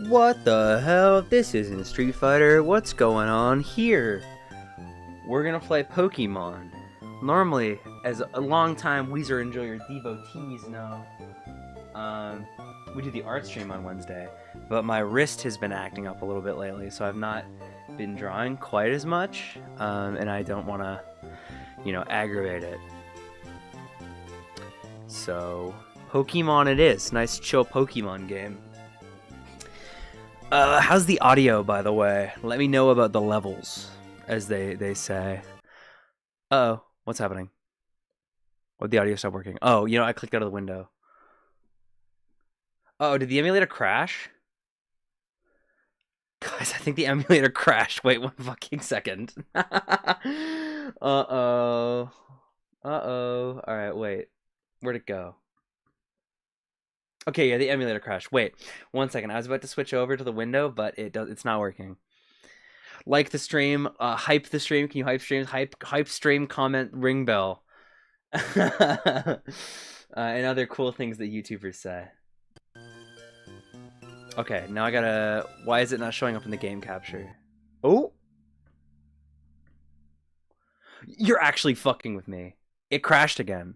What the hell? This isn't Street Fighter. What's going on here? We're gonna play Pokemon. Normally, as a long-time Weezer Enjoyer devotees know, we do the art stream on Wednesday, but my wrist has been acting up a little bit lately, so I've not been drawing quite as much, and I don't want to, aggravate it. So, Pokemon it is. Nice chill Pokemon game. How's the audio, by the way? Let me know about the levels, as they say. Uh-oh, what's happening? What, the audio stopped working? Oh, I clicked out of the window. Oh, did the emulator crash? Guys, I think the emulator crashed. Wait 1 fucking second. Uh-oh. Uh-oh. Alright, wait. Where'd it go? Okay, yeah, the emulator crashed. Wait, 1 second. I was about to switch over to the window, but it's not working. Like the stream, hype the stream. Can you hype streams? Hype stream, comment, ring bell. And other cool things that YouTubers say. Okay, now I gotta... Why is it not showing up in the game capture? Oh! You're actually fucking with me. It crashed again.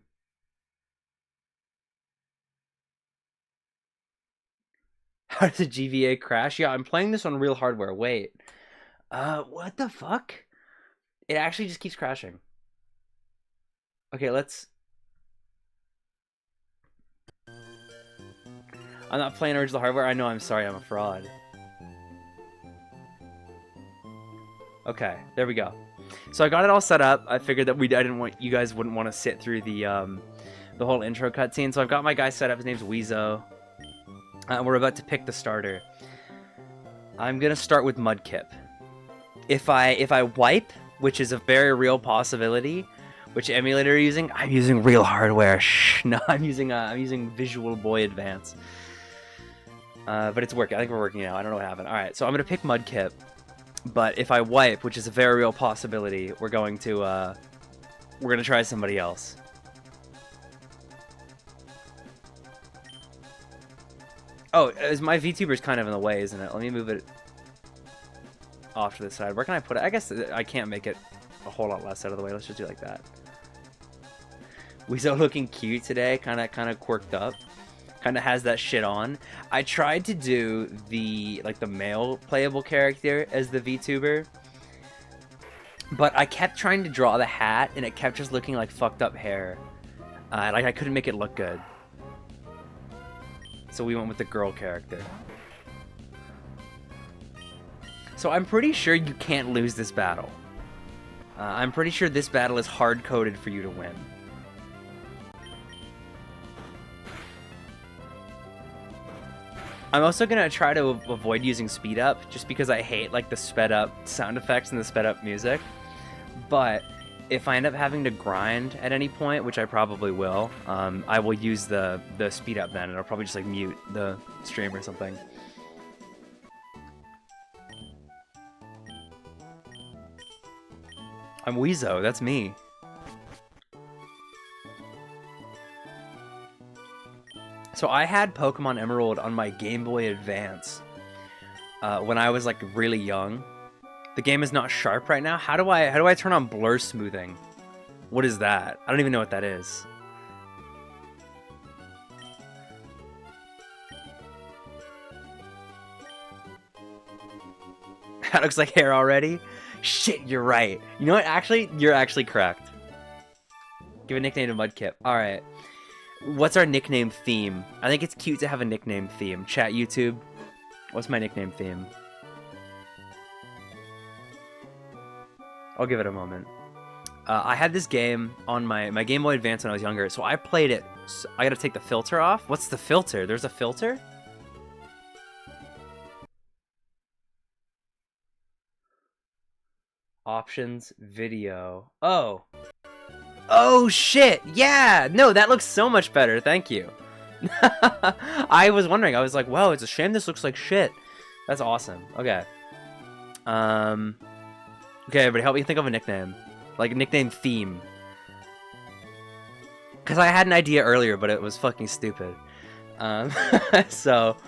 How does a GVA crash? Yeah, I'm playing this on real hardware. Wait. What the fuck? It actually just keeps crashing. Okay, let's... I'm not playing original hardware. I know, I'm sorry, I'm a fraud. Okay, there we go. So I got it all set up. I figured that I didn't want you guys wouldn't want to sit through the whole intro cutscene. So I've got my guy set up. His name's Weezo. We're about to pick the starter. I'm gonna start with Mudkip. If I wipe, which is a very real possibility, which emulator are you using? I'm using real hardware. Shh, no, I'm using Visual Boy Advance. But it's working. I think we're working now. I don't know what happened. All right, so I'm gonna pick Mudkip. But if I wipe, which is a very real possibility, we're gonna try somebody else. Oh, my VTuber's kind of in the way, isn't it? Let me move it off to the side. Where can I put it? I guess I can't make it a whole lot less out of the way. Let's just do it like that. Weezo looking cute today, kind of quirked up. Kind of has that shit on. I tried to do the male playable character as the VTuber, but I kept trying to draw the hat, and it kept just looking like fucked up hair. I couldn't make it look good. So we went with the girl character. So I'm pretty sure you can't lose this battle. I'm pretty sure this battle is hard-coded for you to win. I'm also gonna try to avoid using speed up, just because I hate the sped up sound effects and the sped up music. But if I end up having to grind at any point, which I probably will, I will use the speed up then, and I'll probably just mute the stream or something. I'm Weezo, that's me. So I had Pokemon Emerald on my Game Boy Advance when I was really young. The game is not sharp right now. How do I turn on blur smoothing? What is that? I don't even know what that is. That looks like hair already? Shit, you're right. You know what? Actually, you're actually correct. Give a nickname to Mudkip. Alright. What's our nickname theme? I think it's cute to have a nickname theme. Chat YouTube. What's my nickname theme? I'll give it a moment. I had this game on my Game Boy Advance when I was younger, so I played it. So I gotta take the filter off. What's the filter? There's a filter? Options, video. Oh. Oh, shit! Yeah! No, that looks so much better. Thank you. I was wondering. I was like, wow, it's a shame this looks like shit. That's awesome. Okay. Okay, everybody, help me think of a nickname. A nickname theme. Because I had an idea earlier, but it was fucking stupid. So...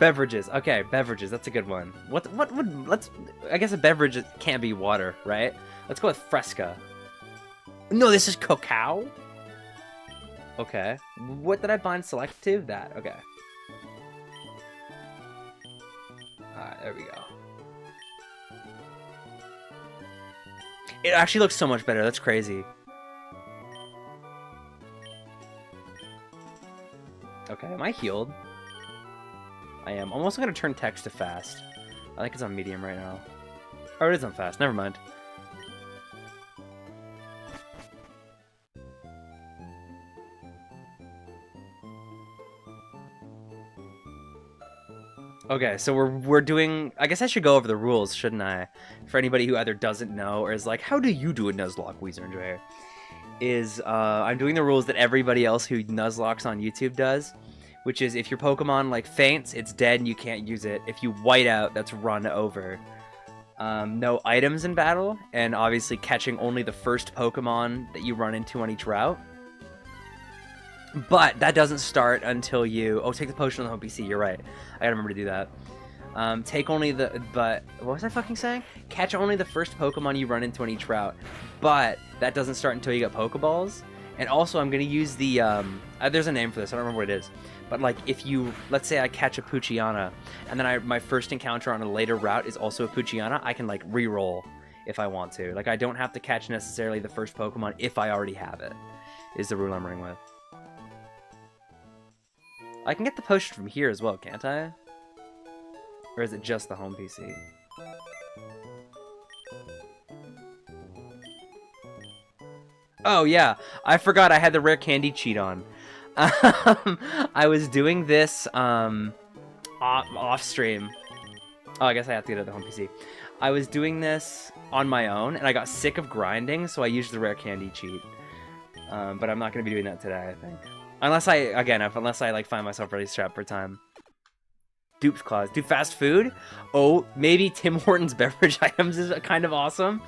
Beverages. Okay, beverages. That's a good one. What would... Let's... I guess a beverage can't be water, right? Let's go with Fresca. No, this is cacao? Okay. What did I bind select to? That. Okay. Alright, there we go. It actually looks so much better. That's crazy. Okay, am I healed? I am. I'm also going to turn text to fast. I think it's on medium right now. Oh, it is on fast. Never mind. Okay, so we're doing... I guess I should go over the rules, shouldn't I? For anybody who either doesn't know or is like, how do you do a Nuzlocke, Weezer and Dre? I'm doing the rules that everybody else who Nuzlocks on YouTube does. Which is, if your Pokemon, like, faints, it's dead and you can't use it. If you white out, that's run over. No items in battle, and obviously catching only the first Pokemon that you run into on each route. But that doesn't start until you... Oh, take the potion on the home PC, you're right. I gotta remember to do that. Take only the... But... What was I fucking saying? Catch only the first Pokemon you run into on each route. But that doesn't start until you get Pokeballs. And also, I'm gonna use the... there's a name for this, I don't remember what it is. But, like, if you... Let's say I catch a Poochyena, and then my first encounter on a later route is also a Poochyena, I can, like, re-roll if I want to. Like, I don't have to catch necessarily the first Pokemon if I already have it, is the rule I'm running with. I can get the potion from here as well, can't I? Or is it just the home PC? Oh, yeah. I forgot I had the rare candy cheat on. I was doing this off stream. Oh, I guess I have to get it at the home PC. I was doing this on my own, and I got sick of grinding, so I used the rare candy cheat. But I'm not going to be doing that today, I think. Unless I like find myself really strapped for time. Dupe's Claws. Do fast food? Oh, maybe Tim Hortons beverage items is kind of awesome.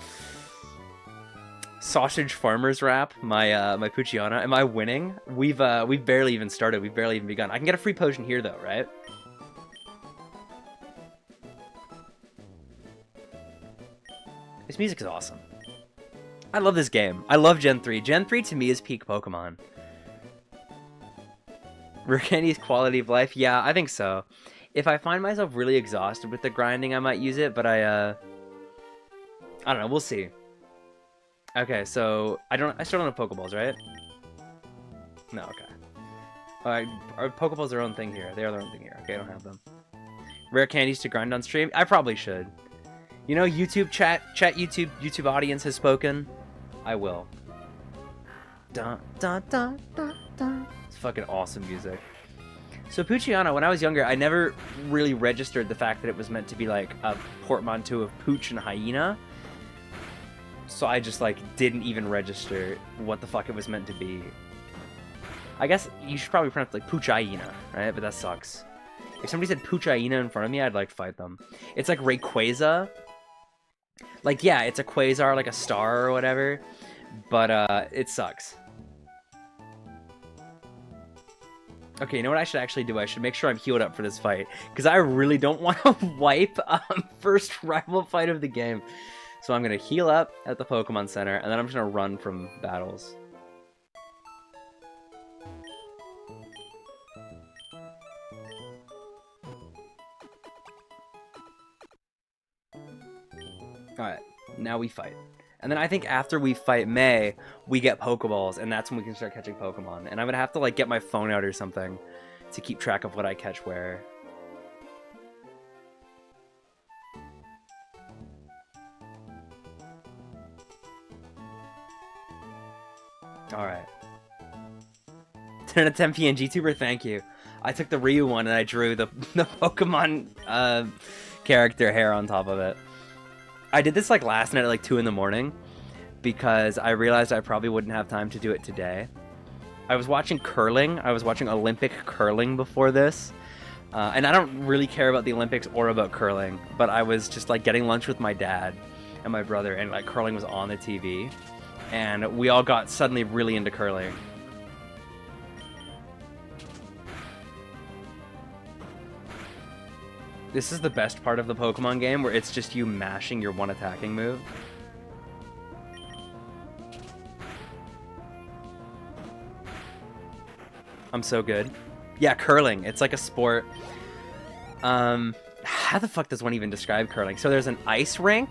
Sausage Farmer's Wrap, my Poochyena. Am I winning? We've barely even started. We've barely even begun. I can get a free potion here though, right? This music is awesome. I love this game. I love Gen 3. Gen 3 to me is peak Pokemon. Rare Candy's quality of life? Yeah, I think so. If I find myself really exhausted with the grinding, I might use it, but I don't know. We'll see. Okay, so I still don't have Pokeballs, right? No, okay. Alright, our Pokeballs are their own thing here. They are their own thing here. Okay, I don't have them. Rare candies to grind on stream? I probably should. You know, YouTube YouTube audience has spoken. I will. Dun, dun, dun, dun, dun. It's fucking awesome music. So Poochyena, when I was younger, I never really registered the fact that it was meant to be like a portmanteau of Pooch and Hyena. So I just, like, didn't even register what the fuck it was meant to be. I guess you should probably pronounce it like Poochyena, right? But that sucks. If somebody said Poochyena in front of me, I'd, like, fight them. It's like Rayquaza. Like, yeah, it's a quasar, like a star or whatever. But, it sucks. Okay, you know what I should actually do? I should make sure I'm healed up for this fight. Because I really don't want to wipe first rival fight of the game. So I'm going to heal up at the Pokemon Center, and then I'm just going to run from battles. Alright, now we fight. And then I think after we fight May, we get Pokeballs, and that's when we can start catching Pokemon. And I'm going to have to, like, get my phone out or something to keep track of what I catch where. Alright. 10 out of 10 PNG tuber, thank you. I took the Ryu one and I drew the Pokemon character hair on top of it. I did this like last night at like 2 in the morning because I realized I probably wouldn't have time to do it today. I was watching curling. I was watching Olympic curling before this. And I don't really care about the Olympics or about curling, but I was just like getting lunch with my dad and my brother, and like curling was on the TV. And we all got suddenly really into curling. This is the best part of the Pokemon game, where it's just you mashing your one attacking move. I'm so good. Yeah, curling. It's like a sport. How the fuck does one even describe curling? So there's an ice rink.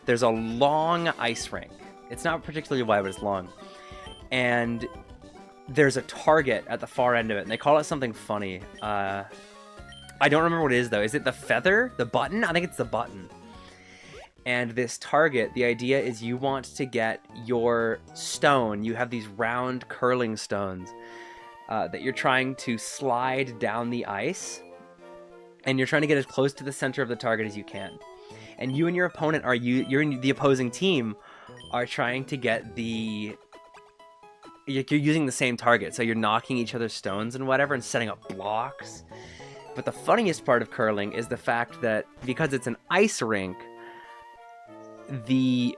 There's a long ice rink. It's not particularly wide, but it's long. And there's a target at the far end of it, and they call it something funny. I don't remember what it is, though. Is it the feather? The button? I think it's the button. And this target, the idea is you want to get your stone. You have these round curling stones that you're trying to slide down the ice. And you're trying to get as close to the center of the target as you can. And you and your opponent you're in the opposing team are trying to get the... You're using the same target, so you're knocking each other's stones and whatever and setting up blocks. But the funniest part of curling is the fact that because it's an ice rink, you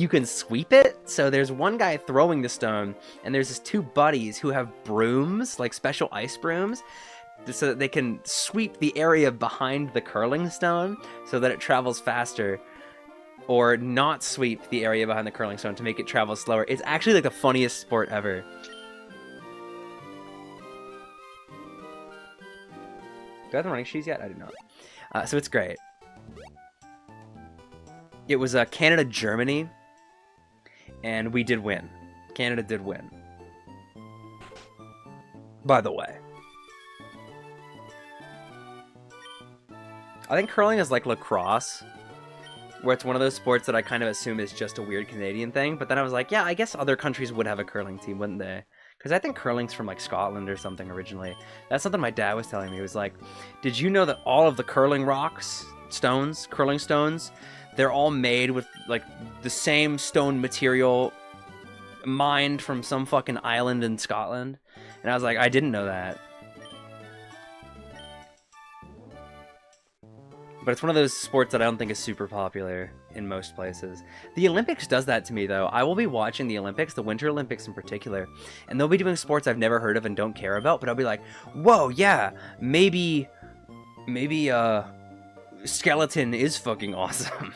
can sweep it. So there's one guy throwing the stone, and there's his two buddies who have brooms, like special ice brooms, so that they can sweep the area behind the curling stone so that it travels faster, or not sweep the area behind the curling stone to make it travel slower. It's actually like the funniest sport ever. Do I have the running shoes yet? I do not. So it's great. It was Canada-Germany, and we did win. Canada did win. By the way. I think curling is like lacrosse, where it's one of those sports that I kind of assume is just a weird Canadian thing, but then I was like, yeah, I guess other countries would have a curling team, wouldn't they? Because I think curling's from like Scotland or something originally. That's something my dad was telling me. He was like, did you know that all of the curling rocks, curling stones, they're all made with like the same stone material mined from some fucking island in Scotland? And I was like, I didn't know that. But it's one of those sports that I don't think is super popular in most places. The Olympics does that to me, though. I will be watching the Olympics, the Winter Olympics in particular, and they'll be doing sports I've never heard of and don't care about, but I'll be like, whoa, yeah, maybe skeleton is fucking awesome.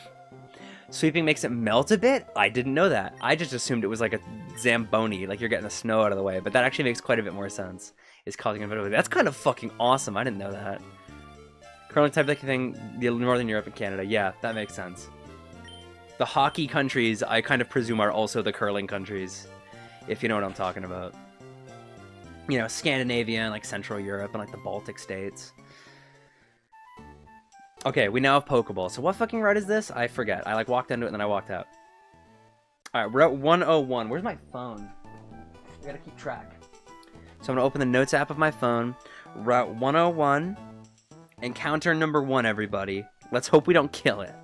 Sweeping makes it melt a bit? I didn't know that. I just assumed it was like a Zamboni, like you're getting the snow out of the way, but that actually makes quite a bit more sense. It's causing inevitability. That's kind of fucking awesome. I didn't know that. Curling type of thing, Northern Europe and Canada. Yeah, that makes sense. The hockey countries, I kind of presume, are also the curling countries, if you know what I'm talking about. You know, Scandinavia and like Central Europe and like the Baltic states. Okay, we now have Pokeball. So what fucking route is this? I forget. I like walked into it and then I walked out. Alright, Route 101. Where's my phone? I gotta keep track. So I'm gonna open the notes app of my phone. Route 101. Encounter number 1, everybody. Let's hope we don't kill it.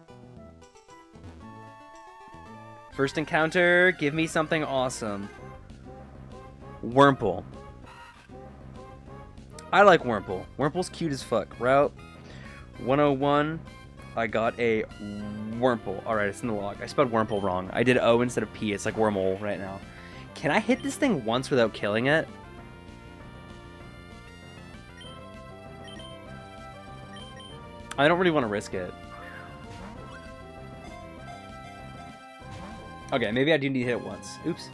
First encounter, give me something awesome. Wurmple. I like Wurmple. Wurmple's cute as fuck. Route 101. I got a Wurmple. Alright, it's in the log. I spelled Wurmple wrong. I did O instead of P. It's like Wormhole right now. Can I hit this thing once without killing it? I don't really want to risk it. Okay, maybe I do need to hit it once. Oops.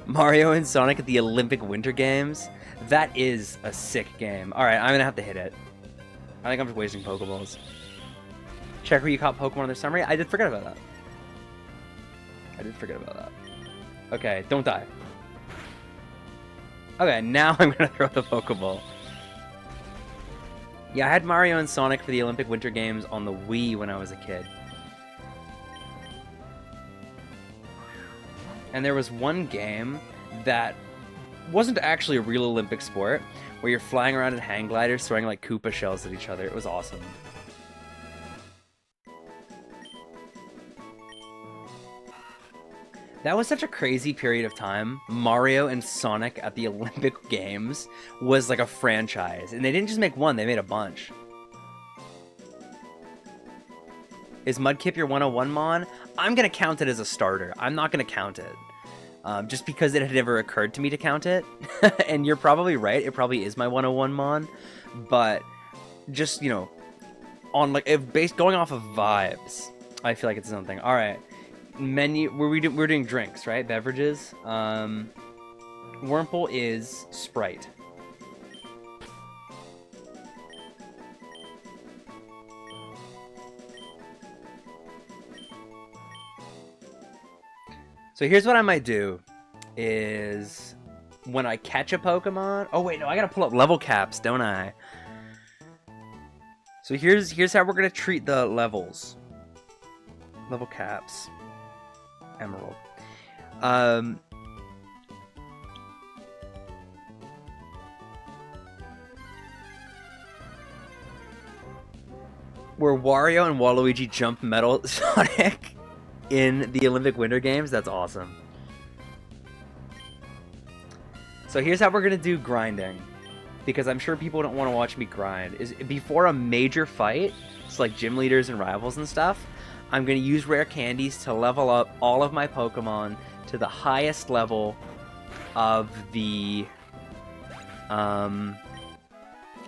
Mario and Sonic at the Olympic Winter Games? That is a sick game. Alright, I'm gonna have to hit it. I think I'm just wasting Pokeballs. Check where you caught Pokemon in their summary? I did forget about that. Okay, don't die. Okay, now I'm gonna throw the Pokeball. Yeah, I had Mario and Sonic for the Olympic Winter Games on the Wii when I was a kid. And there was one game that wasn't actually a real Olympic sport, where you're flying around in hang gliders throwing like Koopa shells at each other. It was awesome. That was such a crazy period of time. Mario and Sonic at the Olympic Games was like a franchise. And they didn't just make one, they made a bunch. Is Mudkip your 101 Mon? I'm going to count it as a starter. I'm not going to count it. just because it had never occurred to me to count it. And you're probably right, it probably is my 101 mon, but just, you know, on like going off of vibes, I feel like it's its own thing. All right, menu. We're doing drinks, right? Beverages. Wurmple is Sprite. So here's what I might do, is when I catch a Pokemon... Oh wait, no, I gotta pull up level caps, don't I? So here's how we're gonna treat the levels. Level caps. Emerald. Where Wario and Waluigi jump Metal Sonic in the Olympic Winter Games, that's awesome. So here's how we're gonna do grinding, because I'm sure people don't want to watch me grind. Is before a major fight, it's like gym leaders and rivals and stuff, I'm gonna use rare candies to level up all of my Pokemon to the highest level of the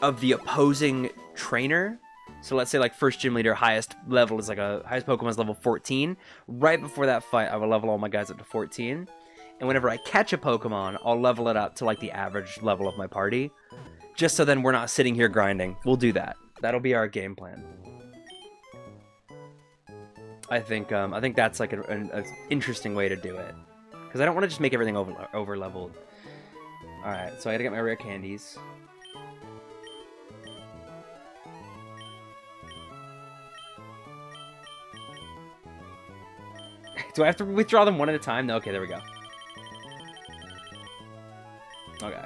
opposing trainer. So let's say like first gym leader, highest level is like highest Pokemon is level 14. Right before that fight, I will level all my guys up to 14. And whenever I catch a Pokemon, I'll level it up to like the average level of my party. Just so then we're not sitting here grinding. We'll do that. That'll be our game plan. I think that's like an interesting way to do it. Because I don't want to just make everything over leveled. Alright, so I gotta get my rare candies. Do I have to withdraw them one at a time? No, okay, there we go. Okay.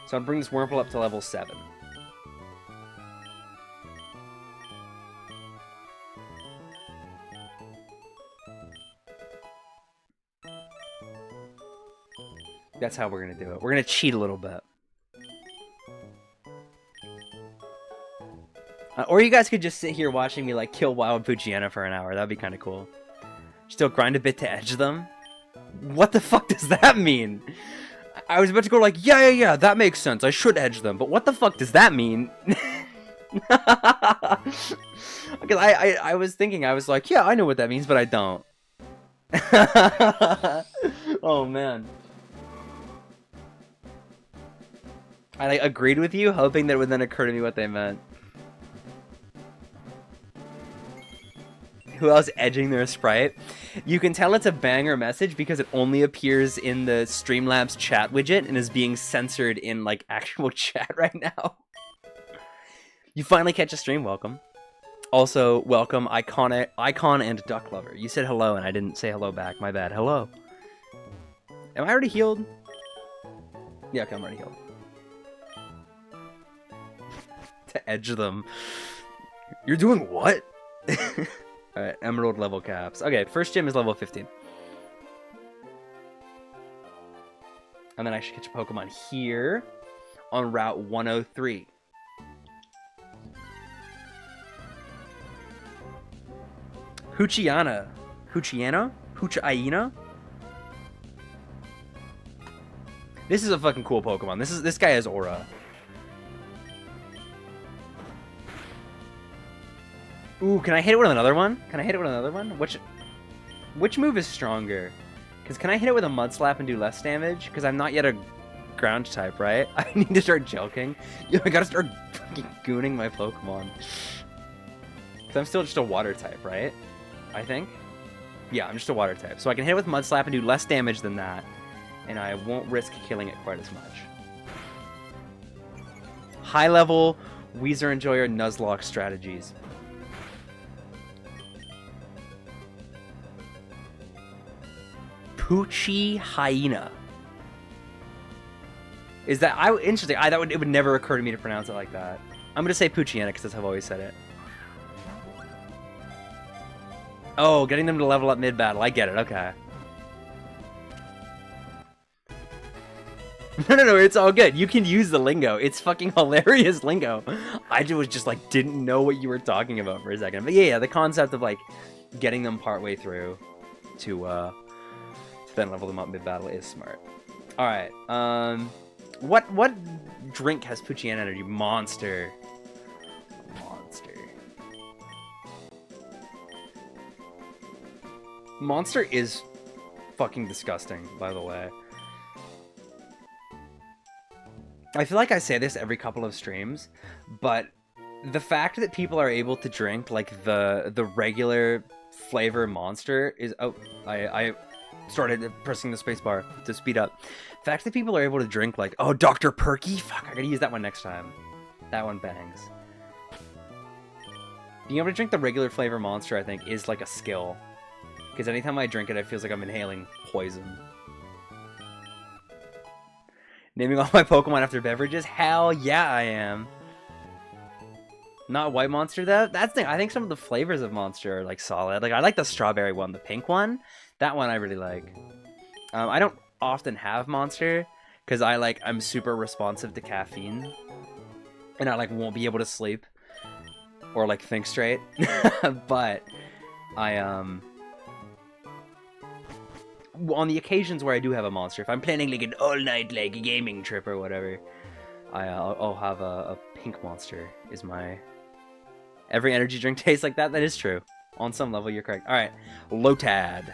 So I'll bring this Wurmple up to level 7. That's how we're going to do it. We're going to cheat a little bit. Or you guys could just sit here watching me like kill Wild Poochyena for an hour. That'd be kind of cool. Still grind a bit to edge them? What the fuck does that mean? I was about to go like, yeah, that makes sense. I should edge them. But what the fuck does that mean? Because I was thinking, I was like, yeah, I know what that means, but I don't. Oh, man. I like, agreed with you, hoping that it would then occur to me what they meant. Who else edging their Sprite? You can tell it's a banger message because it only appears in the Streamlabs chat widget and is being censored in like actual chat right now. You finally catch a stream, welcome. Also, welcome Icon and Duck Lover. You said hello and I didn't say hello back, my bad. Hello. Am I already healed? Yeah, okay, I'm already healed. To edge them. You're doing what? Alright, Emerald level caps. Okay, first gym is level 15. And then I should catch a Pokemon here on Route 103. Poochyena. Poochyena? This is a fucking cool Pokemon. This guy has aura. Ooh, can I hit it with another one? Can I hit it with another one? Which move is stronger? Because can I hit it with a Mud Slap and do less damage? Because I'm not yet a ground type, right? I need to start joking. I gotta start fucking gooning my Pokemon. Because I'm still just a water type, right? I think? Yeah, I'm just a water type. So I can hit it with Mud Slap and do less damage than that. And I won't risk killing it quite as much. High level Weezer Enjoyer Nuzlocke strategies. Poochyena. Is that interesting? It would never occur to me to pronounce it like that. I'm gonna say Poochyena because that's how I've always said it. Oh, getting them to level up mid-battle. I get it. Okay. No, it's all good. You can use the lingo. It's fucking hilarious lingo. I just like didn't know what you were talking about for a second. But yeah, the concept of like getting them partway through to Then level them up mid-battle is smart. Alright, what drink has Poochyena energy? Monster. Monster is fucking disgusting, by the way. I feel like I say this every couple of streams, but the fact that people are able to drink like the regular flavor Monster is... Oh, I started pressing the spacebar to speed up. The fact that people are able to drink like, oh, Dr. Perky? Fuck, I gotta use that one next time. That one bangs. Being able to drink the regular flavor Monster, I think, is like a skill. Because anytime I drink it, it feels like I'm inhaling poison. Naming all my Pokemon after beverages? Hell yeah, I am. Not White Monster, though? That's the thing. I think some of the flavors of Monster are, like, solid. Like, I like the strawberry one, the pink one. That one I really like. I don't often have Monster, because I'm super responsive to caffeine. And I, like, won't be able to sleep. Or, like, think straight. But, on the occasions where I do have a Monster, if I'm planning like an all-night like gaming trip or whatever, I'll have a pink Monster is my... Every energy drink tastes like that? That is true. On some level, you're correct. Alright. Lotad.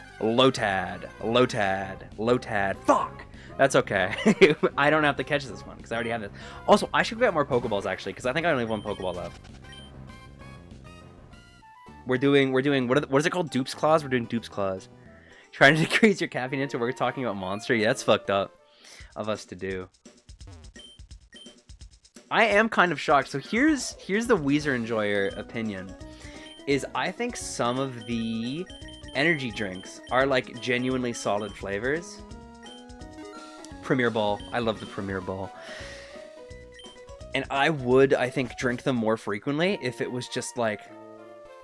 Fuck! That's okay. I don't have to catch this one, because I already have this. Also, I should get more Pokeballs, actually, because I think I only have one Pokeball left. We're doing, what is it called? Dupe's Claws? We're doing Dupe's Claws. Trying to decrease your caffeine intake. We're talking about Monster. Yeah, that's fucked up of us to do. I am kind of shocked. So here's the Weezer Enjoyer opinion. Is I think some of the energy drinks are like genuinely solid flavors. Premier Ball. I love the Premier Ball. And I would, I think, drink them more frequently if it was just like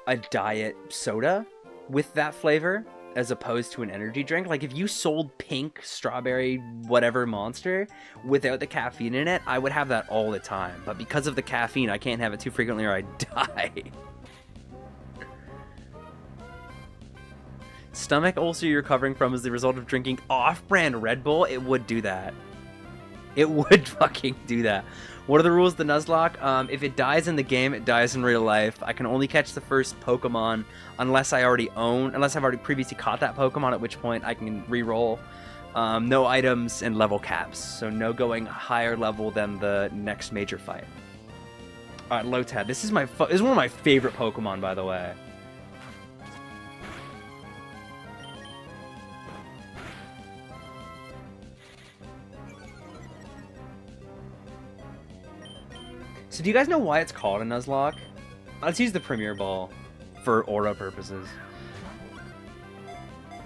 a diet soda with that flavor, as opposed to an energy drink. Like, if you sold pink, strawberry, whatever Monster without the caffeine in it, I would have that all the time. But because of the caffeine, I can't have it too frequently or I die. Stomach ulcer you're recovering from is the result of drinking off-brand Red Bull? It would do that. It would fucking do that. What are the rules of the Nuzlocke? If it dies in the game, it dies in real life. I can only catch the first Pokemon unless I've already previously caught that Pokemon, at which point I can re-roll. No items and level caps, so no going higher level than the next major fight. Alright, Lotad. This is one of my favorite Pokemon, by the way. So do you guys know why it's called a Nuzlocke? Let's use the Premier Ball for aura purposes.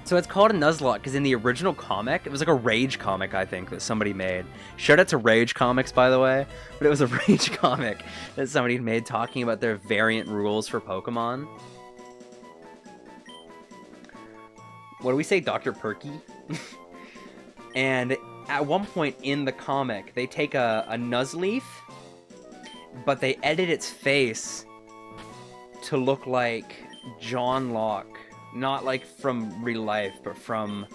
So it's called a Nuzlocke because in the original comic, it was like a Rage comic, I think, that somebody made. Shout out to Rage Comics, by the way. But it was a Rage comic that somebody made talking about their variant rules for Pokemon. What do we say? Dr. Perky? And at one point in the comic, they take a Nuzleaf, but they edit its face to look like John Locke. Not like from real life, but from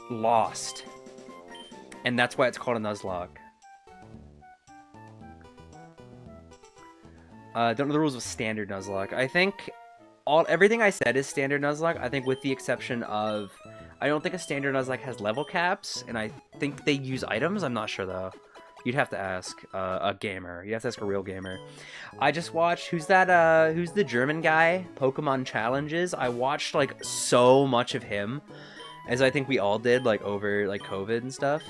Lost. And that's why it's called a Nuzlocke. Don't know the rules of standard Nuzlocke. I think everything I said is standard Nuzlocke. I think with the exception of... I don't think a standard Nuzlocke has level caps, and I think they use items. I'm not sure, though. You'd have to ask a gamer. You have to ask a real gamer. I just watched... Who's the German guy? Pokemon Challenges. I watched, like, so much of him, as I think we all did, like, over, like, COVID and stuff,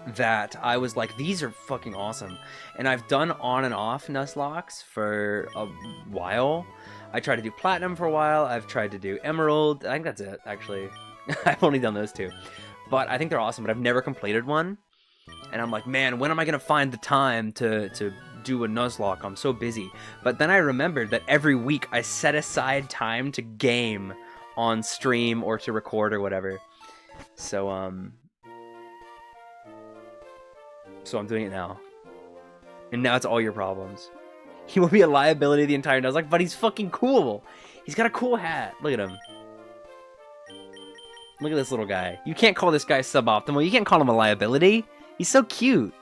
that I was like, these are fucking awesome. And I've done on and off Nuzlockes for a while. I tried to do Platinum for a while. I've tried to do Emerald. I think that's it, actually. I've only done those two. But I think they're awesome, but I've never completed one. And I'm like, man, when am I going to find the time to do a Nuzlocke? I'm so busy. But then I remembered that every week I set aside time to game on stream or to record or whatever. So I'm doing it now. And now it's all your problems. He will be a liability the entire Nuzlocke, but he's fucking cool. He's got a cool hat. Look at him. Look at this little guy. You can't call this guy suboptimal. You can't call him a liability. He's so cute.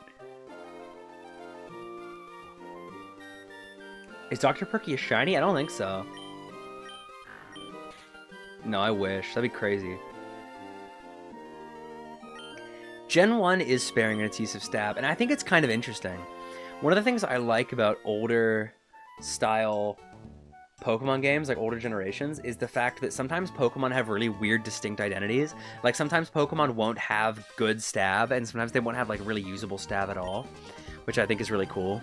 Is Dr. Perky a shiny? I don't think so. No, I wish. That'd be crazy. Gen 1 is sparing in its use of stab, and I think it's kind of interesting. One of the things I like about older style Pokemon games, like older generations, is the fact that sometimes Pokemon have really weird, distinct identities. Like, sometimes Pokemon won't have good stab, and sometimes they won't have, like, really usable stab at all, which I think is really cool.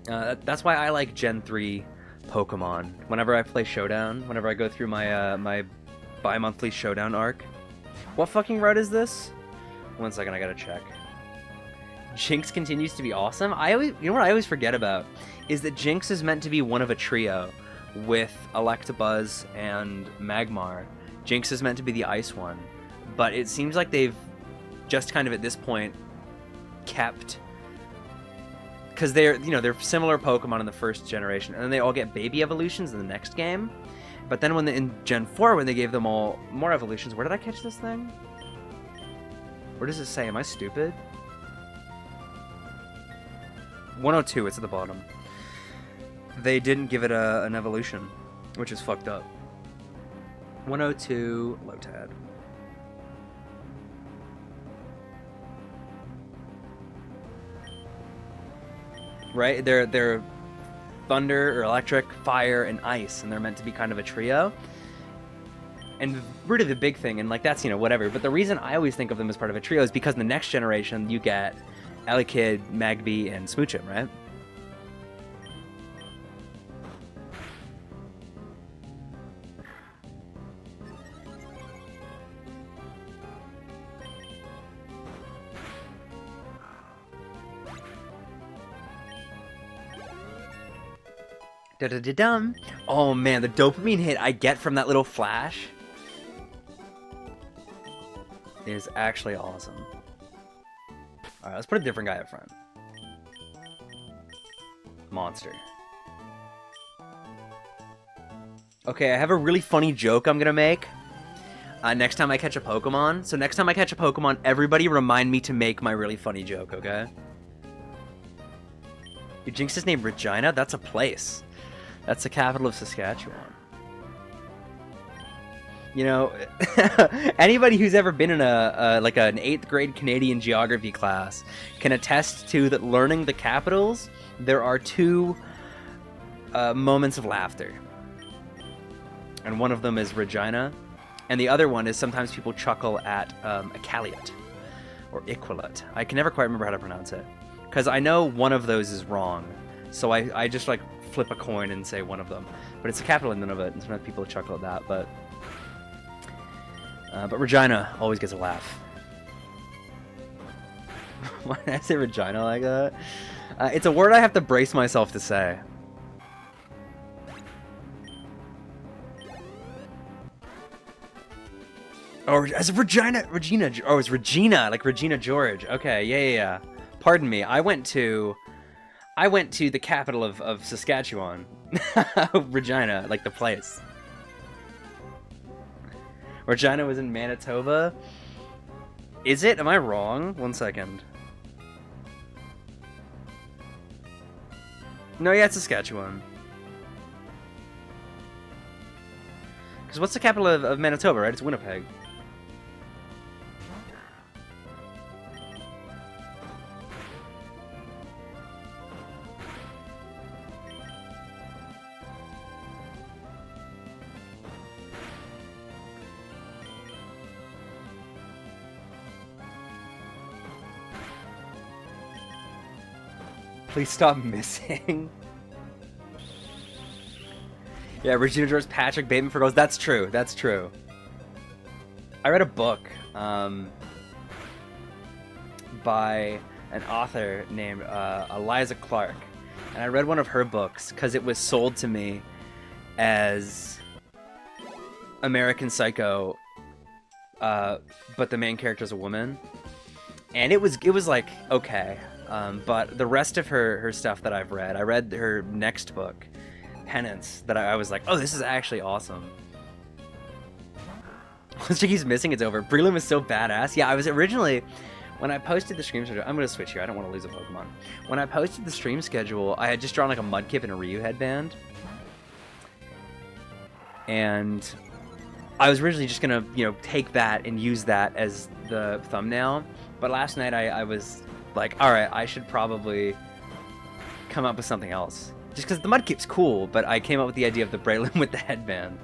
That's why I like Gen 3 Pokemon. Whenever I play Showdown, whenever I go through my my bi-monthly Showdown arc. What fucking road is this? 1 second, I gotta check. Jinx continues to be awesome. You know what I always forget about is that Jinx is meant to be one of a trio with Electabuzz and Magmar. Jinx is meant to be the ice one, but it seems like they've just kind of at this point kept, because they're similar Pokemon in the first generation, and then they all get baby evolutions in the next game. But then in Gen 4, when they gave them all more evolutions, where did I catch this thing? Where does it say? Am I stupid? 102, it's at the bottom. They didn't give it an evolution, which is fucked up. 102, Lotad. Right? They're thunder or electric, fire, and ice, and they're meant to be kind of a trio. And really the big thing, and like that's, whatever, but the reason I always think of them as part of a trio is because in the next generation you get Elekid, Magby, and Smoochum, right? Da-da-da-dum. Oh man, the dopamine hit I get from that little flash is actually awesome. Alright, let's put a different guy up front. Monster. Okay, I have a really funny joke I'm gonna make next time I catch a Pokemon. So next time I catch a Pokemon, everybody remind me to make my really funny joke, okay? Your Jinx is named Regina? That's a place. That's the capital of Saskatchewan. Anybody who's ever been in like an 8th grade Canadian geography class can attest to that learning the capitals, there are 2 moments of laughter. And one of them is Regina, and the other one is sometimes people chuckle at Iqaluit, or Iqaluit. I can never quite remember how to pronounce it, because I know one of those is wrong, so I just like flip a coin and say one of them. But it's the capital in Nunavut, and sometimes people chuckle at that, but Regina always gets a laugh. Why did I say Regina like that? It's a word I have to brace myself to say. Oh, as Regina. Oh, it's Regina, like Regina George. Okay, yeah. Pardon me. I went to the capital of Saskatchewan. Regina, like the place. Regina was in Manitoba. Is it? Am I wrong? 1 second. No, yeah, it's Saskatchewan. Because what's the capital of Manitoba, right? It's Winnipeg. Please stop missing. Yeah, Regina George, Patrick Bateman for girls. That's true. That's true. I read a book by an author named Eliza Clark, and I read one of her books because it was sold to me as American Psycho, but the main character is a woman, and it was like okay. But the rest of her stuff that I've read, I read her next book, Penance, that I was like, oh, this is actually awesome. Once Chicky's missing, it's over. Breloom is so badass. Yeah, I was originally... When I posted the stream schedule... I'm going to switch here. I don't want to lose a Pokemon. When I posted the stream schedule, I had just drawn like a Mudkip and a Ryu headband. And I was originally just going to, you know, take that and use that as the thumbnail. But last night I was like, alright, I should probably come up with something else. Just because the Mudkip's cool, but I came up with the idea of the Breloom with the headband.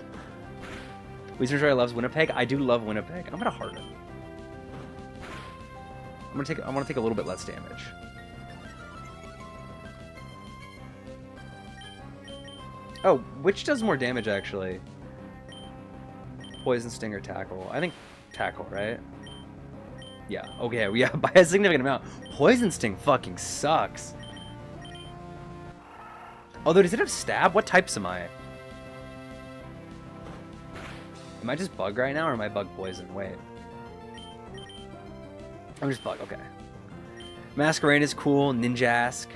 Weezer Joy loves Winnipeg. I do love Winnipeg. I'm gonna harden. I want to take a little bit less damage. Oh, which does more damage actually? Poison, Sting, or Tackle? I think Tackle, right? Yeah. Okay. Yeah, by a significant amount. Poison Sting fucking sucks. Although, does it have Stab? What types am I? Am I just Bug right now, or am I Bug Poison? Wait. I'm just Bug, okay. Masquerain is cool, Ninjask.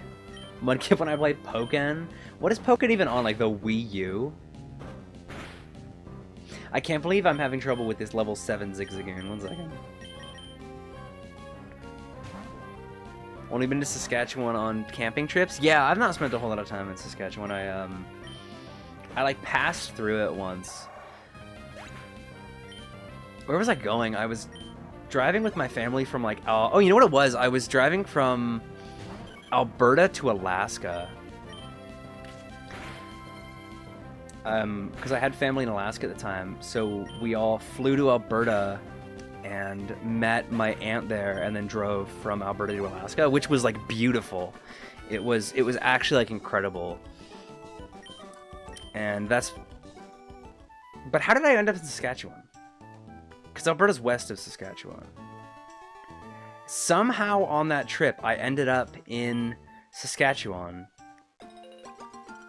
Mudkip when I play Pokken. What is Pokken even on, like, the Wii U? I can't believe I'm having trouble with this level 7 Zigzagoon. 1 second. Only been to Saskatchewan on camping trips? Yeah, I've not spent a whole lot of time in Saskatchewan. I like passed through it once. Where was I going? I was driving with my family from like, oh, you know what it was? I was driving from Alberta to Alaska. Because I had family in Alaska at the time, so we all flew to Alberta and met my aunt there, and then drove from Alberta to Alaska, which was like beautiful. It was actually like incredible. And that's... But how did I end up in Saskatchewan? Because Alberta's west of Saskatchewan. Somehow on that trip, I ended up in Saskatchewan.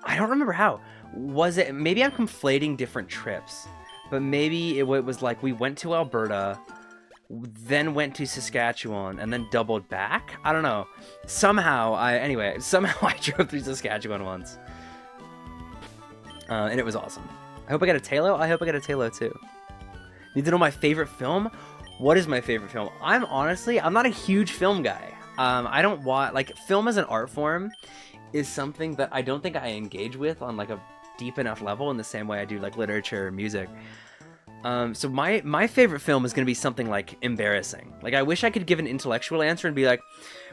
I don't remember how. Was it... Maybe I'm conflating different trips. But maybe it was like we went to Alberta, then went to Saskatchewan, and then doubled back? I don't know. Somehow I drove through Saskatchewan once. And it was awesome. I hope I get a Tailo. I hope I get a Tailo too. Need to know my favorite film? What is my favorite film? I'm not a huge film guy. I don't watch... Like, film as an art form is something that I don't think I engage with on, like, a deep enough level in the same way I do, like, literature or music. So my favorite film is going to be something, like, embarrassing. Like, I wish I could give an intellectual answer and be like,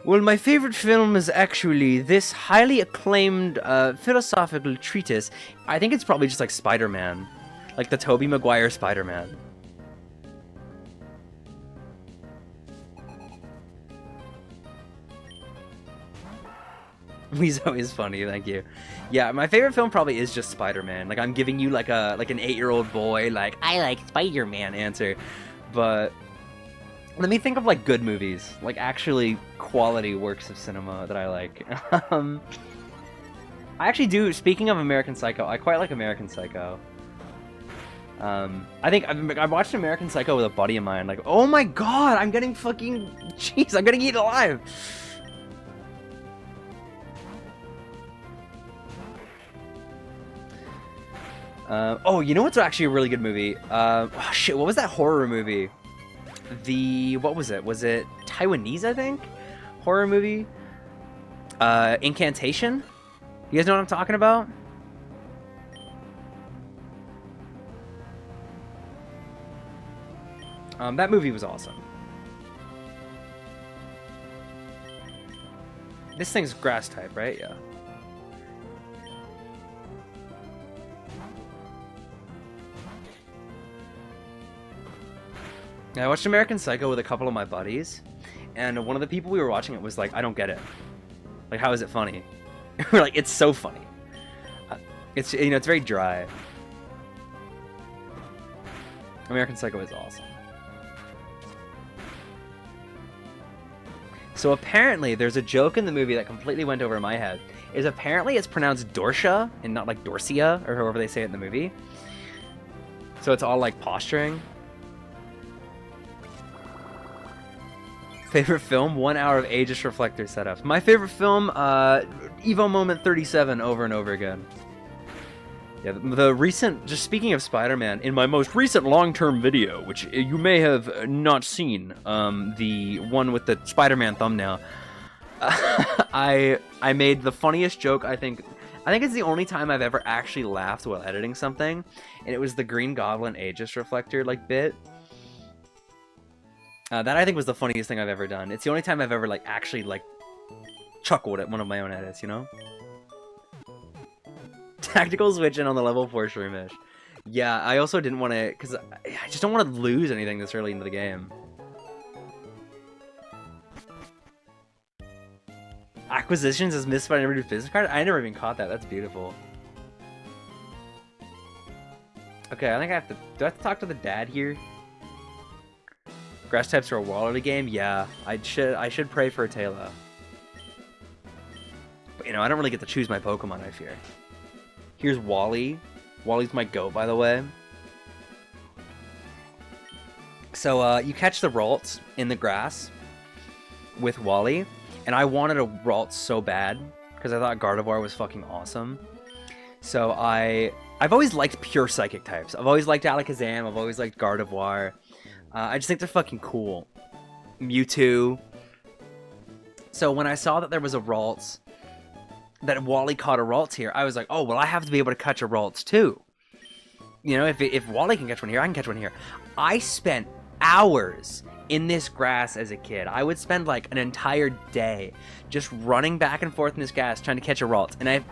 well, my favorite film is actually this highly acclaimed philosophical treatise. I think it's probably just, like, Spider-Man. Like, the Tobey Maguire Spider-Man. Weezo is funny, thank you. Yeah, my favorite film probably is just Spider-Man. Like, I'm giving you like an 8-year-old boy, like, I like Spider-Man answer. But let me think of like good movies, like actually quality works of cinema that I like. I actually do, speaking of American Psycho, I quite like American Psycho. I think I watched American Psycho with a buddy of mine, like, oh my god, I'm getting fucking, jeez, I'm getting eaten alive. Oh, you know what's actually a really good movie? Oh, shit, what was that horror movie? What was it? Was it Taiwanese, I think? Horror movie? Incantation? You guys know what I'm talking about? That movie was awesome. This thing's grass type, right? Yeah. I watched American Psycho with a couple of my buddies, and one of the people we were watching it was like, I don't get it. Like, how is it funny? We're like, it's so funny. It's, you know, it's very dry. American Psycho is awesome. So apparently, there's a joke in the movie that completely went over my head. Is apparently it's pronounced Dorcia and not like Dorcia, or however they say it in the movie. So it's all like posturing. Favorite film? 1 hour of Aegis Reflector setups. My favorite film, Evo Moment 37 over and over again. Yeah, the recent, just speaking of Spider-Man, in my most recent long-term video, which you may have not seen, the one with the Spider-Man thumbnail, I made the funniest joke, I think it's the only time I've ever actually laughed while editing something, and it was the Green Goblin Aegis reflector, like, bit. That I think was the funniest thing I've ever done. It's the only time I've ever, like, actually, like, chuckled at one of my own edits, you know? Tactical switch in on the level 4 Shroomish. Yeah, I also didn't want to, because I just don't want to lose anything this early into the game. Acquisitions is missed by every business card? I never even caught that. That's beautiful. Okay, I think I have to... Do I have to talk to the dad here? Grass types are a wall of the game? Yeah, I should pray for a Taillow. But, you know, I don't really get to choose my Pokemon, I fear. Here's Wally. Wally's my goat, by the way. So, you catch the Ralts in the grass with Wally, and I wanted a Ralt so bad, because I thought Gardevoir was fucking awesome. So, I've always liked pure Psychic types. I've always liked Alakazam, I've always liked Gardevoir. I just think they're fucking cool. Mewtwo. So, when I saw that there was a Ralts, that Wally caught a Ralts here, I was like, oh, well, I have to be able to catch a Ralts too. You know, if Wally can catch one here, I can catch one here. I spent hours in this grass as a kid. I would spend like an entire day just running back and forth in this grass trying to catch a Ralts, and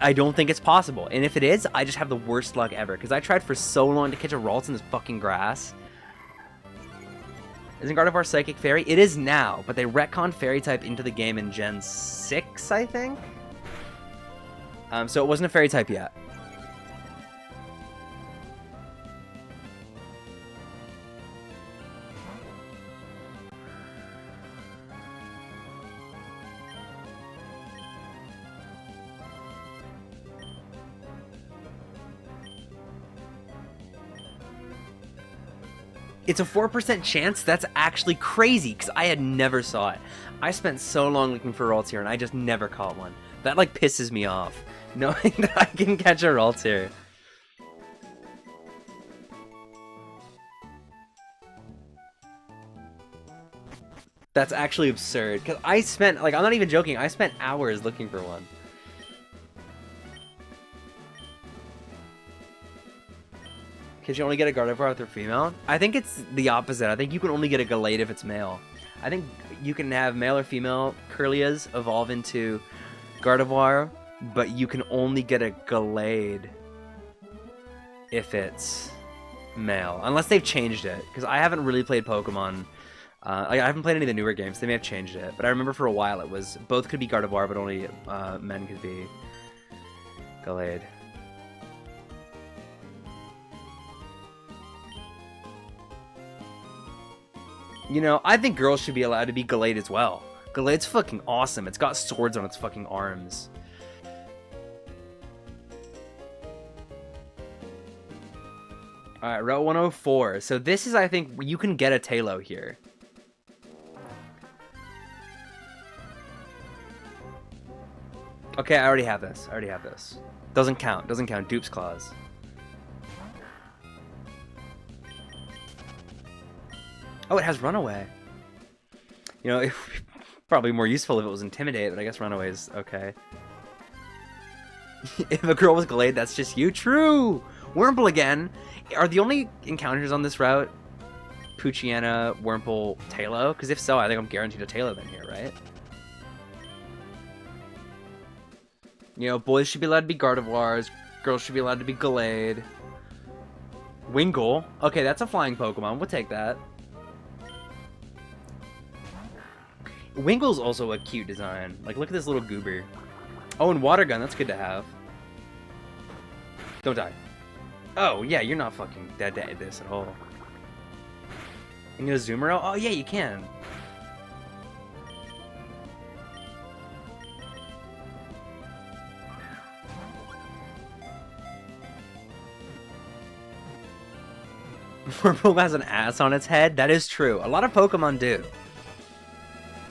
I don't think it's possible. And if it is, I just have the worst luck ever, because I tried for so long to catch a Ralts in this fucking grass. Isn't Gardevoir Psychic Fairy? It is now, but they retconned Fairy type into the game in Gen 6, I think? So it wasn't a Fairy type yet. It's a 4% chance? That's actually crazy, because I had never saw it. I spent so long looking for Ralts here, and I just never caught one. That, like, pisses me off, knowing that I can catch a Ralts here. That's actually absurd, because I spent, like, I'm not even joking, I spent hours looking for one. Because you only get a Gardevoir if they're female? I think it's the opposite. I think you can only get a Gallade if it's male. I think you can have male or female Kirlias evolve into Gardevoir, but you can only get a Gallade if it's male. Unless they've changed it. Because I haven't really played Pokemon. Like, I haven't played any of the newer games. They may have changed it. But I remember for a while it was both could be Gardevoir, but only men could be Gallade. You know, I think girls should be allowed to be Gallade as well. Gallade's fucking awesome. It's got swords on its fucking arms. Alright, Route 104. So this is, I think, you can get a Taillow here. Okay, I already have this. Doesn't count. Dupe's Claws. Oh, it has Runaway. You know, probably more useful if it was Intimidate, but I guess Runaway is okay. If a girl was Gallade, that's just you. True! Wurmple again. Are the only encounters on this route Poochyena, Wurmple, Taillow? Because if so, I think I'm guaranteed a Taillow then here, right? You know, boys should be allowed to be Gardevoirs. Girls should be allowed to be Gallade. Wingull. Okay, that's a flying Pokemon. We'll take that. Wingull's also a cute design. Like, look at this little goober. Oh, and Water Gun. That's good to have. Don't die. Oh, yeah, you're not fucking dead to this at all. You can get a Zoomer? Oh, yeah, you can. Wurmple has an ass on its head? That is true. A lot of Pokemon do.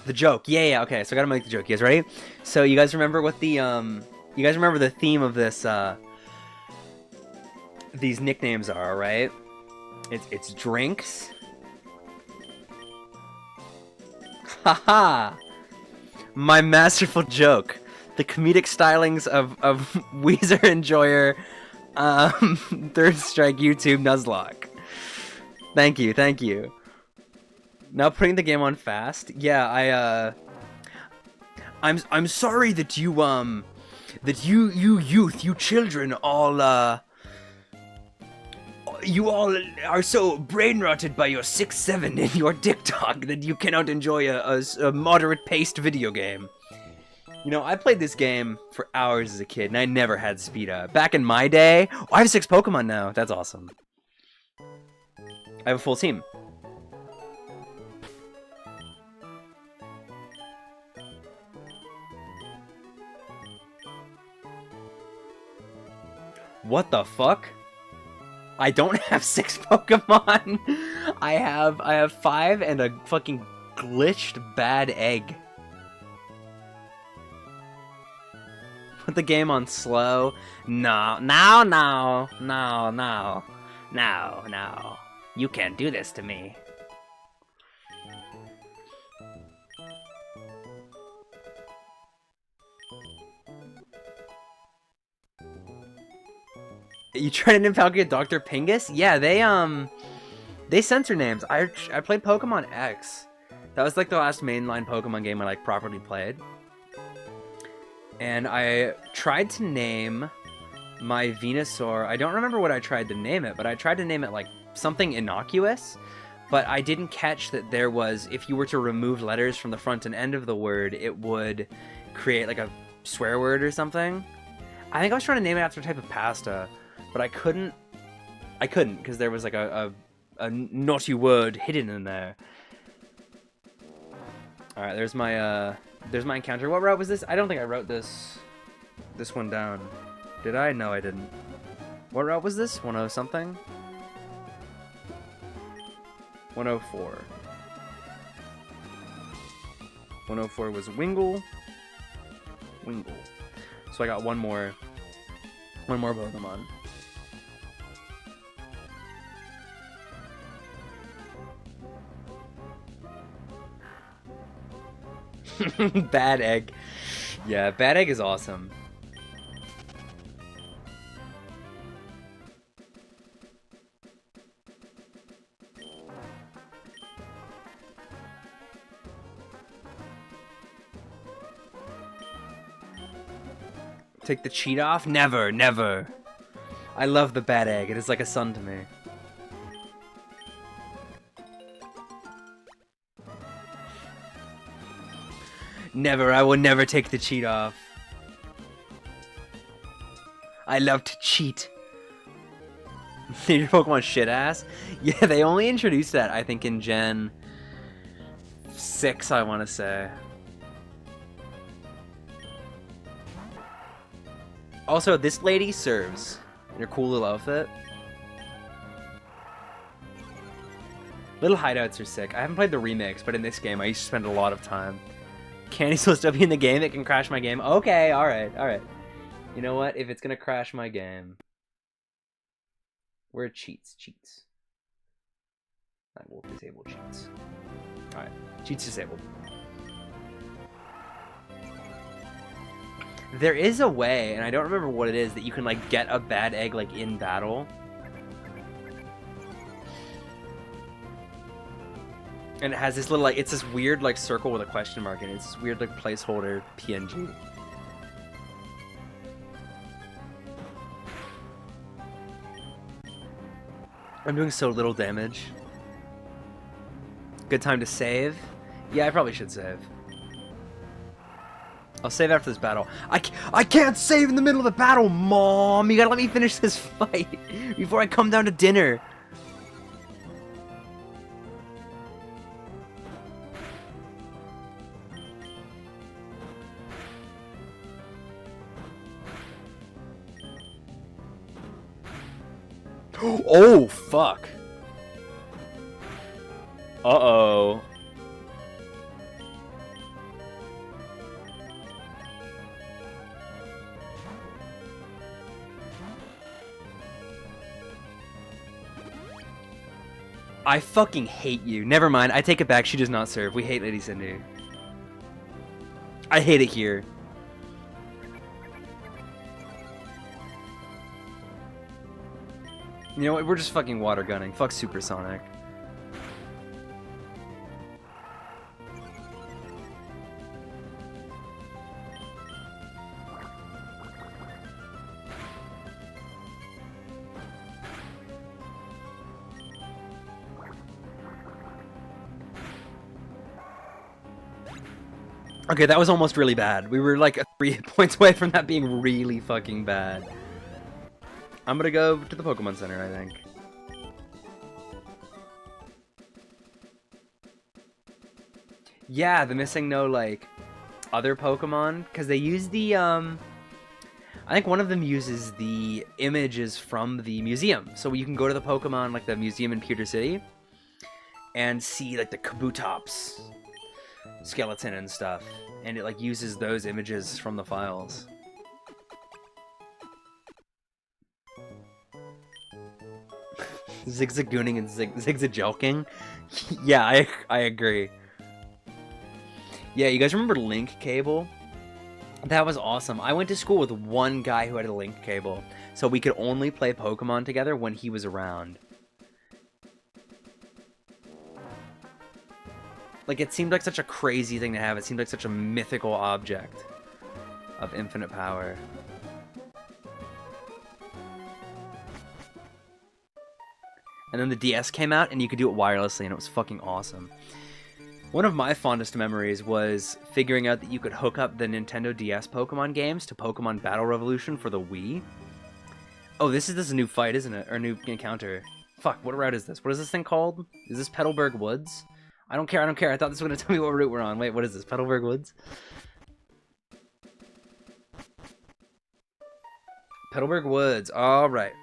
The joke. Yeah, okay, so I gotta make the joke. You guys ready? So you guys remember what the, you guys remember the theme of this, these nicknames are, right? It's drinks. Haha! My masterful joke. The comedic stylings of Weezer Enjoyer, Third Strike YouTube Nuzlocke. Thank you, thank you. Now putting the game on fast. Yeah, I'm sorry that you you children all you all are so brain rotted by your 6-7 in your TikTok that you cannot enjoy a moderate paced video game. You know, I played this game for hours as a kid, and I never had speed up. Back in my day, I have 6 Pokemon now. That's awesome. I have a full team. What the fuck? I don't have 6 Pokemon. I have 5 and a fucking glitched bad egg. Put the game on slow. No. You can't do this to me. You trying to Palkia Dr. Pingus? Yeah, they censor names. I played Pokemon X. That was like the last mainline Pokemon game I like properly played. And I tried to name my Venusaur. I don't remember what I tried to name it, but I tried to name it like something innocuous. But I didn't catch that there was, if you were to remove letters from the front and end of the word, it would create like a swear word or something. I think I was trying to name it after a type of pasta, but I couldn't because there was like a naughty word hidden in there. All right, there's my encounter. What route was this? I don't think I wrote this one down. Did I? No, I didn't. What route was this? 10 something? 104. 104 was Wingull. So I got one more Pokemon. Bad egg. Yeah, bad egg is awesome. Take the cheat off? Never, never. I love the bad egg. It is like a son to me. Never, I will never take the cheat off. I love to cheat. Your Pokemon shit ass? Yeah, they only introduced that, I think, in Gen 6, I want to say. Also, this lady serves in her cool little outfit. Little hideouts are sick. I haven't played the remix, but in this game, I used to spend a lot of time. Candy's supposed to be in the game, it can crash my game. Okay, alright, alright. You know what? If it's gonna crash my game... Where are cheats? Cheats. I will disable cheats. Alright, cheats disabled. There is a way, and I don't remember what it is, that you can like get a bad egg like in battle. And it has this little, like, it's this weird, like, circle with a question mark in it. It's this weird, like, placeholder PNG. I'm doing so little damage. Good time to save? Yeah, I probably should save. I'll save after this battle. I can't save in the middle of the battle, Mom! You gotta let me finish this fight before I come down to dinner. Oh, fuck. Uh-oh. I fucking hate you. Never mind. I take it back. She does not serve. We hate Lady Cindy. I hate it here. You know what? We're just fucking water gunning. Fuck Supersonic. Okay, that was almost really bad. We were like 3 hit points away from that being really fucking bad. I'm gonna go to the Pokemon Center, I think. Yeah, the missing no, like, other Pokemon. Because they use the, I think one of them uses the images from the museum. So you can go to the Pokemon, like, the museum in Pewter City. And see, like, the Kabutops skeleton and stuff, and it like uses those images from the files. Zigzagooning and zigzajelking. Yeah, I agree. Yeah, you guys remember Link Cable? That was awesome. I went to school with one guy who had a Link Cable, so we could only play Pokemon together when he was around. Like, it seemed like such a crazy thing to have. It seemed like such a mythical object of infinite power. And then the DS came out, and you could do it wirelessly, and it was fucking awesome. One of my fondest memories was figuring out that you could hook up the Nintendo DS Pokemon games to Pokemon Battle Revolution for the Wii. Oh, this is a new fight, isn't it? Or a new encounter. Fuck, what route is this? What is this thing called? Is this Petalburg Woods? I don't care, I don't care. I thought this was going to tell me what route we're on. Wait, what is this? Petalburg Woods? Petalburg Woods. Alright.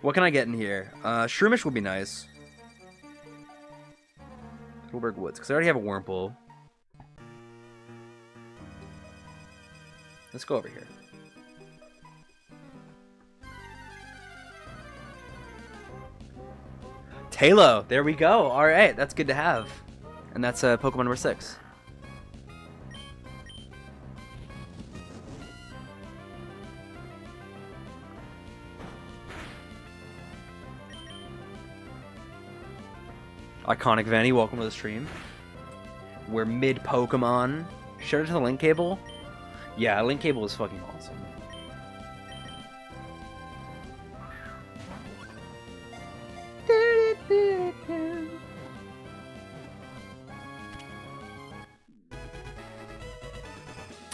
What can I get in here? Shroomish would be nice. Petalburg Woods, because I already have a Wurmple. Let's go over here. Talo, there we go. All right, that's good to have. And that's Pokemon number 6. Iconic Vanny, welcome to the stream. We're mid-Pokemon. Shout out to the Link Cable. Yeah, Link Cable is fucking awesome.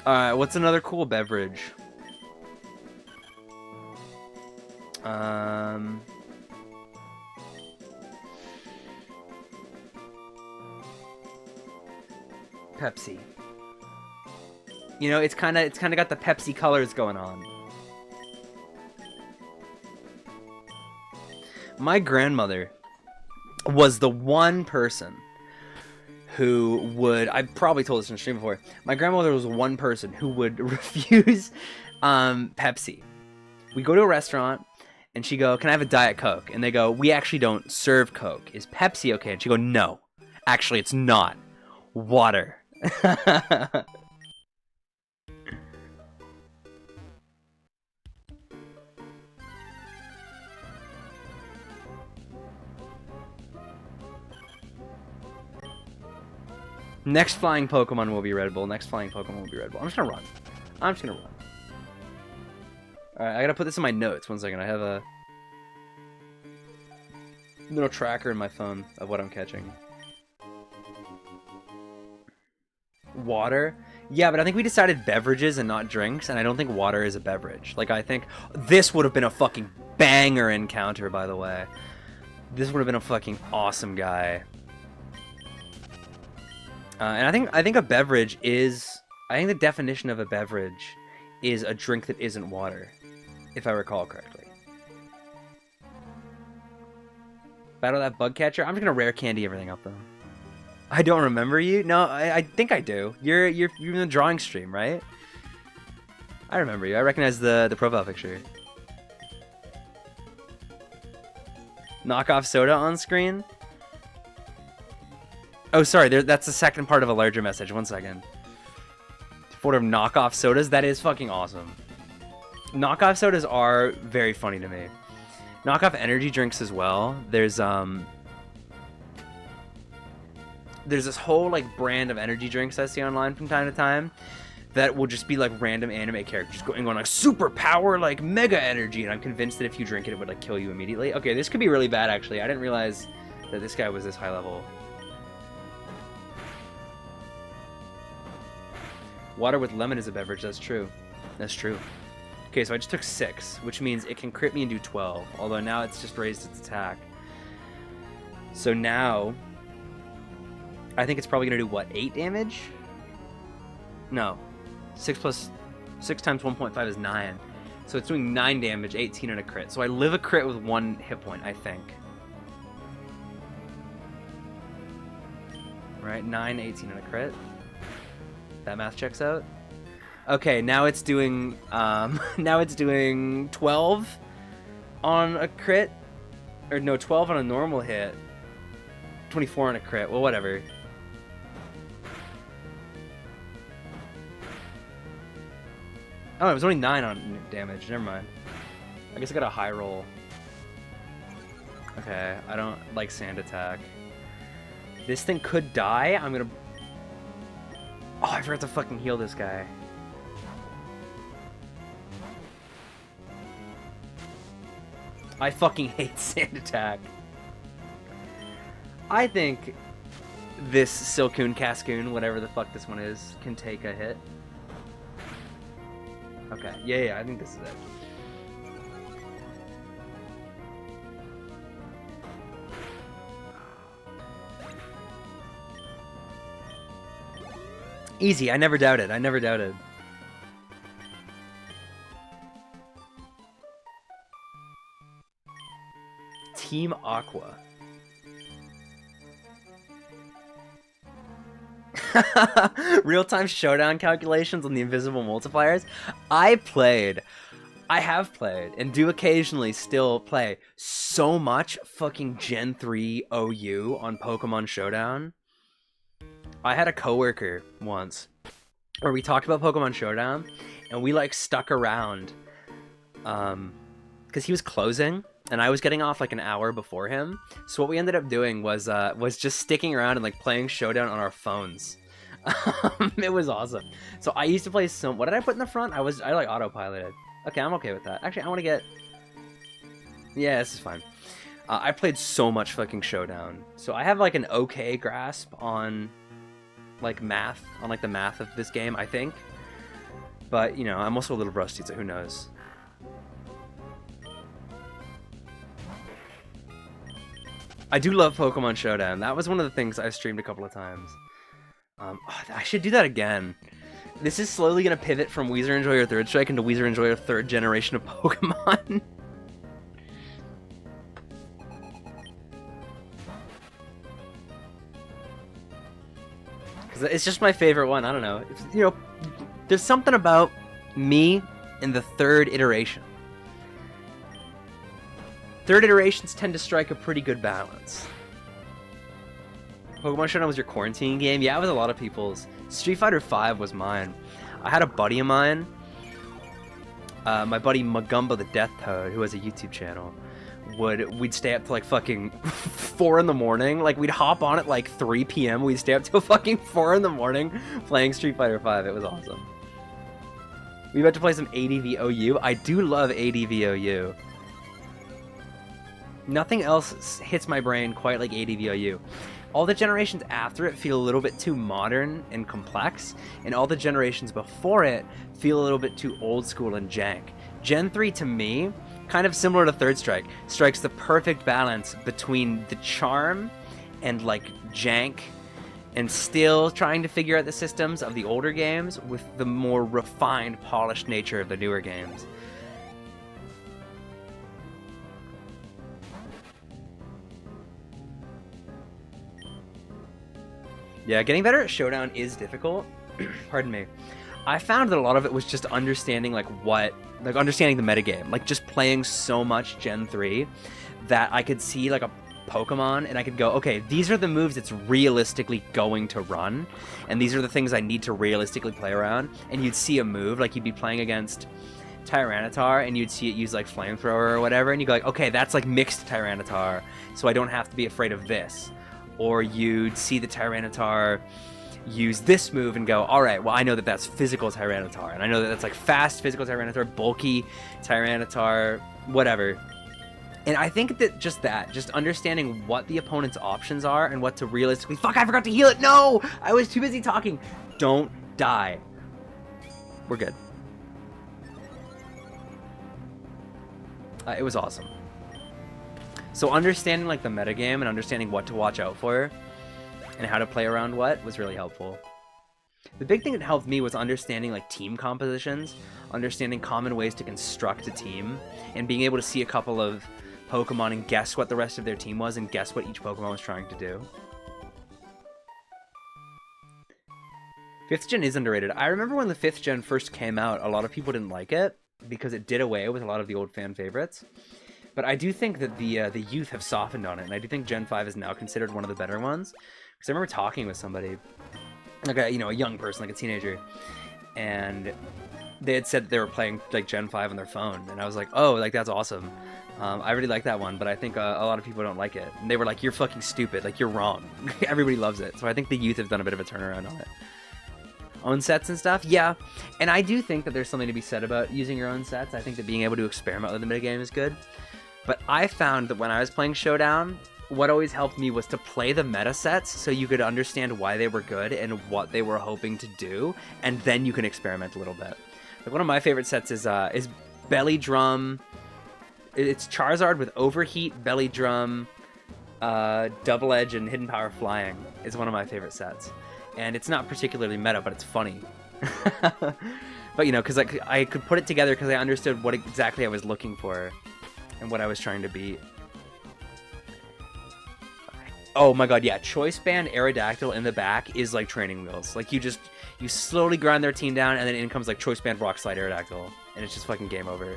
Alright, what's another cool beverage? Pepsi. You know, it's kind of got the Pepsi colors going on. My grandmother was the one person who would, I probably told this in the stream before, my grandmother was one person who would refuse Pepsi. We go to a restaurant and she go, "Can I have a Diet Coke?" And they go, "We actually don't serve Coke. Is Pepsi okay?" And she go, "No, actually it's not. Water." Next flying Pokemon will be Red Bull. Next flying Pokemon will be Red Bull. I'm just gonna run. I'm just gonna run. Alright, I gotta put this in my notes. 1 second. I have a little tracker in my phone of what I'm catching. Water? Yeah, but I think we decided beverages and not drinks, and I don't think water is a beverage. Like, I think this would have been a fucking banger encounter, by the way. This would have been a fucking awesome guy. And I think a beverage is... I think the definition of a beverage is a drink that isn't water, if I recall correctly. Battle that bug catcher? I'm just gonna rare candy everything up, though. I don't remember you? No, I think I do. You're in the drawing stream, right? I remember you. I recognize the profile picture. Knockoff soda on screen? Oh, sorry, that's the second part of a larger message. 1 second. Folder of knockoff sodas. That is fucking awesome. Knockoff sodas are very funny to me. Knockoff energy drinks as well. There's this whole like brand of energy drinks I see online from time to time that will just be like random anime characters going like super power, like mega energy, and I'm convinced that if you drink it, it would like kill you immediately. Okay, this could be really bad actually. I didn't realize that this guy was this high level. Water with lemon is a beverage. That's true. That's true. Okay, so I just took 6, which means it can crit me and do 12. Although now it's just raised its attack. So now, I think it's probably going to do, what, 8 damage? No. 6 times 1.5 is 9. So it's doing 9 damage, 18 and a crit. So I live a crit with 1 hit point, I think. Right, 9, 18 and a crit. That math checks out. Okay, now it's doing 12 on a crit, or no, 12 on a normal hit, 24 on a crit. Well, whatever. Oh, it was only 9 on damage. Never mind. I guess I got a high roll. Okay, I don't like sand attack. This thing could die. I'm gonna. Oh, I forgot to fucking heal this guy. I fucking hate sand attack. I think this Silcoon, Cascoon, whatever the fuck this one is, can take a hit. Okay, yeah, I think this is it. Easy, I never doubted. Team Aqua. Real-time showdown calculations on the invisible multipliers. I have played, and do occasionally still play so much fucking Gen 3 OU on Pokemon Showdown. I had a coworker once where we talked about Pokemon Showdown, and we like stuck around because he was closing and I was getting off like an hour before him. So what we ended up doing was just sticking around and like playing Showdown on our phones. It was awesome. So I used to play some. What did I put in the front? I like autopiloted. Okay, I'm okay with that. Actually, I want to get. Yeah, this is fine. I played so much fucking Showdown, so I have like an okay grasp on like math, on like the math of this game, I think. But you know, I'm also a little rusty, so who knows. I do love Pokemon Showdown. That was one of the things I streamed a couple of times. I should do that again. This is slowly going to pivot from Weezer Enjoy Your Third Strike into Weezer Enjoy Your Third Generation of Pokemon. Because it's just my favorite one. I don't know. You know, there's something about me in the third iteration. Third iterations tend to strike a pretty good balance. Pokemon Showdown was your quarantine game? Yeah, it was a lot of people's. Street Fighter V was mine. I had a buddy of mine, my buddy Magumba the Death Toad, who has a YouTube channel. We'd stay up till like fucking 4 in the morning. Like we'd hop on at like 3 p.m. We'd stay up till fucking 4 in the morning playing Street Fighter V. It was awesome. We about to play some ADVOU. I do love ADVOU. Nothing else hits my brain quite like ADVOU. All the generations after it feel a little bit too modern and complex, and all the generations before it feel a little bit too old school and jank. Gen 3, to me, kind of similar to Third Strike, strikes the perfect balance between the charm and like jank, and still trying to figure out the systems of the older games with the more refined, polished nature of the newer games. Yeah, getting better at Showdown is difficult. Pardon me. I found that a lot of it was just understanding understanding the metagame, like just playing so much Gen 3 that I could see like a Pokemon, and I could go, okay, these are the moves it's realistically going to run, and these are the things I need to realistically play around, and you'd see a move, like you'd be playing against Tyranitar, and you'd see it use like Flamethrower or whatever, and you go like, okay, that's like mixed Tyranitar, so I don't have to be afraid of this. Or you'd see the Tyranitar use this move and go, all right, well, I know that that's physical Tyranitar, and I know that that's like fast physical Tyranitar, bulky Tyranitar, whatever. And I think that just understanding what the opponent's options are and what to realistically... Fuck, I forgot to heal it! No! I was too busy talking! Don't die. We're good. It was awesome. So understanding like the metagame and understanding what to watch out for and how to play around what was really helpful. The big thing that helped me was understanding like team compositions, understanding common ways to construct a team, and being able to see a couple of Pokemon and guess what the rest of their team was and guess what each Pokemon was trying to do. 5th gen is underrated. I remember when the 5th gen first came out, a lot of people didn't like it because it did away with a lot of the old fan favorites. But I do think that the youth have softened on it, and I do think Gen 5 is now considered one of the better ones. Because I remember talking with somebody, like a young person, like a teenager, and they had said that they were playing like Gen 5 on their phone, and I was like, oh, like that's awesome. I really like that one, but I think a lot of people don't like it. And they were like, you're fucking stupid, like you're wrong. Everybody loves it. So I think the youth have done a bit of a turnaround on it. Own sets and stuff, yeah. And I do think that there's something to be said about using your own sets. I think that being able to experiment with the metagame is good. But I found that when I was playing Showdown, what always helped me was to play the meta sets so you could understand why they were good and what they were hoping to do, and then you can experiment a little bit. Like one of my favorite sets is Belly Drum. It's Charizard with Overheat, Belly Drum, Double Edge, and Hidden Power Flying is one of my favorite sets. And it's not particularly meta, but it's funny. But, you know, because I could put it together because I understood what exactly I was looking for and what I was trying to beat. Oh my god, yeah. Choice Band Aerodactyl in the back is like training wheels. Like, you slowly grind their team down, and then in comes like Choice Band Rock Slide Aerodactyl. And it's just fucking game over.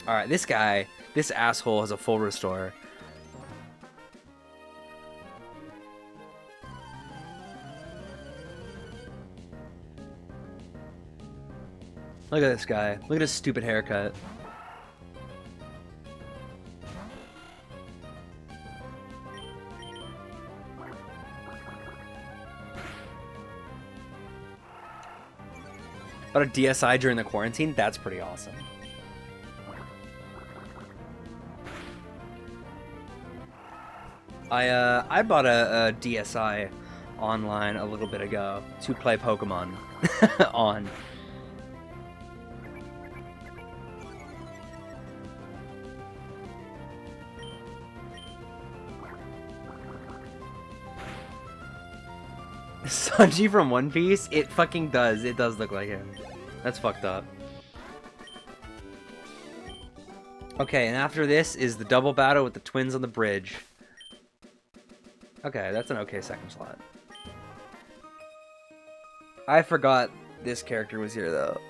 Alright, this asshole has a full restore. Look at this guy. Look at his stupid haircut. Got a DSI during the quarantine? That's pretty awesome. I bought a DSI online a little bit ago to play Pokemon on. Sanji from One Piece? It fucking does. It does look like him. That's fucked up. Okay, and after this is the double battle with the twins on the bridge. Okay, that's an okay second slot. I forgot this character was here, though.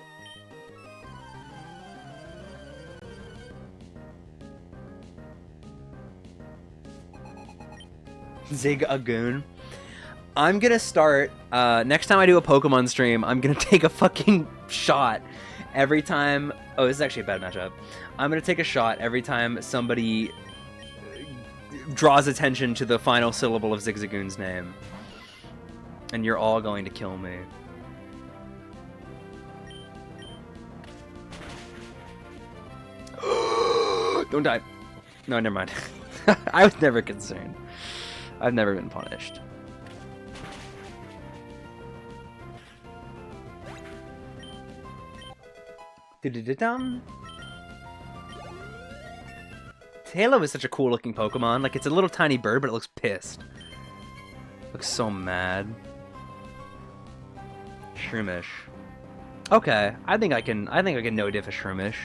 Zig-a-goon. I'm gonna start, next time I do a Pokemon stream, I'm gonna take a fucking shot every time... Oh, this is actually a bad matchup. I'm gonna take a shot every time somebody draws attention to the final syllable of Zigzagoon's name. And you're all going to kill me. Don't die. No, never mind. I was never concerned. I've never been punished. Halo is such a cool looking Pokemon. Like, it's a little tiny bird, but it looks pissed. Looks so mad. Shroomish. Okay, I think I can no diff a Shroomish.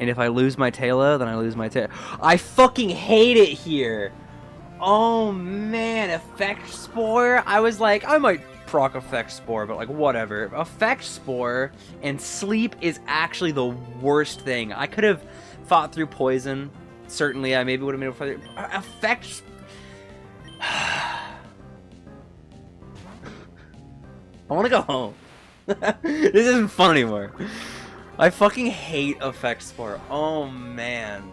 And if I lose my Taillow, then I lose my Taillow. I fucking hate it here. Oh man, Effect Spore. I was like, I might proc Effect Spore, but like whatever. Effect Spore and Sleep is actually the worst thing. I could have fought through Poison. Certainly, I maybe would have made it further. Effect. I want to go home. This isn't fun anymore. I fucking hate Effect Spore. Oh man.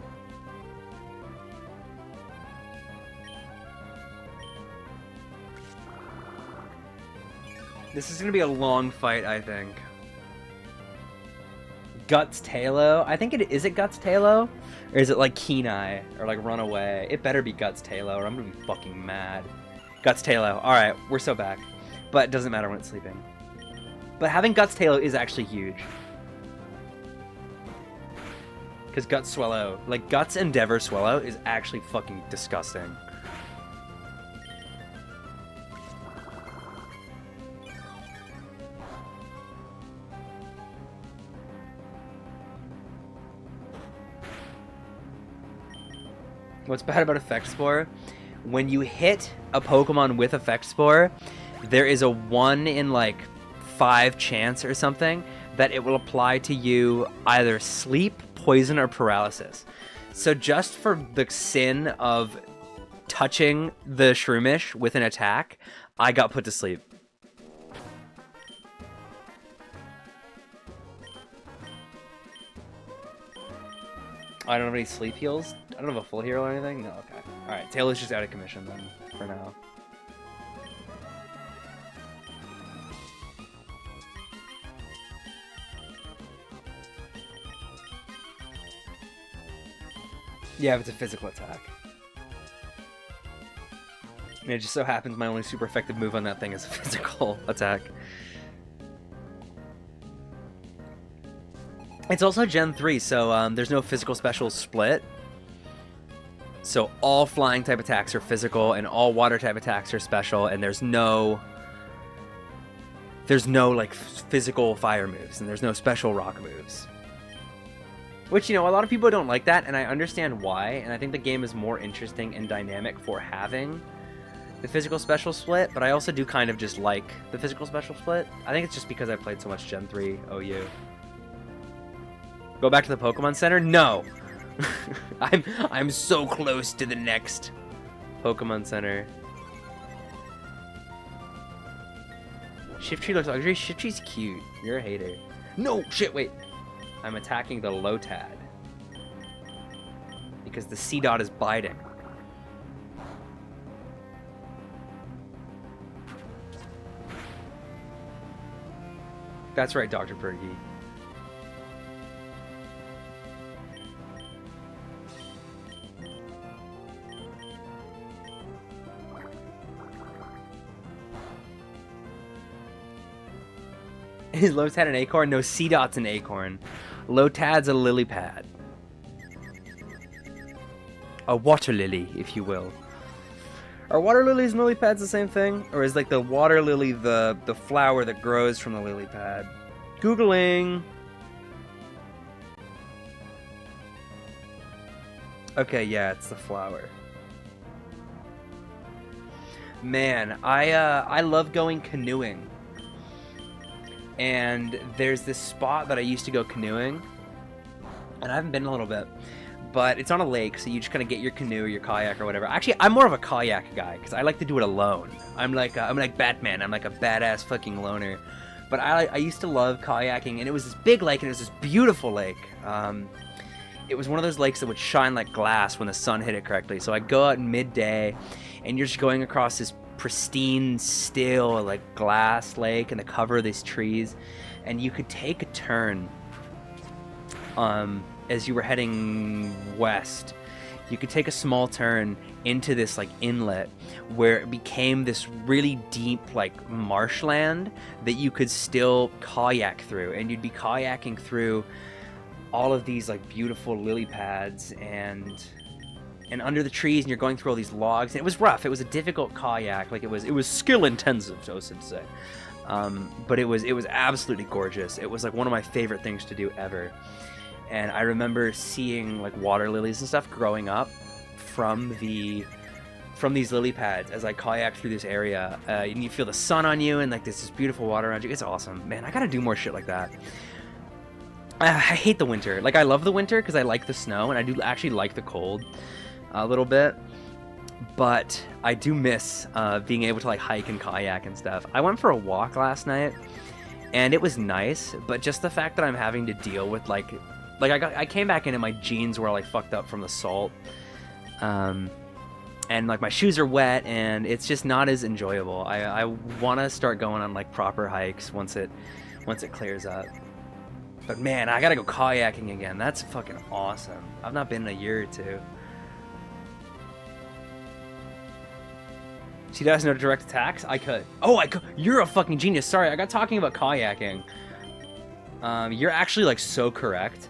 This is gonna be a long fight, I think. Guts Talo? I think it is it Guts Talo? Or is it like Kenai? Or like Runaway? It better be Guts Talo or I'm gonna be fucking mad. Guts Talo. Alright, we're so back. But it doesn't matter when it's sleeping. But having Guts Talo is actually huge. Because Guts Swallow, like Guts Endeavor Swallow is actually fucking disgusting. What's bad about Effect Spore? When you hit a Pokemon with Effect Spore, there is a 1 in like 5 chance or something that it will apply to you either sleep, poison, or paralysis. So just for the sin of touching the Shroomish with an attack, I got put to sleep. I don't have any sleep heals. I don't have a full heal or anything. No, okay. Alright, Taylor's just out of commission then, for now. Yeah, if it's a physical attack. And it just so happens my only super effective move on that thing is a physical attack. It's also Gen 3, so there's no physical special split. So all flying type attacks are physical, and all water type attacks are special, and there's no like physical fire moves, and there's no special rock moves. Which, you know, a lot of people don't like that, and I understand why, and I think the game is more interesting and dynamic for having the physical special split, but I also do kind of just like the physical special split. I think it's just because I played so much Gen 3 OU. Go back to the Pokemon Center? No! I'm so close to the next Pokemon Center. Shiftry looks luxury. Shiftry's cute. You're a hater. No! Shit, wait. I'm attacking the Lotad. Because the C-Dot is biting. That's right, Dr. Pergy. Is Lotad an acorn? No, C-Dot's an acorn. Lotad's a lily pad. A water lily, if you will. Are water lilies and lily pads the same thing? Or is like the water lily the flower that grows from the lily pad? Googling. Okay, yeah, it's the flower. Man, I love going canoeing. And there's this spot that I used to go canoeing, and I haven't been in a little bit, but it's on a lake, so you just kind of get your canoe or your kayak or whatever. Actually, I'm more of a kayak guy, because I like to do it alone. I'm like Batman. I'm like a badass fucking loner. But I used to love kayaking, and it was this big lake, and it was this beautiful lake. It was one of those lakes that would shine like glass when the sun hit it correctly. So I'd go out in midday, and you're just going across this pristine, still, like glass lake in the cover of these trees, and you could take a turn as you were heading west. You could take a small turn into this like inlet where it became this really deep like marshland that you could still kayak through, and you'd be kayaking through all of these like beautiful lily pads and under the trees, and you're going through all these logs, and it was rough. It was a difficult kayak. Like it was skill intensive, so to say. But it was absolutely gorgeous. It was like one of my favorite things to do ever. And I remember seeing like water lilies and stuff growing up from the from these lily pads as I kayak through this area. And you feel the sun on you and like this beautiful water around you. It's awesome. Man, I gotta do more shit like that. I hate the winter. Like, I love the winter because I like the snow, and I do actually like the cold a little bit. But I do miss being able to like hike and kayak and stuff. I went for a walk last night, and it was nice, but just the fact that I'm having to deal with like I came back in and my jeans were like fucked up from the salt, and like my shoes are wet, and it's just not as enjoyable. I want to start going on like proper hikes once it clears up. But man, I gotta go kayaking again. That's fucking awesome. I've not been in a year or two. She does know direct attacks? I could. Oh, I could. You're a fucking genius. Sorry, I got talking about kayaking. You're actually like so correct.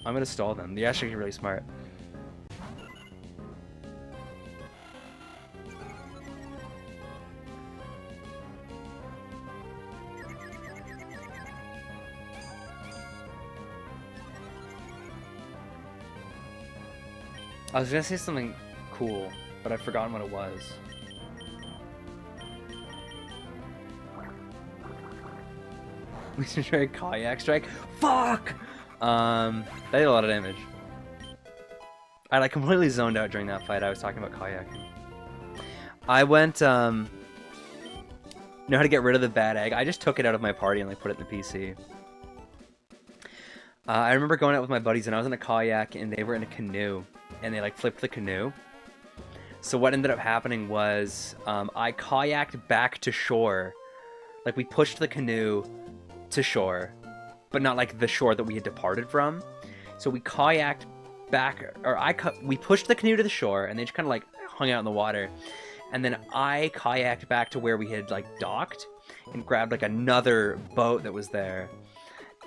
I'm gonna stall them. They're actually really smart. I was gonna say something cool, but I've forgotten what it was. We should try a kayak strike. Fuck! That did a lot of damage. I like completely zoned out during that fight. I was talking about kayaking. I went, know how to get rid of the bad egg. I just took it out of my party and like put it in the PC. I remember going out with my buddies and I was in a kayak and they were in a canoe. And they like flipped the canoe. So what ended up happening was I kayaked back to shore. Like we pushed the canoe to shore, but not like the shore that we had departed from. So we kayaked back, or we pushed the canoe to the shore, and they just kind of like hung out in the water. And then I kayaked back to where we had like docked and grabbed like another boat that was there.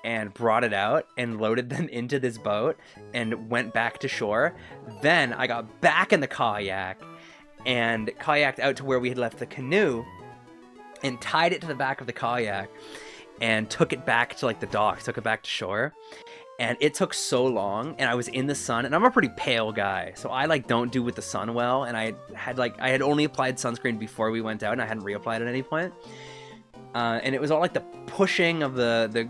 And brought it out and loaded them into this boat and went back to shore. Then I got back in the kayak and kayaked out to where we had left the canoe and tied it to the back of the kayak and took it back to like the dock, took it back to shore. And it took so long, and I was in the sun, and I'm a pretty pale guy, so I like don't do with the sun well, and I had only applied sunscreen before we went out, and I hadn't reapplied at any point. And it was all like the pushing of the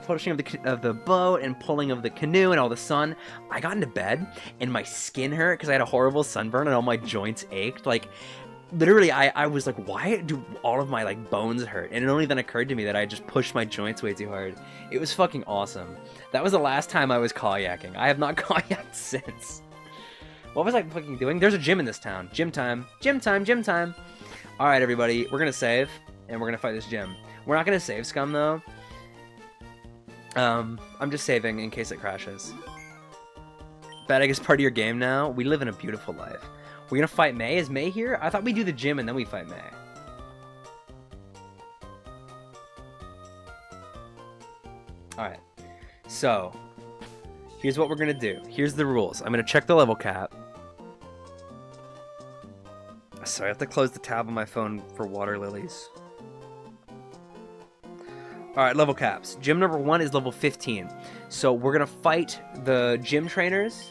pushing of the boat and pulling of the canoe and all the sun. I got into bed and my skin hurt because I had a horrible sunburn and all my joints ached. Like, literally, I was like, why do all of my like bones hurt? And it only then occurred to me that I just pushed my joints way too hard. It was fucking awesome. That was the last time I was kayaking. I have not kayaked since. What was I fucking doing? There's a gym in this town. Gym time. Gym time. Gym time. All right, everybody. We're gonna save and we're gonna fight this gym. We're not gonna save scum though. I'm just saving in case it crashes. Bad egg is part of your game now. We live in a beautiful life. We're gonna fight May. Is May here? I thought we do the gym and then we fight May. Alright. So, here's what we're gonna do. Here's the rules. I'm gonna check the level cap. Sorry, I have to close the tab on my phone for water lilies. Alright, level caps. Gym number 1 is level 15. So we're going to fight the gym trainers,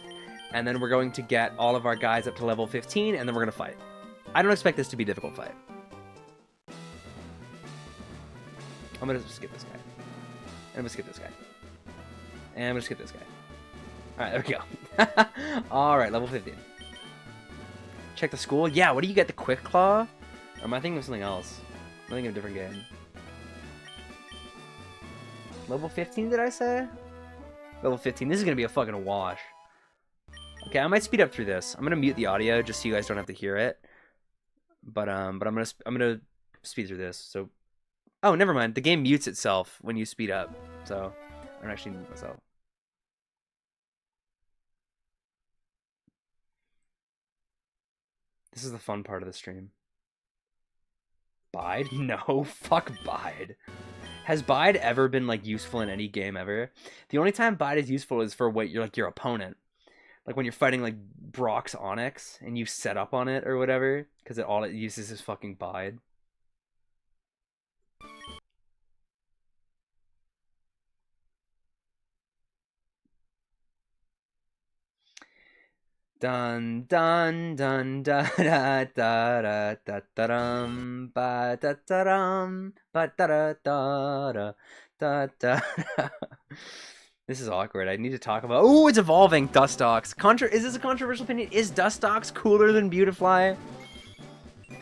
and then we're going to get all of our guys up to level 15, and then we're going to fight. I don't expect this to be a difficult fight. I'm going to skip this guy. And I'm going to skip this guy. And I'm going to skip this guy. Alright, there we go. Alright, level 15. Check the school. Yeah, what do you get? The Quick Claw? Or am I thinking of something else? I'm thinking of a different game. Level 15, did I say? Level 15. This is gonna be a fucking wash. Okay, I might speed up through this. I'm gonna mute the audio just so you guys don't have to hear it. But I'm gonna speed through this. So, oh, never mind. The game mutes itself when you speed up. So, I don't actually mute myself. This is the fun part of the stream. Bide? No, fuck Bide. Has Bide ever been like useful in any game ever? The only time Bide is useful is for what you're like your opponent. Like when you're fighting like Brock's Onyx and you set up on it or whatever, because all it uses is fucking Bide. Dun dun dun da da da da da da dum ba da da dum ba da da da da da da. This is awkward. I need to talk about. Oh, it's evolving. Dustox. Is this a controversial opinion? Is Dustox cooler than Beautifly?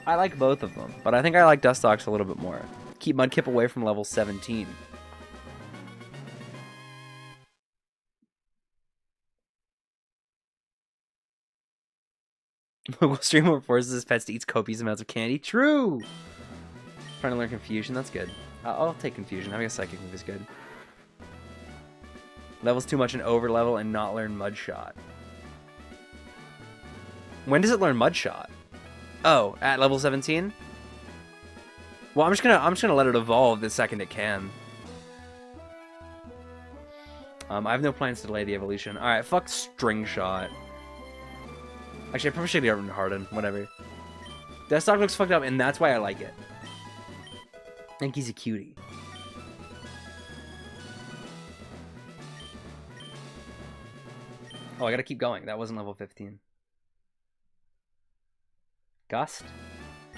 I like both of them, but I think I like Dustox a little bit more. Keep Mudkip away from level 17. Local streamer forces his pets to eat copious amounts of candy. True! Trying to learn Confusion. That's good. I'll take Confusion. Having a Psychic move is good. Level's too much an over level and not learn Mud Shot. When does it learn Mud Shot? Oh, at level 17? Well, I'm just gonna let it evolve the second it can. I have no plans to delay the evolution. Alright, fuck String Shot. Actually, I probably should get rid of Harden. Whatever. Dustox looks fucked up, and that's why I like it. I think he's a cutie. Oh, I gotta keep going. That wasn't level 15. Gust?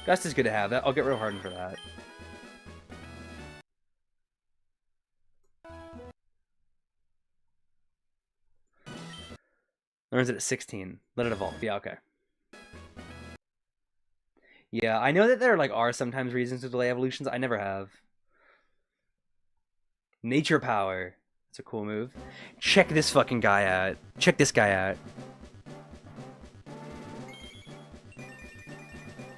Gust is good to have. I'll get rid of Harden for that. Learns it at 16. Let it evolve. Yeah, okay. Yeah, I know that there are sometimes reasons to delay evolutions. I never have. Nature Power. That's a cool move. Check this fucking guy out. Check this guy out.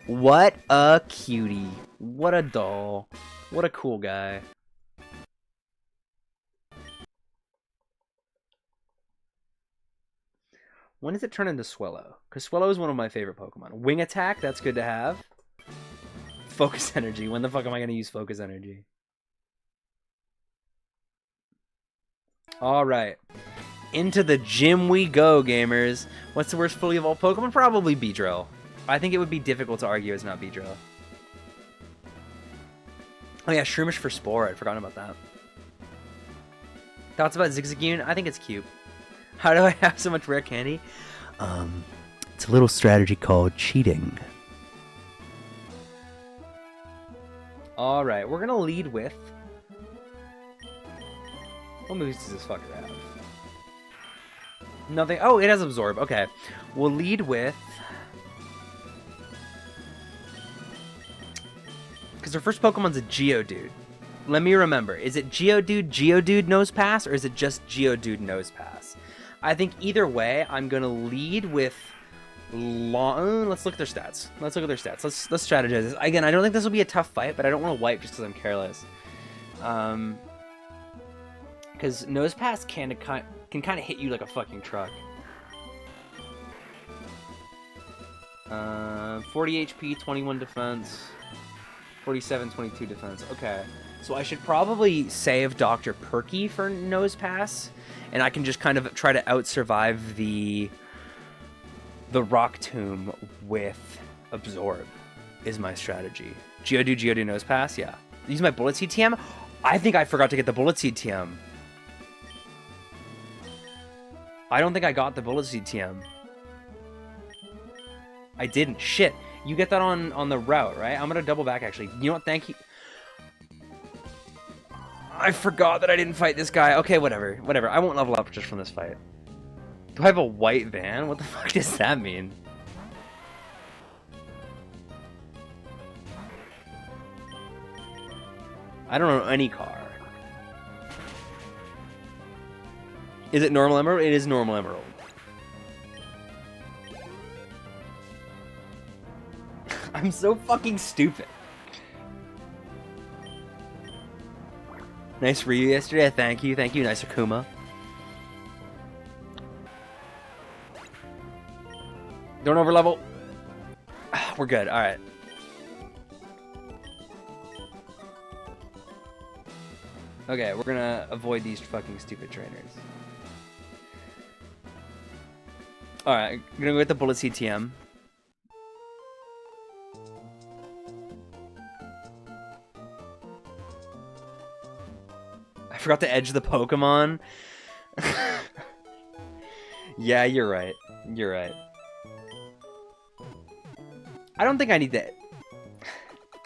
What a cutie. What a doll. What a cool guy. When does it turn into Swellow? Because Swellow is one of my favorite Pokemon. Wing Attack, that's good to have. Focus Energy. When the fuck am I going to use Focus Energy? Alright. Into the gym we go, gamers. What's the worst fully evolved Pokemon? Probably Beedrill. I think it would be difficult to argue it's not Beedrill. Oh yeah, Shroomish for Spore. I'd forgotten about that. Thoughts about Zigzagoon? I think it's cute. How do I have so much rare candy? It's a little strategy called cheating. Alright, we're gonna lead with... What moves does this fucker have? Nothing. Oh, it has Absorb. Okay. We'll lead with... Because our first Pokemon's a Geodude. Let me remember. Is it Geodude Nose Pass, or is it just Geodude Nose Pass? I think either way, I'm going to lead with... Let's look at their stats. Let's strategize this. Again, I don't think this will be a tough fight, but I don't want to wipe just because I'm careless. Because Nose Pass can kind of hit you like a fucking truck. 40 HP, 21 defense, 47, 22 defense. Okay. So I should probably save Dr. Perky for Nose Pass, and I can just kind of try to out-survive the Rock Tomb with Absorb, is my strategy. Geodude Nose Pass, yeah. Use my Bullet Seed TM? I think I forgot to get the Bullet Seed TM. I don't think I got the Bullet Seed TM. I didn't. Shit. You get that on the route, right? I'm gonna double back, actually. You know what? Thank you. I forgot that I didn't fight this guy. Okay, whatever. Whatever. I won't level up just from this fight. Do I have a white van? What the fuck does that mean? I don't know any car. Is it normal emerald? It is normal emerald. I'm so fucking stupid. Nice Ryu yesterday. Thank you. Thank you. Nice Akuma. Don't overlevel. We're good. All right. Okay, we're gonna avoid these fucking stupid trainers. All right, I'm gonna go with the Bullet CTM. I forgot to edge the Pokemon. Yeah, you're right. You're right. I don't think I need to...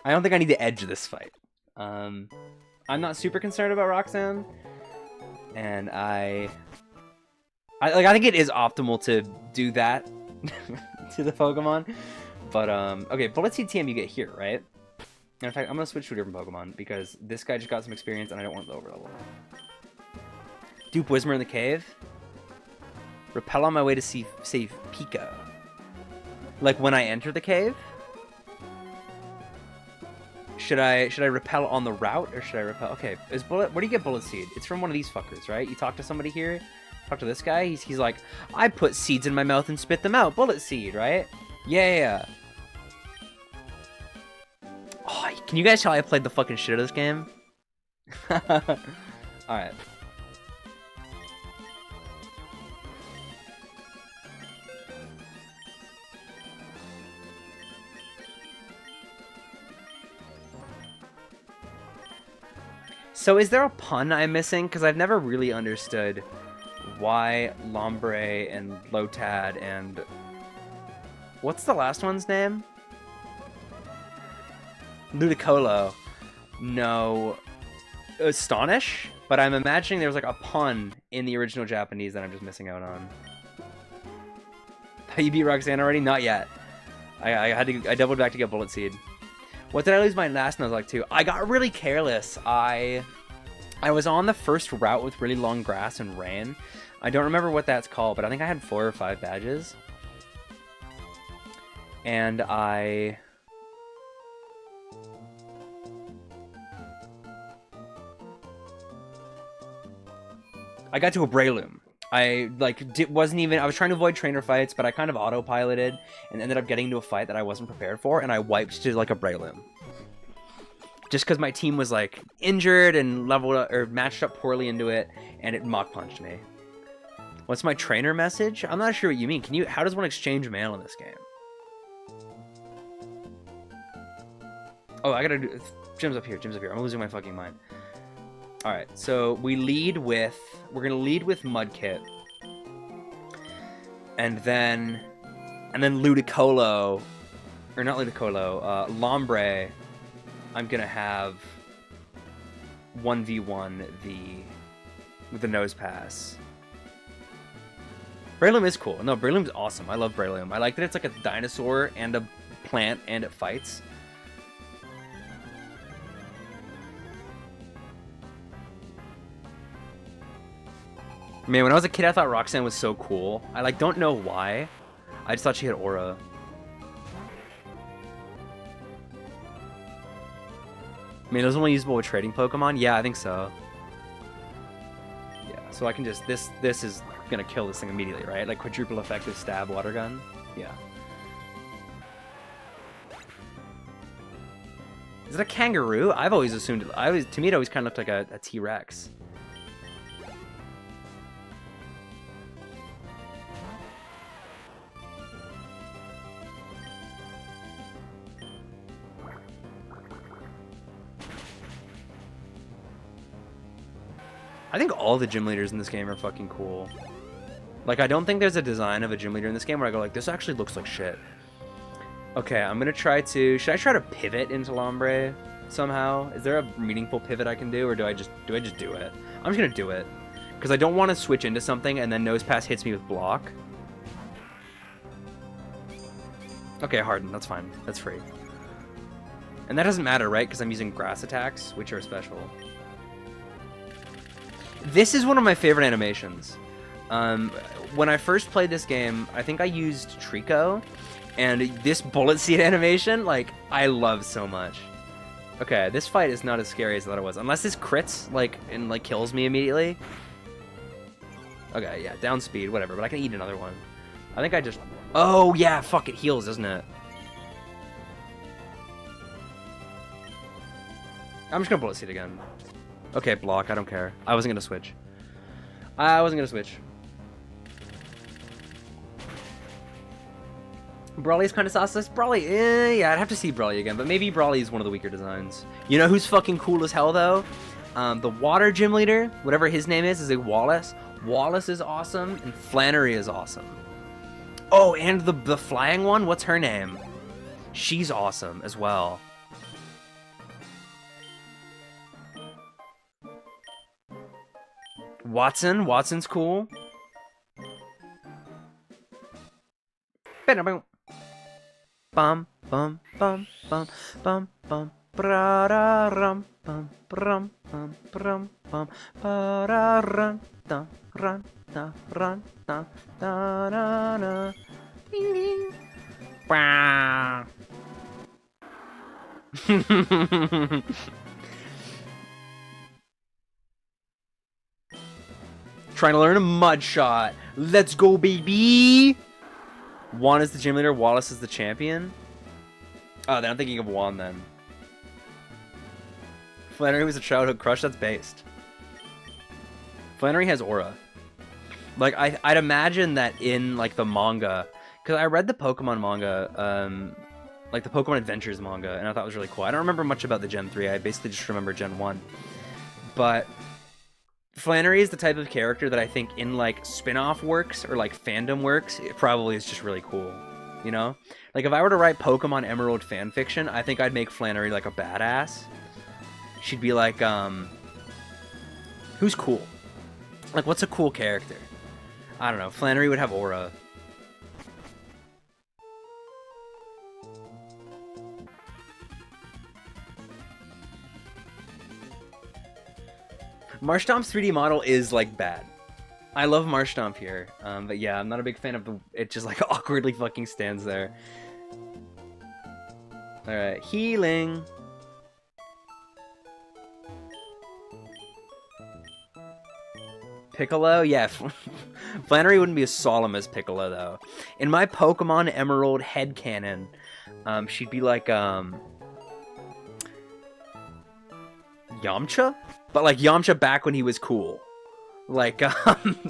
I don't think I need to edge this fight. I'm not super concerned about Roxanne. And I think it is optimal to do that to the Pokemon. But, okay, Bullet Seed TM you get here, right? And in fact, I'm going to switch to a different Pokemon because this guy just got some experience and I don't want the overlevel. Dupe Whismur in the cave. Repel on my way to save Pika. Like when I enter the cave? Should I repel on the route or should I repel? Okay, where do you get Bullet Seed? It's from one of these fuckers, right? You talk to somebody here, talk to this guy. He's like, I put seeds in my mouth and spit them out. Bullet Seed, right? Yeah. Oh, can you guys tell I played the fucking shit out of this game? Alright. So is there a pun I'm missing? Because I've never really understood why Lombre and Lotad and... What's the last one's name? Ludicolo. No. Astonish? But I'm imagining there's like a pun in the original Japanese that I'm just missing out on. You beat Roxanne already? Not yet. I doubled back to get Bullet Seed. What did I lose my last Nuzlocke to? I got really careless. I was on the first route with really long grass and rain. I don't remember what that's called, but I think I had 4 or 5 badges. And I got to a Breloom. I was trying to avoid trainer fights, but I kind of autopiloted and ended up getting into a fight that I wasn't prepared for, and I wiped to like a Breloom. Just because my team was like injured and leveled up, or matched up poorly into it, and it Mach Punched me. What's my trainer message? I'm not sure what you mean. How does one exchange mail in this game? Oh, I gotta do... Gym's up here. I'm losing my fucking mind. Alright, so we're gonna lead with Mudkip. And then Ludicolo, or not Ludicolo, Lombre, I'm gonna have 1v1 with the Nose Pass. Breloom is cool. No, Breloom's awesome. I love Breloom. I like that it's like a dinosaur and a plant and it fights. Man, when I was a kid, I thought Roxanne was so cool. I don't know why. I just thought she had aura. I mean, it was only usable with trading Pokemon? Yeah, I think so. Yeah, so I can just... This is gonna kill this thing immediately, right? Like quadruple effective stab water gun? Yeah. Is it a kangaroo? I've always assumed... To me, it always kind of looked like a T-Rex. I think all the gym leaders in this game are fucking cool. Like, I don't think there's a design of a gym leader in this game where I go like, this actually looks like shit. Okay, I'm gonna try to... Should I try to pivot into Lombre somehow? Is there a meaningful pivot I can do, or do I just do it? I'm just gonna do it. Because I don't want to switch into something and then Nose Pass hits me with block. Okay, Harden, that's fine. That's free. And that doesn't matter, right? Because I'm using grass attacks, which are special. This is one of my favorite animations. When I first played this game, I think I used Trico, and this Bullet Seed animation, like, I love so much. Okay, this fight is not as scary as I thought it was, unless this crits, and kills me immediately. Okay, yeah, down speed, whatever, but I can eat another one. I think I just... Oh, yeah, fuck, it heals, doesn't it? I'm just gonna Bullet Seed again. Okay, block, I don't care. I wasn't gonna switch. Brawly's kind of sauceless. Brawly, yeah, I'd have to see Brawly again, but maybe Brawly is one of the weaker designs. You know who's fucking cool as hell, though? The water gym leader, whatever his name is a Wallace. Wallace is awesome, and Flannery is awesome. Oh, and the flying one, what's her name? She's awesome as well. Watson's cool. Bum bum bum bum bum bum bum bum bum bum bum run da run da run da da da da ding ding. Wow. Trying to learn a mud shot. Let's go, baby. Juan is the gym leader. Wallace is the champion. Oh, then I'm thinking of Juan then. Flannery was a childhood crush. That's based. Flannery has aura. Like I'd imagine that in like the manga, because I read the Pokemon manga, like the Pokemon Adventures manga, and I thought it was really cool. I don't remember much about the Gen 3. I basically just remember Gen 1. But Flannery is the type of character that I think in like spin-off works or like fandom works, it probably is just really cool. You know? Like if I were to write Pokemon Emerald fanfiction, I think I'd make Flannery like a badass. She'd be like, who's cool? Like what's a cool character? I don't know. Flannery would have aura. Marshtomp's 3D model is, like, bad. I love Marshtomp here, but yeah, I'm not a big fan of the... It just, like, awkwardly fucking stands there. Alright, healing. Piccolo? Yeah, Flannery wouldn't be as solemn as Piccolo, though. In my Pokemon Emerald headcanon, she'd be like, Yamcha? But like Yamcha back when he was cool. Like,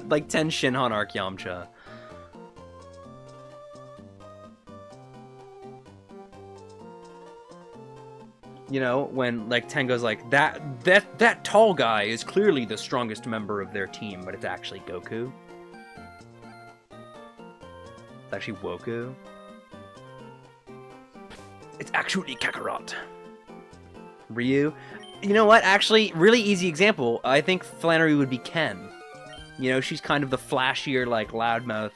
like 10 Shinhan arc Yamcha. You know, when like Tengo's like, that tall guy is clearly the strongest member of their team, but it's actually Goku. It's actually Woku. It's actually Kakarot. Ryu. You know what? Actually, really easy example. I think Flannery would be Ken. You know, she's kind of the flashier, like, loudmouth,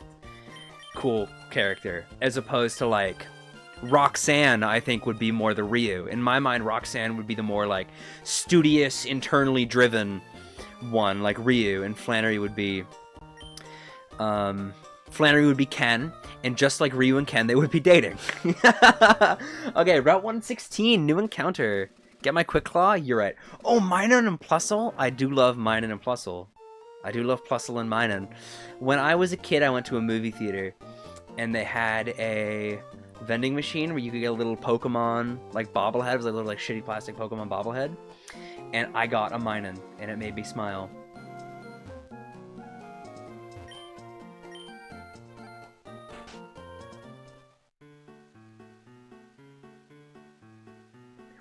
cool character. As opposed to, like, Roxanne, I think, would be more the Ryu. In my mind, Roxanne would be the more, like, studious, internally driven one, like Ryu. And Flannery would be... Flannery would be Ken. And just like Ryu and Ken, they would be dating. Okay, Route 116, new encounter. Get my Quick Claw? You're right. Oh, Minun and Plusle? I do love Minun and Plusle. I do love Plusle and Minun. When I was a kid, I went to a movie theater, and they had a vending machine where you could get a little Pokemon, like, bobblehead. It was a little, like, shitty plastic Pokemon bobblehead. And I got a Minun, and it made me smile.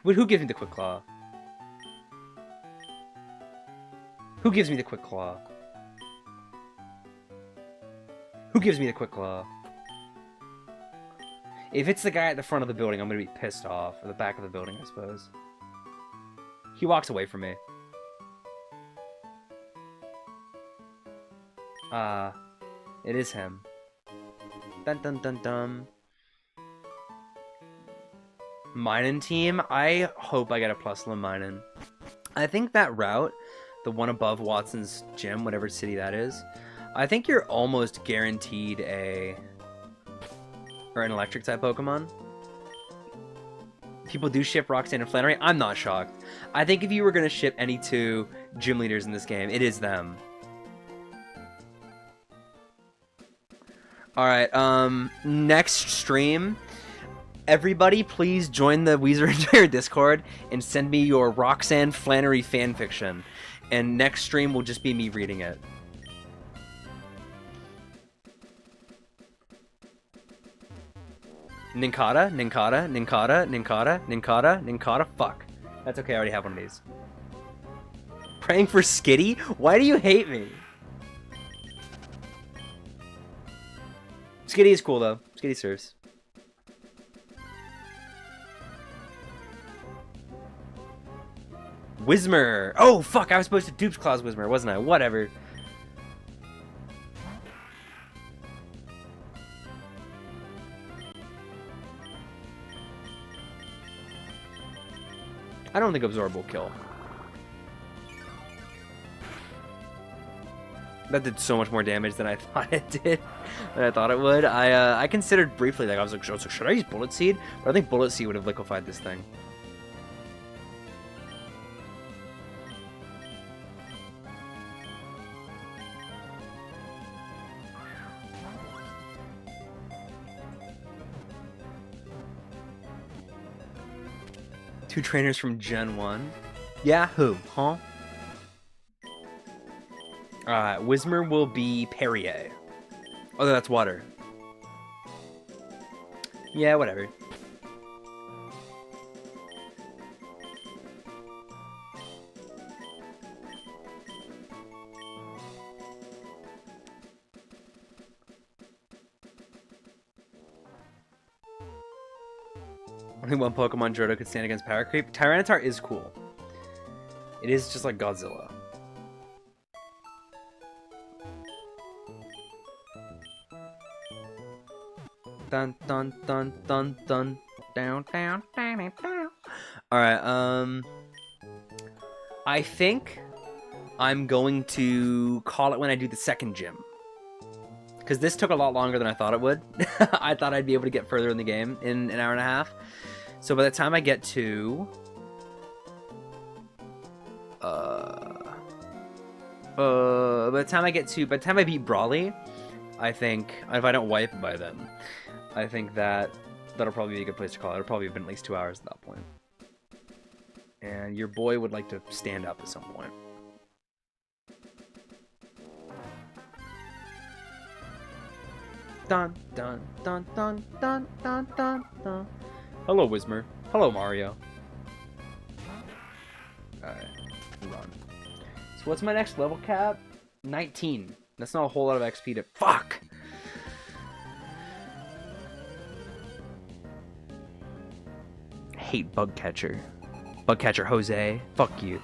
Wait, who gives me the Quick Claw? Who gives me the Quick Claw? Who gives me the Quick Claw? If it's the guy at the front of the building, I'm gonna be pissed off. Or the back of the building, I suppose. He walks away from me. It is him. Dun dun dun dun. Minun team? I hope I get a Plusle and Minun. I think that route, the one above Watson's gym, whatever city that is, I think you're almost guaranteed an electric type Pokemon. People do ship Roxanne and Flannery. I'm not shocked. I think if you were going to ship any two gym leaders in this game, it is them. Alright, next stream, everybody please join the Weezer Entire Discord and send me your Roxanne Flannery fanfiction. And next stream will just be me reading it. Ninkata, Ninkata, Ninkata, Ninkata, Ninkata, Ninkata. Fuck. That's okay, I already have one of these. Praying for Skitty? Why do you hate me? Skitty is cool, though. Skitty serves. Whismer. Oh, fuck. I was supposed to Dupes Claws Whismer, wasn't I? Whatever. I don't think Absorb will kill. That did so much more damage than I thought it did. Than I thought it would. I considered briefly, like, I was like, should I use Bullet Seed? But I think Bullet Seed would have liquefied this thing. Two trainers from Gen 1. Yahoo, huh? Alright, Whismer will be Perrier. Oh, that's water. Yeah, whatever. Only one Pokemon Johto could stand against power creep. Tyranitar is cool. It is just like Godzilla. Dun dun dun dun dun down down down down. Alright, I think I'm going to call it when I do the second gym. Because this took a lot longer than I thought it would. I thought I'd be able to get further in the game in an hour and a half. So by the time I get to... by the time I beat Brawly, I think, if I don't wipe by then, I think that'll probably be a good place to call it. It'll probably have been at least 2 hours at that point. And your boy would like to stand up at some point. Dun dun dun dun dun dun dun dun. Hello, Whismer. Hello, Mario. Alright, run. So what's my next level cap? 19. That's not a whole lot of XP to... Fuck! I hate Bugcatcher. Bugcatcher Jose. Fuck you.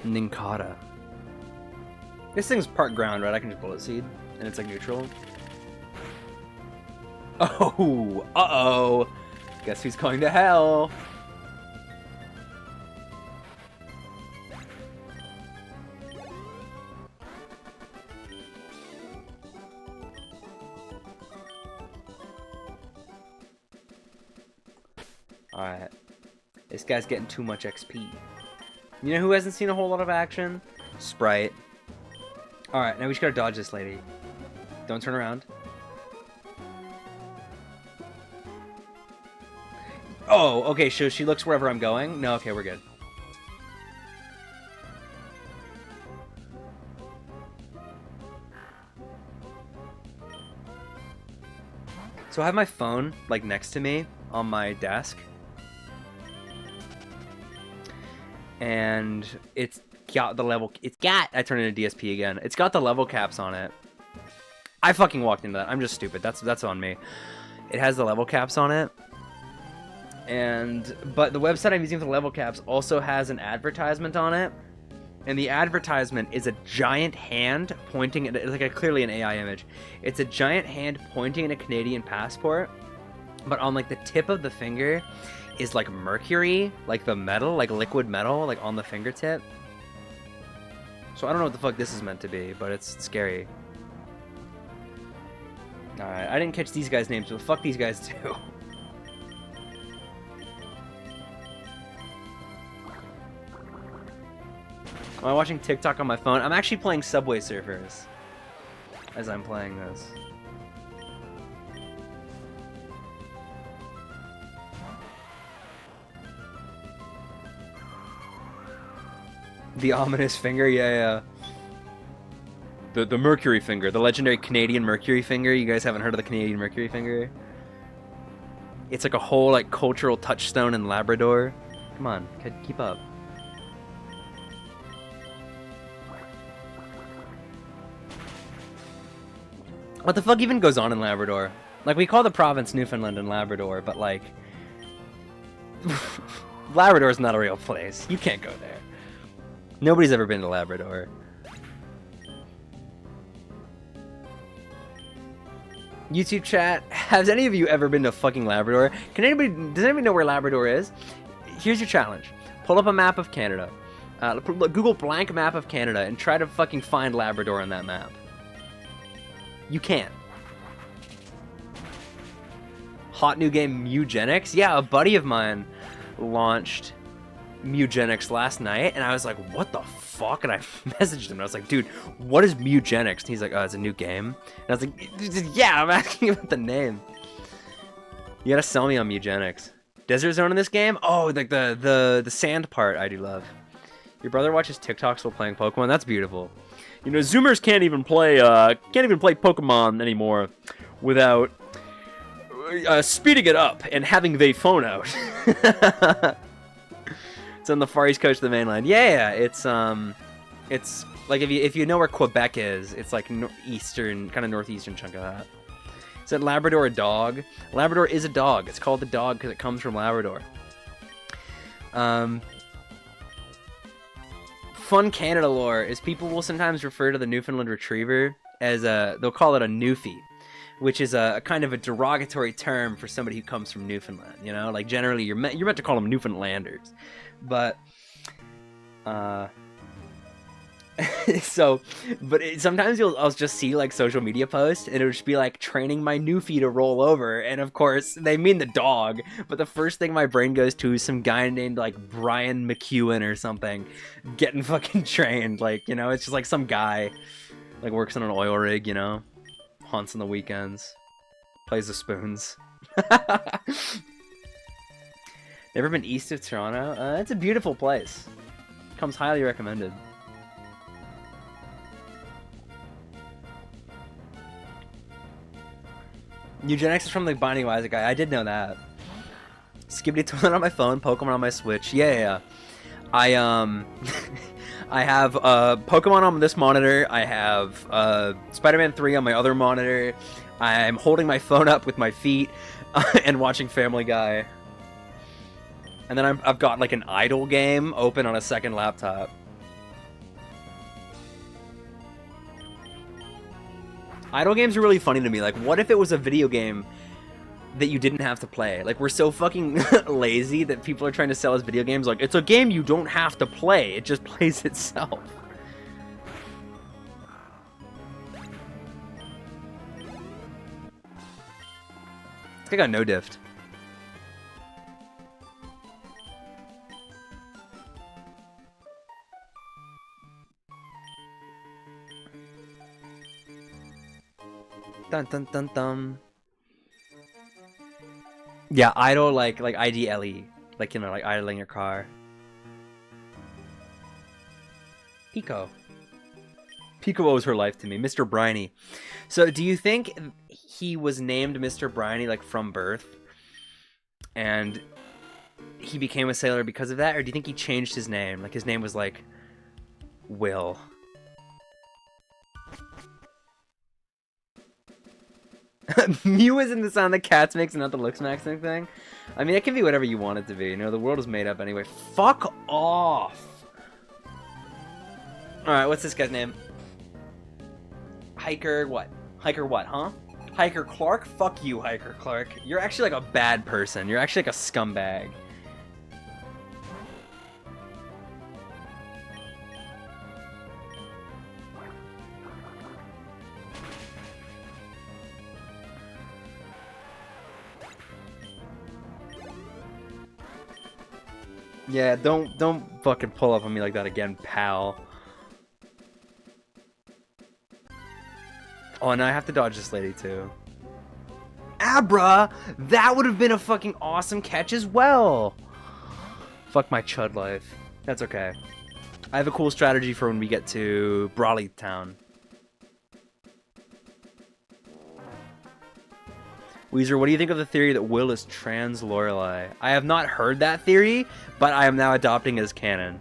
Ninkata. This thing's part ground, right? I can just Bullet Seed, and it's like neutral. Oh! Uh-oh! Guess who's going to hell? Alright. This guy's getting too much XP. You know who hasn't seen a whole lot of action? Sprite. Alright, now we just gotta dodge this lady. Don't turn around. Oh, okay, so she looks wherever I'm going? No, okay, we're good. So I have my phone, like, next to me on my desk. And it's got the level... I turned into DSP again. It's got the level caps on it. I fucking walked into that. I'm just stupid. That's on me. It has the level caps on it. But the website I'm using for the level caps also has an advertisement on it. And the advertisement is a giant hand pointing at... It's like clearly an AI image. It's a giant hand pointing at a Canadian passport. But on, like, the tip of the finger... is like mercury, like the metal, like liquid metal, like on the fingertip. So I don't know what the fuck this is meant to be, but it's scary. Alright, I didn't catch these guys' names, but fuck these guys too. Am I watching TikTok on my phone? I'm actually playing Subway Surfers as I'm playing this. The ominous finger, yeah. the Mercury Finger, the legendary Canadian Mercury Finger. You guys haven't heard of the Canadian Mercury Finger? It's like a whole like cultural touchstone in Labrador. Come on, kid, keep up. What the fuck even goes on in Labrador? Like, we call the province Newfoundland and Labrador, but like... Labrador's not a real place. You can't go there. Nobody's ever been to Labrador. YouTube chat, has any of you ever been to fucking Labrador? Does anybody know where Labrador is? Here's your challenge. Pull up a map of Canada. Google blank map of Canada and try to fucking find Labrador on that map. You can't. Hot new game Mugenics? Yeah, a buddy of mine launched Mugenics last night, and I was like, what the fuck? And I messaged him, and I was like, dude, what is Mugenics? And he's like, oh, it's a new game. And I was like, yeah, I'm asking about the name. You gotta sell me on Mugenics. Desert Zone in this game? Oh, like the sand part I do love. Your brother watches TikToks while playing Pokemon? That's beautiful. You know, Zoomers can't even play Pokemon anymore without speeding it up and having the phone out. It's on the Far East coast of the mainland. Yeah, it's like if you know where Quebec is, it's like eastern, kind of northeastern chunk of that. Is that Labrador a dog? Labrador is a dog. It's called the dog because it comes from Labrador. Fun Canada lore is people will sometimes refer to the Newfoundland Retriever as they'll call it a Newfie, which is a kind of a derogatory term for somebody who comes from Newfoundland. You know, like generally you're meant to call them Newfoundlanders, but sometimes I'll just see like social media posts and it'll just be like training my Newfie to roll over, and of course they mean the dog, but the first thing my brain goes to is some guy named like Brian McEwen or something getting fucking trained. Like, you know, it's just like some guy like works on an oil rig, you know, hunts on the weekends, plays the spoons. Never been east of Toronto? It's a beautiful place. Comes highly recommended. Eugenics is from the Binding of Isaac guy. I did know that. Skibbity Toilet on my phone, Pokemon on my Switch. Yeah. I have Pokemon on this monitor. I have Spider-Man 3 on my other monitor. I'm holding my phone up with my feet and watching Family Guy. And then I've got like an idle game open on a second laptop. Idle games are really funny to me. Like, what if it was a video game that you didn't have to play? Like, we're so fucking lazy that people are trying to sell us video games like, it's a game you don't have to play. It just plays itself. This guy got no diffed. Dun dun dun dun. Yeah, idle like IDLE, like, you know, like idling your car. Pico owes her life to me, Mr. Briny. So, do you think he was named Mr. Briny like from birth, and he became a sailor because of that, or do you think he changed his name? Like his name was like Will. Mew isn't the sound that cats makes and not the looks maxing thing. I mean, it can be whatever you want it to be. You know, the world is made up anyway. Fuck off! Alright, what's this guy's name? Hiker what? Hiker what, huh? Hiker Clark? Fuck you, Hiker Clark. You're actually like a bad person. You're actually like a scumbag. Yeah, don't fucking pull up on me like that again, pal. Oh, and I have to dodge this lady too. Abra! That would have been a fucking awesome catch as well! Fuck my chud life. That's okay. I have a cool strategy for when we get to Brawley Town. Weezer, what do you think of the theory that Will is trans Lorelai? I have not heard that theory, but I am now adopting as canon.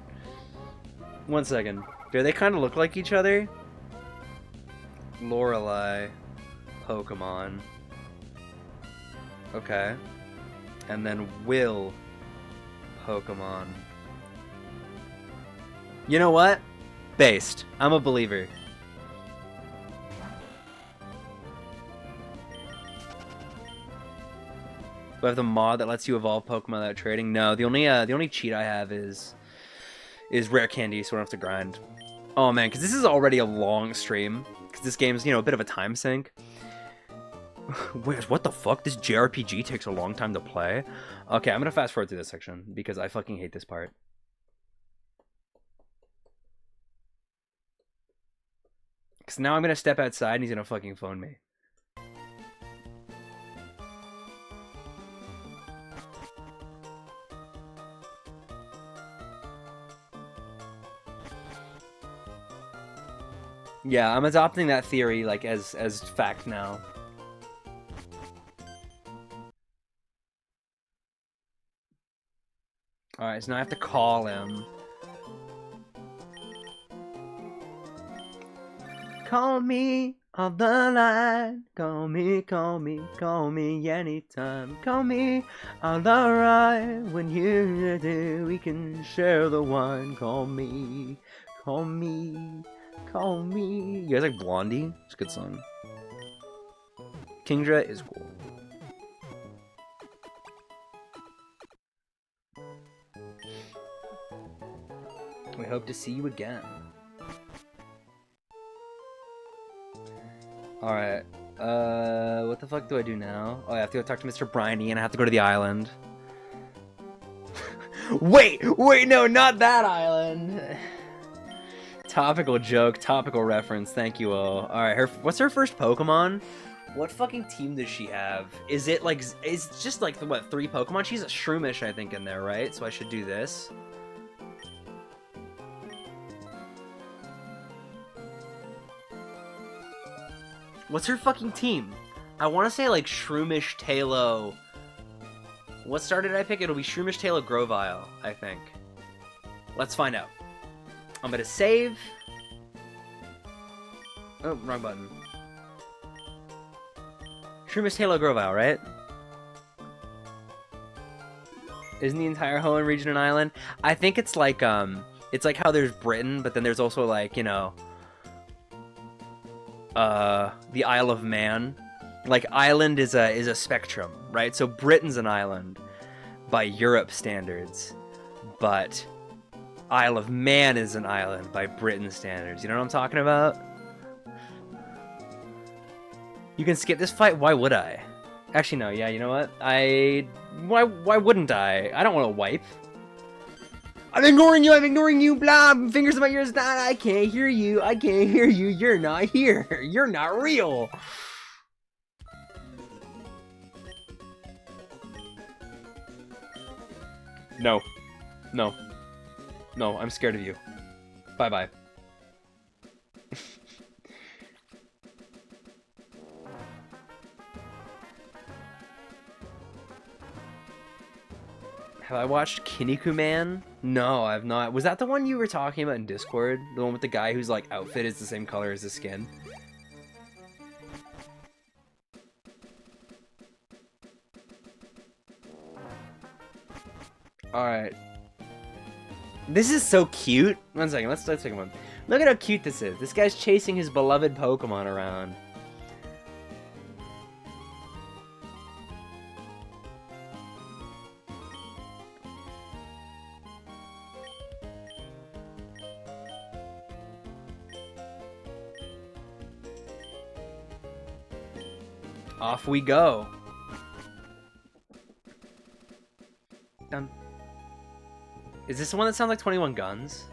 One second. Do they kind of look like each other? Lorelai. Pokemon. Okay. And then Will. Pokemon. You know what? Based. I'm a believer. Do I have the mod that lets you evolve Pokemon without trading? No, the only cheat I have is rare candy, so I don't have to grind. Oh man, because this is already a long stream. Because this game's, you know, a bit of a time sink. Wait, what the fuck? This JRPG takes a long time to play? Okay, I'm gonna fast forward through this section because I fucking hate this part. Because now I'm gonna step outside and he's gonna fucking phone me. Yeah, I'm adopting that theory like as fact now. Alright, so now I have to call him. Call me on the line. Call me, call me, call me anytime. Call me, I'll arrive when you're ready. We can share the wine. Call me, call me, call me. You guys like Blondie? It's a good song. Kingdra is cool. We hope to see you again. Alright. What the fuck do I do now? Oh, I have to go talk to Mr. Briney and I have to go to the island. Wait, no, not that island. Topical joke, topical reference. Thank you all. Alright, what's her first Pokemon? What fucking team does she have? Is it like, it's just like, what, 3 Pokemon? She's a Shroomish, I think, in there, right? So I should do this. What's her fucking team? I want to say like Shroomish, Tailo. What star did I pick? It'll be Shroomish, Tailo, Grovyle, I think. Let's find out. I'm gonna save. Oh, wrong button. Shroomish, Tailo, Grovyle, right? Isn't the entire Hoenn region an island? I think it's like how there's Britain, but then there's also like, you know, the Isle of Man. Like, island is a spectrum, right? So Britain's an island by Europe standards, but Isle of Man is an island by Britain standards. You know what I'm talking about? You can skip this fight? Why would I? Actually, no, yeah, you know what? Why wouldn't I? I don't want to wipe. I'm ignoring you, blah, fingers in my ears, nah, I can't hear you, you're not here, you're not real. No, I'm scared of you. Bye-bye. Have I watched Kinnikuman? No, I've not. Was that the one you were talking about in Discord? The one with the guy whose, like, outfit is the same color as his skin? Alright. This is so cute. One second, let's take one. Look at how cute this is. This guy's chasing his beloved Pokemon around. Off we go. Is this the one that sounds like 21 Guns?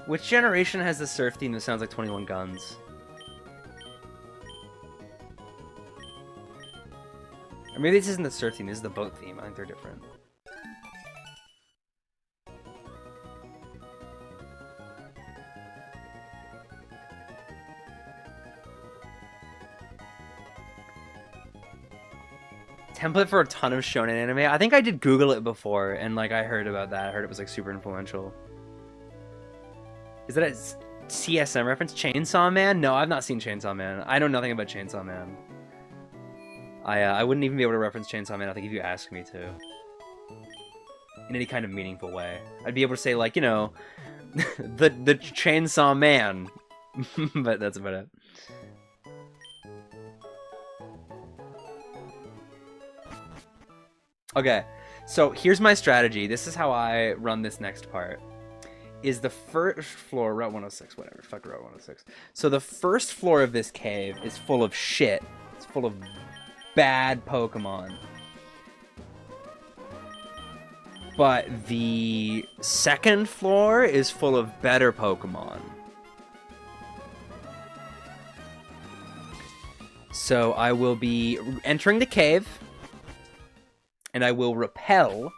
Which generation has the surf theme that sounds like 21 Guns? Or maybe this isn't the surf theme, this is the boat theme. I think they're different. Template for a ton of shonen anime. I think I did Google it before, and like I heard about that. I heard it was like super influential. Is that a CSM reference? Chainsaw Man? No, I've not seen Chainsaw Man. I know nothing about Chainsaw Man. I wouldn't even be able to reference Chainsaw Man, I think, if you asked me to. In any kind of meaningful way. I'd be able to say, like, you know, the Chainsaw Man. But that's about it. Okay, so here's my strategy. This is how I run this next part. Is the first floor, Route 106, whatever, fuck Route 106. So the first floor of this cave is full of shit. It's full of bad Pokemon. But the second floor is full of better Pokemon. So I will be entering the cave, and I will repel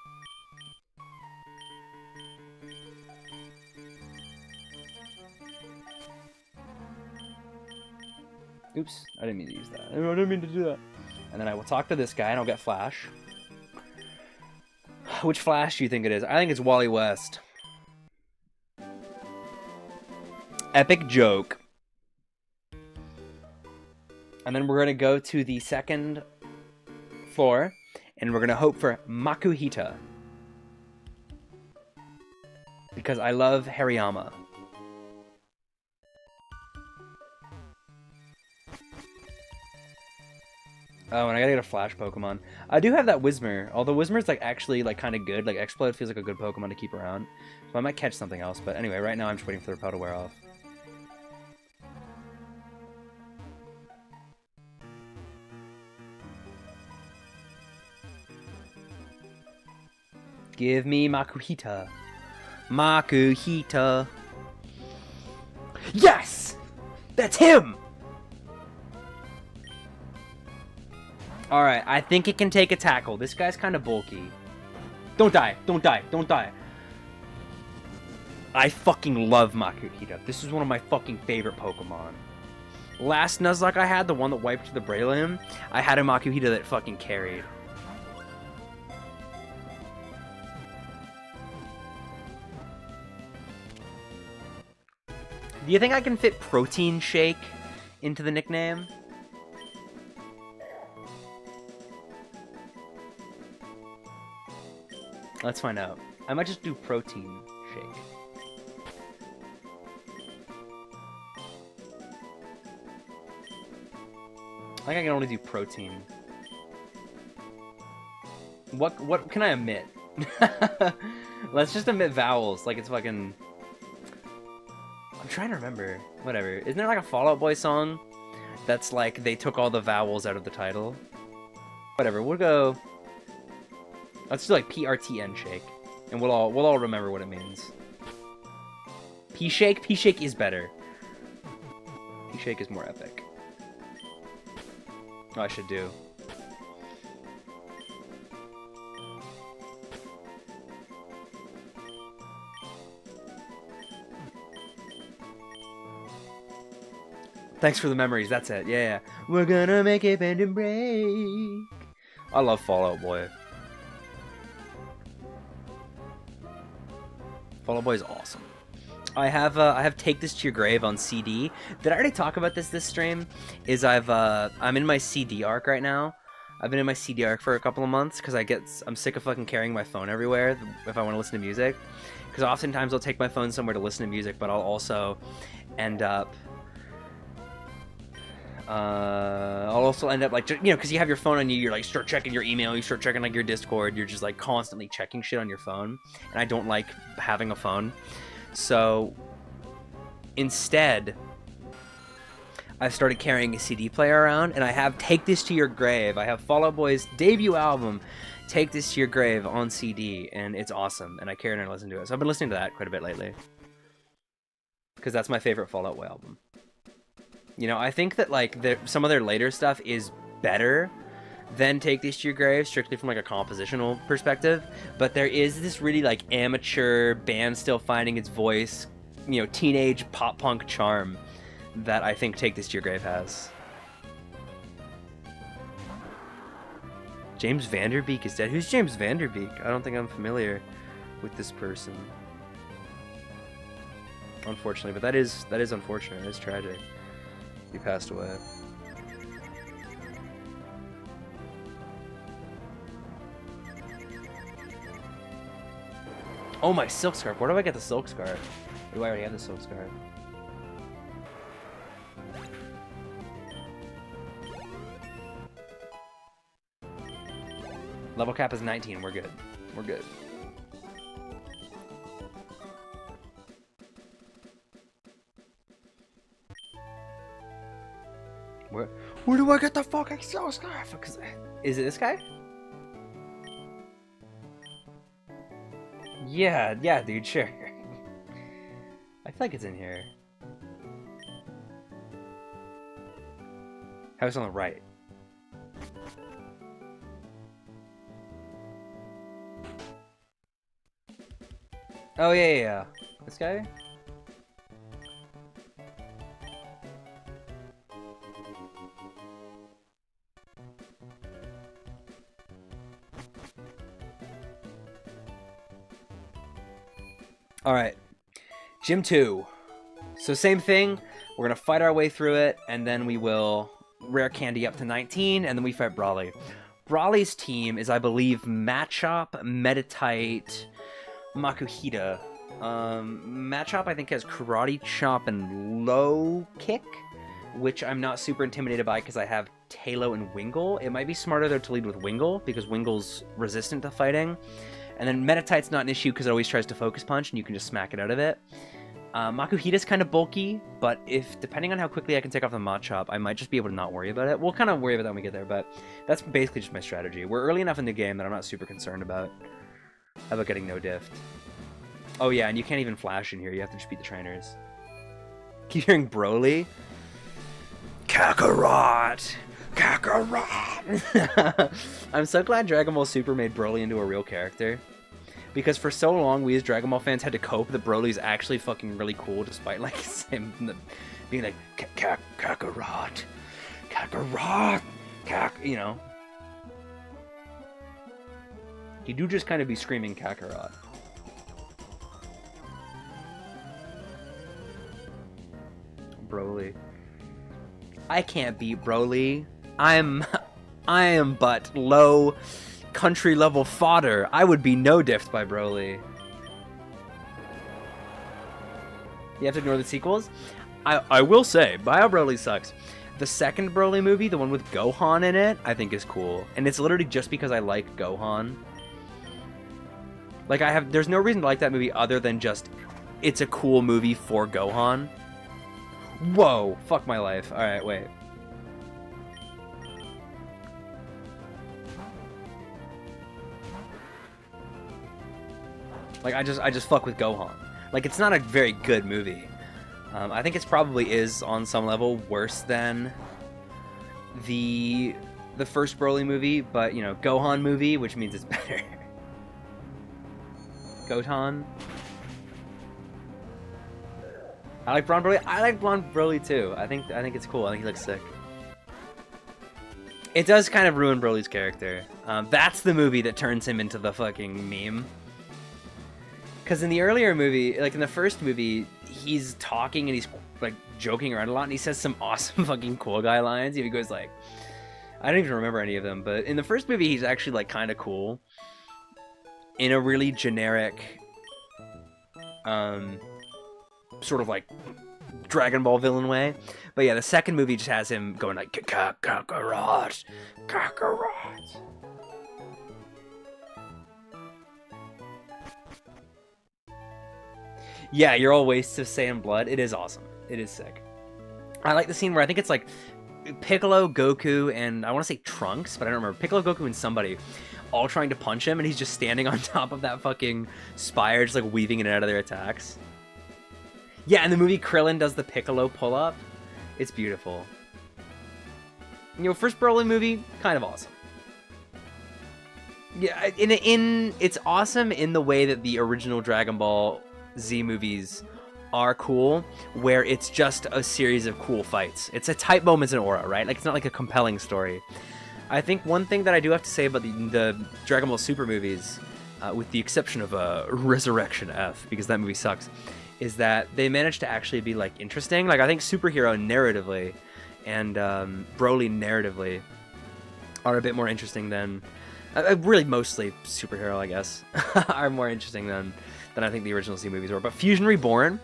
oops, I didn't mean to use that. I didn't mean to do that. And then I will talk to this guy, and I'll get Flash. Which Flash do you think it is? I think it's Wally West. Epic joke. And then we're going to go to the second floor, and we're going to hope for Makuhita. Because I love Hariyama. Oh, and I gotta get a Flash Pokemon. I do have that Whismur, although Whismur's like actually like kind of good. Like Explode feels like a good Pokemon to keep around. So I might catch something else, but anyway, right now I'm just waiting for the repel to wear off. Give me Makuhita. Makuhita. Yes! That's him! Alright, I think it can take a tackle. This guy's kind of bulky. Don't die. Don't die. Don't die. I fucking love Makuhita. This is one of my fucking favorite Pokemon. Last Nuzlocke I had, the one that wiped the Breloom, I had a Makuhita that fucking carried. Do you think I can fit Protein Shake into the nickname? Let's find out. I might just do Protein Shake. I think I can only do protein. What can I omit? Let's just omit vowels, like it's fucking... I'm trying to remember. Whatever. Isn't there like a Fall Out Boy song that's like they took all the vowels out of the title? Whatever, we'll go... Let's do like PRTN shake, and we'll all remember what it means. P shake is better. P shake is more epic. Oh, I should do. Thanks for the memories. That's it. Yeah. We're gonna make it bend and break. I love Fall Out Boy. Fall Out Boy is awesome. I have Take This to Your Grave on CD. Did I already talk about this stream? Is I'm in my CD arc right now. I've been in my CD arc for a couple of months because I'm sick of fucking carrying my phone everywhere if I want to listen to music. Because oftentimes I'll take my phone somewhere to listen to music, but I'll also end up like, you know, because you have your phone on you, you're like start checking your email, you start checking like your Discord, you're just like constantly checking shit on your phone, and I don't like having a phone. So instead, I've started carrying a CD player around, and I have Take This to Your Grave. I have Fall Out Boy's debut album, Take This to Your Grave, on CD, and it's awesome, and I carry it and I listen to it. So I've been listening to that quite a bit lately, because that's my favorite Fall Out Boy album. You know, I think that like some of their later stuff is better than Take This to Your Grave, strictly from like a compositional perspective, but there is this really like amateur band still finding its voice, you know, teenage pop punk charm that I think Take This to Your Grave has. James Vanderbeek is dead. Who's James Vanderbeek? I don't think I'm familiar with this person. Unfortunately, but that is unfortunate. It's tragic. He passed away. Oh, my silk scarf. Where do I get the silk scarf? Do I already have the silk scarf? Level cap is 19. We're good. We're good. Where do I get the fucking silk scarf? Is it this guy? Yeah, dude, sure. I feel like it's in here. House on the right. Oh, yeah. This guy? Alright. Gym 2. So same thing. We're going to fight our way through it, and then we will rare candy up to 19, and then we fight Brawly. Brawly's team is, I believe, Machop, Meditite, Makuhita. Machop, I think, has Karate Chop and Low Kick, which I'm not super intimidated by because I have Talo and Wingle. It might be smarter, though, to lead with Wingle, because Wingle's resistant to fighting. And then Meditite's not an issue because it always tries to Focus Punch, and you can just smack it out of it. Makuhita's kind of bulky, but depending on how quickly I can take off the Machop, I might just be able to not worry about it. We'll kind of worry about that when we get there, but that's basically just my strategy. We're early enough in the game that I'm not super concerned about getting no diff. Oh yeah, and you can't even flash in here. You have to just beat the trainers. Keep hearing Broly. Kakarot! Kakarot! I'm so glad Dragon Ball Super made Broly into a real character. Because for so long, we as Dragon Ball fans had to cope that Broly's actually fucking really cool, despite like him being like, Kakarot! Kakarot! You know. He do just kind of be screaming Kakarot. Broly. I can't beat Broly. I am but low country level fodder. I would be no diffed by Broly. You have to ignore the sequels? I will say, Bio Broly sucks. The second Broly movie, the one with Gohan in it, I think is cool. And it's literally just because I like Gohan. Like, there's no reason to like that movie other than just, it's a cool movie for Gohan. Whoa, fuck my life. Alright, wait. Like, I just fuck with Gohan. Like, it's not a very good movie. I think it probably is, on some level, worse than the first Broly movie, but, you know, Gohan movie, which means it's better. Gohan. I like Blonde Broly. I like Blonde Broly too. I think it's cool. I think he looks sick. It does kind of ruin Broly's character. That's the movie that turns him into the fucking meme. Because in the earlier movie, like in the first movie, he's talking and he's like joking around a lot, and he says some awesome fucking cool guy lines. He goes like, I don't even remember any of them, but in the first movie, he's actually like kind of cool. In a really generic, sort of like Dragon Ball villain way. But yeah, the second movie just has him going like Kakarot, Kakarot. Yeah, you're all wastes of Saiyan blood. It is awesome. It is sick. I like the scene where I think it's like Piccolo, Goku, and I want to say Trunks, but I don't remember. Piccolo, Goku, and somebody all trying to punch him, and he's just standing on top of that fucking spire, just like weaving in and out of their attacks. Yeah, in the movie, Krillin does the Piccolo pull-up. It's beautiful. You know, first Broly movie, kind of awesome. Yeah, it's awesome in the way that the original Dragon Ball Z movies are cool, where it's just a series of cool fights. It's a tight moments in aura, right? Like, it's not like a compelling story. I think one thing that I do have to say about the Dragon Ball Super movies, with the exception of Resurrection F, because that movie sucks, is that they managed to actually be like interesting. Like I think Superhero narratively and Broly narratively are a bit more interesting than really mostly Superhero, I guess, are more interesting than I think the original Z movies were. But Fusion Reborn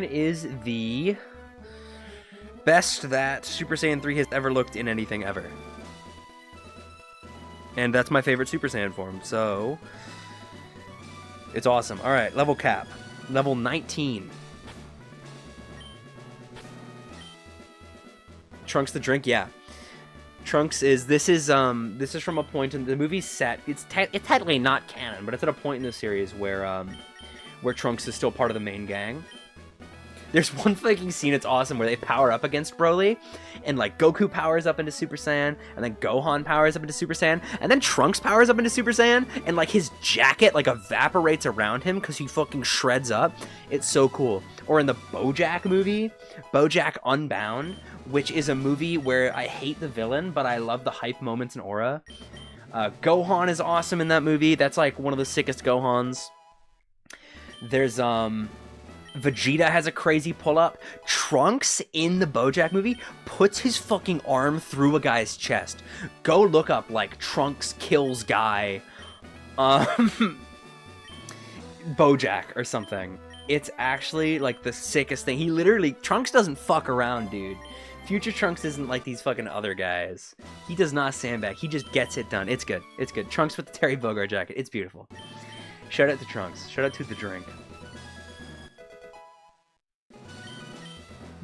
is the best that Super Saiyan 3 has ever looked in anything ever. And that's my favorite Super Saiyan form, so it's awesome. All right, level cap. Level 19. Trunks the drink, yeah. Trunks is this is from a point in the movie's set. It's technically not canon, but it's at a point in the series where Trunks is still part of the main gang. There's one fucking scene, it's awesome, where they power up against Broly, and like Goku powers up into Super Saiyan, and then Gohan powers up into Super Saiyan, and then Trunks powers up into Super Saiyan, and like his jacket like evaporates around him because he fucking shreds up. It's so cool. Or in the BoJack movie, BoJack Unbound, which is a movie where I hate the villain, but I love the hype moments and aura. Gohan is awesome in that movie. That's like one of the sickest Gohans. There's Vegeta has a crazy pull-up. Trunks in the BoJack movie puts his fucking arm through a guy's chest. Go look up, like, Trunks kills guy, BoJack or something. It's actually, like, the sickest thing. He literally... Trunks doesn't fuck around, dude. Future Trunks isn't like these fucking other guys. He does not sandbag. He just gets it done. It's good. It's good. Trunks with the Terry Bogard jacket. It's beautiful. Shout out to Trunks. Shout out to the drink.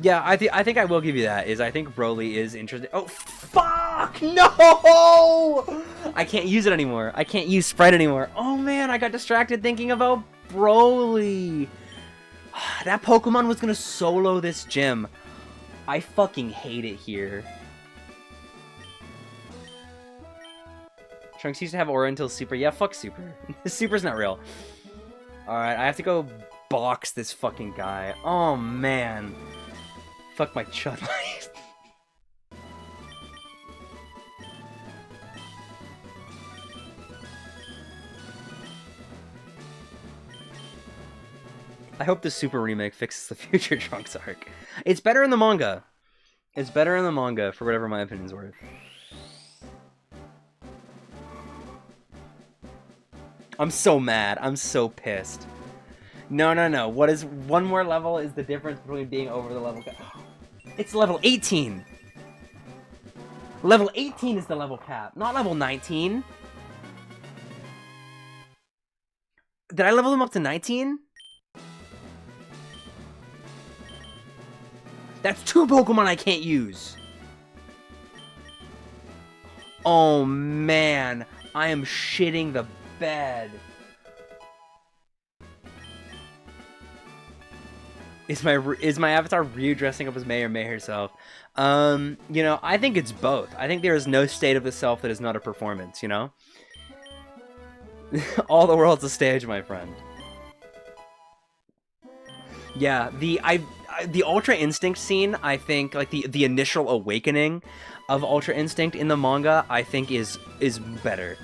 Yeah, I think I will give you that. I think Broly is interesting. Oh, fuck! No! I can't use it anymore. I can't use Sprite anymore. Oh, man, I got distracted thinking about Broly. That Pokemon was gonna solo this gym. I fucking hate it here. Trunks used to have aura until Super. Yeah, fuck Super. Super's not real. Alright, I have to go box this fucking guy. Oh, man. Fuck my chud life. I hope the Super remake fixes the future Trunks arc. It's better in the manga. It's better in the manga, for whatever my opinion's worth. I'm so mad. I'm so pissed. No, no, no. What is one more level is the difference between being over the level cap. It's level 18. Level 18 is the level cap, not level 19. Did I level him up to 19? That's 2 Pokemon I can't use. Oh man, I am shitting the bed. Is my avatar Ryu dressing up as May or May herself? You know, I think it's both. I think there is no state of the self that is not a performance, you know? All the world's a stage, my friend. Yeah, the Ultra Instinct scene, I think, like the initial awakening of Ultra Instinct in the manga, I think is better.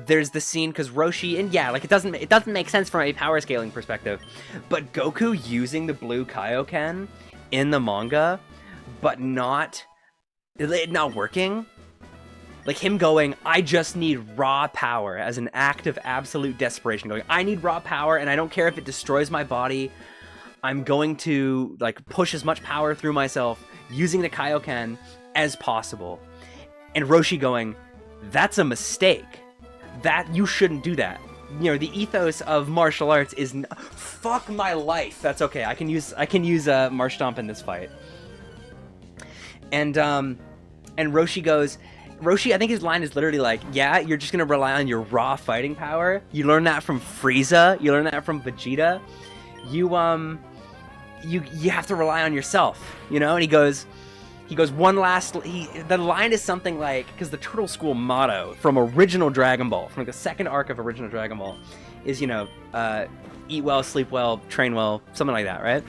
There's the scene because Roshi, and yeah, like it doesn't make sense from a power scaling perspective, but Goku using the blue Kaioken in the manga, but not working. Like him going, I just need raw power as an act of absolute desperation. Going, I need raw power, and I don't care if it destroys my body. I'm going to like push as much power through myself using the Kaioken as possible. And Roshi going, that's a mistake. That you shouldn't do that. You know, the ethos of martial arts is fuck my life. That's okay. I can use Marsh Stomp in this fight. And Roshi goes, I think his line is literally like, yeah, you're just gonna rely on your raw fighting power. You learn that from Frieza. You learn that from Vegeta. You have to rely on yourself, you know? And he goes one last, the line is something like, because the Turtle School motto from original Dragon Ball, from like the second arc of original Dragon Ball, is, you know, eat well, sleep well, train well, something like that, right?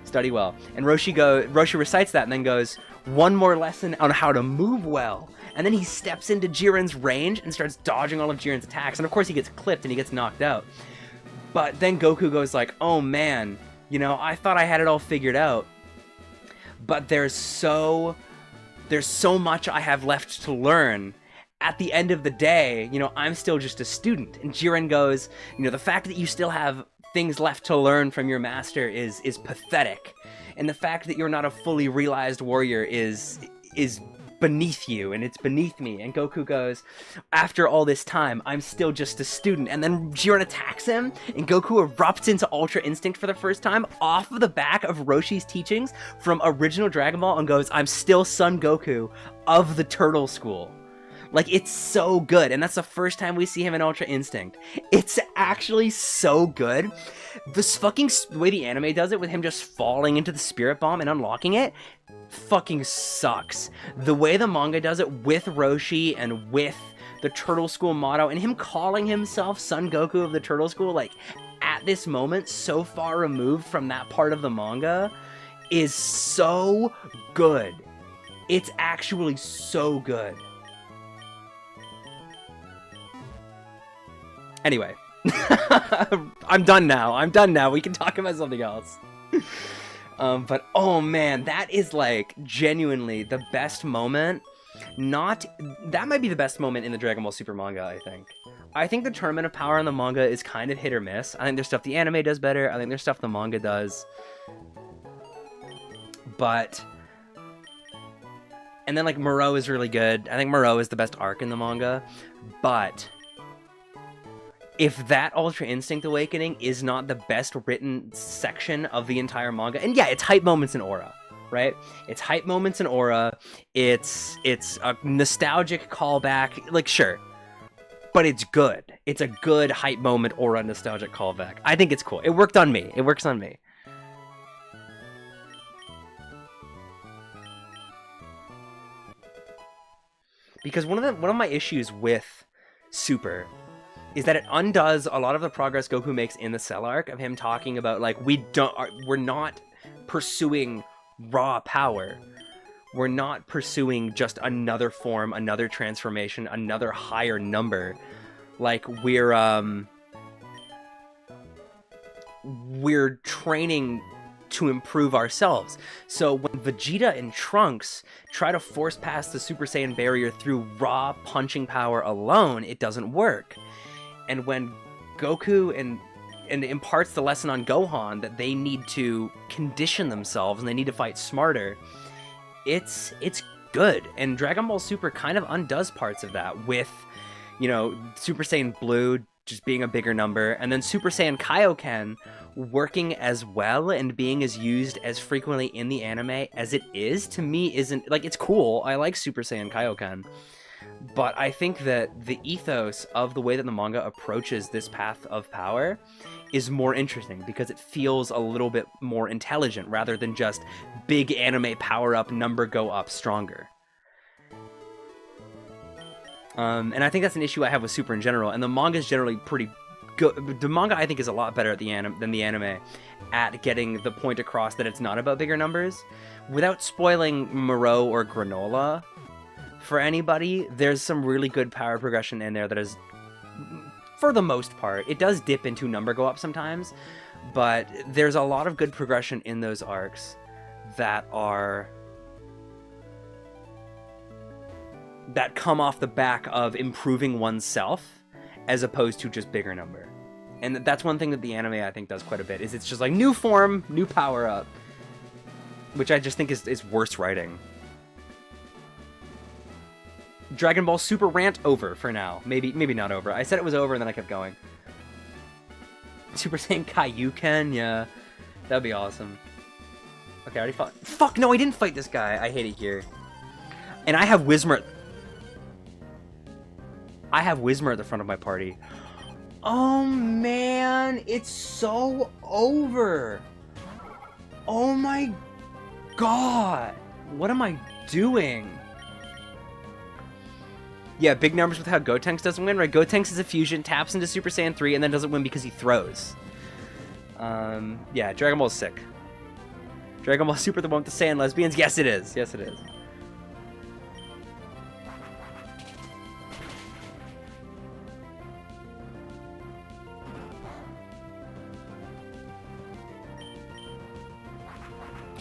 So study well. And Roshi recites that and then goes, one more lesson on how to move well. And then he steps into Jiren's range and starts dodging all of Jiren's attacks. And of course he gets clipped and he gets knocked out. But then Goku goes like, oh man, you know, I thought I had it all figured out. But there's so much I have left to learn. At the end of the day, you know, I'm still just a student. And Jiren goes, you know, the fact that you still have things left to learn from your master is pathetic. And the fact that you're not a fully realized warrior is beneath you, and it's beneath me. And Goku goes, after all this time, I'm still just a student. And then Jiren attacks him, and Goku erupts into Ultra Instinct for the first time off of the back of Roshi's teachings from original Dragon Ball, and goes, I'm still Son Goku of the Turtle School. Like, it's so good, and that's the first time we see him in Ultra Instinct. It's actually so good. This fucking, the way the anime does it, with him just falling into the Spirit Bomb and unlocking it, fucking sucks. The way the manga does it with Roshi and with the Turtle School motto, and him calling himself Son Goku of the Turtle School, like, at this moment, so far removed from that part of the manga, is so good. It's actually so good. Anyway, I'm done now. We can talk about something else. But oh man, that is like genuinely the best moment. That might be the best moment in the Dragon Ball Super manga, I think. I think the Tournament of Power in the manga is kind of hit or miss. I think there's stuff the anime does better. I think there's stuff the manga does. And then like Moreau is really good. I think Moreau is the best arc in the manga. But if that Ultra Instinct Awakening is not the best written section of the entire manga, and yeah, it's hype moments in Aura, right? It's hype moments in Aura. It's a nostalgic callback, like sure, but it's good. It's a good hype moment Aura nostalgic callback. I think it's cool. It worked on me. It works on me. Because one of my issues with Super is that it undoes a lot of the progress Goku makes in the Cell arc of him talking about, like, we're not pursuing raw power. We're not pursuing just another form, another transformation, another higher number. Like, we're training to improve ourselves. So when Vegeta and Trunks try to force past the Super Saiyan barrier through raw punching power alone, it doesn't work. And when Goku and imparts the lesson on Gohan that they need to condition themselves and they need to fight smarter, it's good. And Dragon Ball Super kind of undoes parts of that with, you know, Super Saiyan Blue just being a bigger number, and then Super Saiyan Kaioken working as well and being as used as frequently in the anime as it is, to me isn't, like, it's cool. I like Super Saiyan Kaioken. But I think that the ethos of the way that the manga approaches this path of power is more interesting because it feels a little bit more intelligent rather than just big anime power up, number go up, stronger. And I think that's an issue I have with Super in general, and the manga is generally pretty good. The manga, I think, is a lot better than the anime at getting the point across that it's not about bigger numbers. Without spoiling Moreau or Granola for anybody, there's some really good power progression in there that is, for the most part, it does dip into number go up sometimes, but there's a lot of good progression in those arcs that come off the back of improving oneself as opposed to just bigger number. And that's one thing that the anime, I think, does quite a bit, is it's just like new form, new power up, which I just think is worse writing. Dragon Ball Super rant over for now. Maybe not over. I said it was over and then I kept going. Super Saiyan Kaioken, yeah. That'd be awesome. Okay, I already fought. Fuck, no, I didn't fight this guy. I hate it here. And I have Whismer. I have Whismer at the front of my party. Oh, man. It's so over. Oh, my God. What am I doing? Yeah, big numbers with how Gotenks doesn't win, right? Gotenks is a fusion, taps into Super Saiyan 3, and then doesn't win because he throws. Yeah, Dragon Ball is sick. Dragon Ball Super, the one with the sand lesbians? Yes, it is. Yes, it is.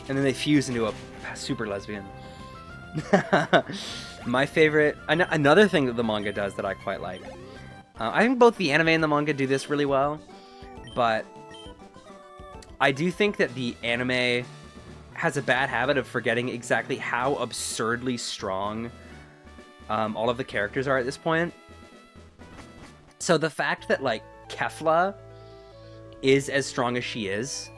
And then they fuse into a super lesbian. My favorite... Another thing that the manga does that I quite like. I think both the anime and the manga do this really well. But I do think that the anime has a bad habit of forgetting exactly how absurdly strong all of the characters are at this point. So the fact that, like, Kefla is as strong as she is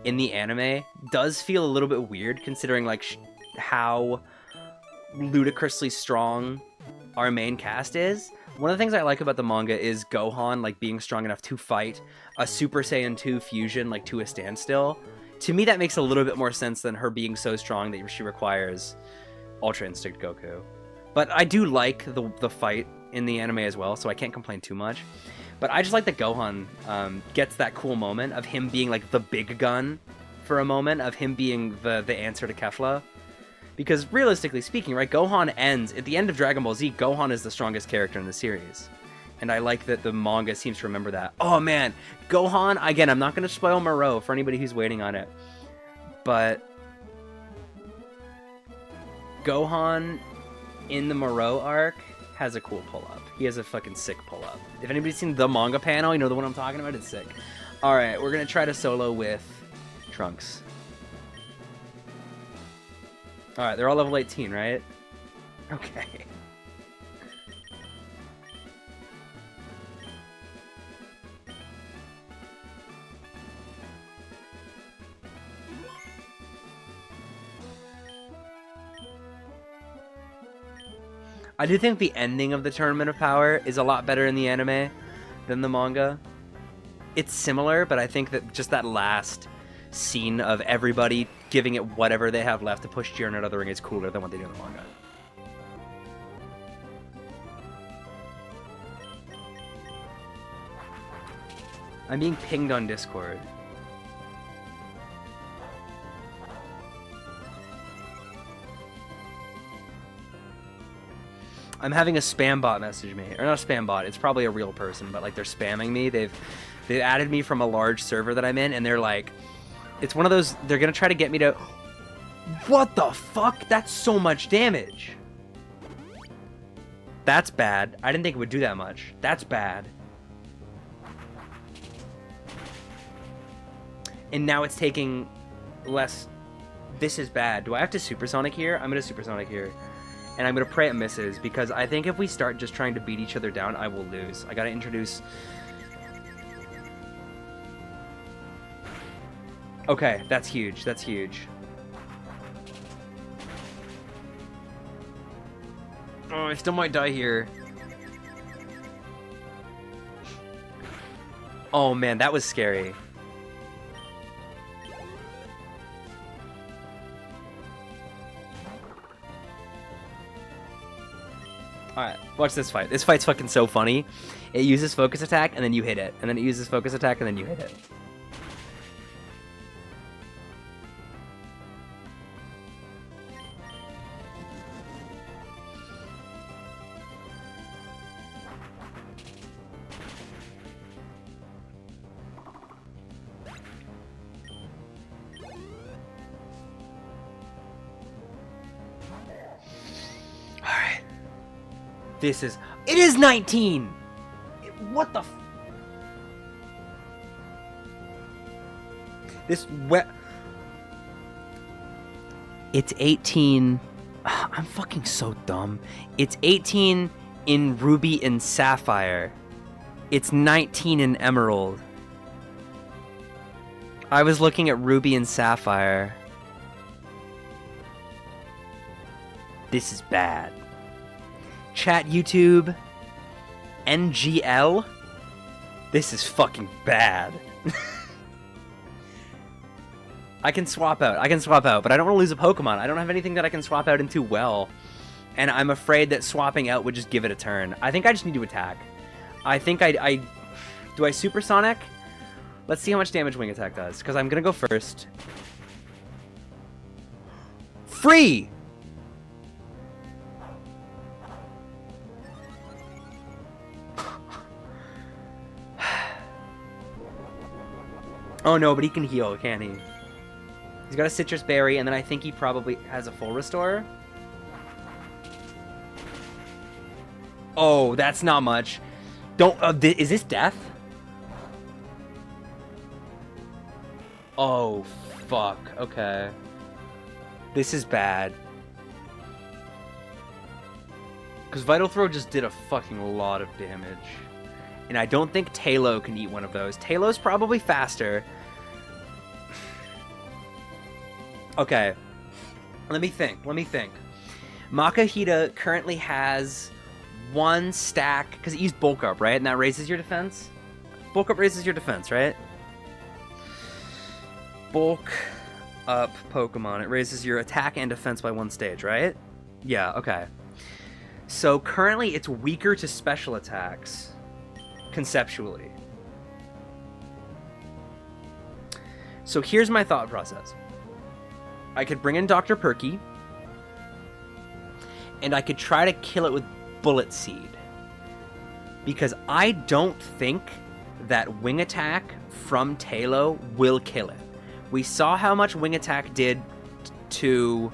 in the anime does feel a little bit weird, considering, like, how ludicrously strong our main cast is. One of the things I like about the manga is Gohan, like, being strong enough to fight a Super Saiyan 2 fusion, like, to a standstill. To me, that makes a little bit more sense than her being so strong that she requires Ultra Instinct Goku. But I do like the fight in the anime as well, so I can't complain too much. But I just like that Gohan gets that cool moment of him being, like, the big gun for a moment, of him being the answer to Kefla. Because realistically speaking, right, Gohan ends... At the end of Dragon Ball Z, Gohan is the strongest character in the series. And I like that the manga seems to remember that. Oh, man. Gohan, again, I'm not going to spoil Moreau for anybody who's waiting on it. But Gohan in the Moreau arc has a cool pull-up. He has a fucking sick pull-up. If anybody's seen the manga panel, you know the one I'm talking about? It's sick. Alright, we're going to try to solo with Trunks. Alright, they're all level 18, right? Okay. I do think the ending of the Tournament of Power is a lot better in the anime than the manga. It's similar, but I think that just that last scene of everybody giving it whatever they have left to push Jiren out of the ring is cooler than what they do in the manga. I'm being pinged on Discord. I'm having a spam bot message me. Or not a spam bot, it's probably a real person, but like they're spamming me. They've added me from a large server that I'm in, and they're like, it's one of those, they're gonna try to get me to... What the fuck? That's so much damage. That's bad. I didn't think it would do that much. That's bad. And now it's taking less... This is bad. Do I have to supersonic here? I'm gonna supersonic here. And I'm gonna pray it misses, because I think if we start just trying to beat each other down, I will lose. I gotta introduce... Okay, that's huge. That's huge. Oh, I still might die here. Oh man, that was scary. Alright, watch this fight. This fight's fucking so funny. It uses focus attack, and then you hit it. And then it uses focus attack, and then you hit it. This is... It is 19! What the f... This wet... It's 18... I'm fucking so dumb. It's 18 in Ruby and Sapphire. It's 19 in Emerald. I was looking at Ruby and Sapphire. This is bad. Chat YouTube, NGL. This is fucking bad. I can swap out. But I don't want to lose a Pokemon. I don't have anything that I can swap out into well. And I'm afraid that swapping out would just give it a turn. I think I just need to attack. I think do I Supersonic? Let's see how much damage Wing Attack does, because I'm going to go first. free! Oh no, but he can heal, can't he? He's got a citrus berry, and then I think he probably has a full restore. Oh, that's not much. Don't. Is this death? Oh, fuck. Okay. This is bad. Because Vital Throw just did a fucking lot of damage. And I don't think Talo can eat one of those. Talo's probably faster. Okay. Let me think. Makahita currently has 1 stack, because it used Bulk Up, right? And that raises your defense? Bulk Up raises your defense, right? Bulk Up Pokemon. It raises your attack and defense by 1 stage, right? Yeah, okay. So currently it's weaker to special attacks. Conceptually. So here's my thought process. I could bring in Dr. Perky, and I could try to kill it with Bullet Seed. Because I don't think that Wing Attack from Talo will kill it. We saw how much Wing Attack did to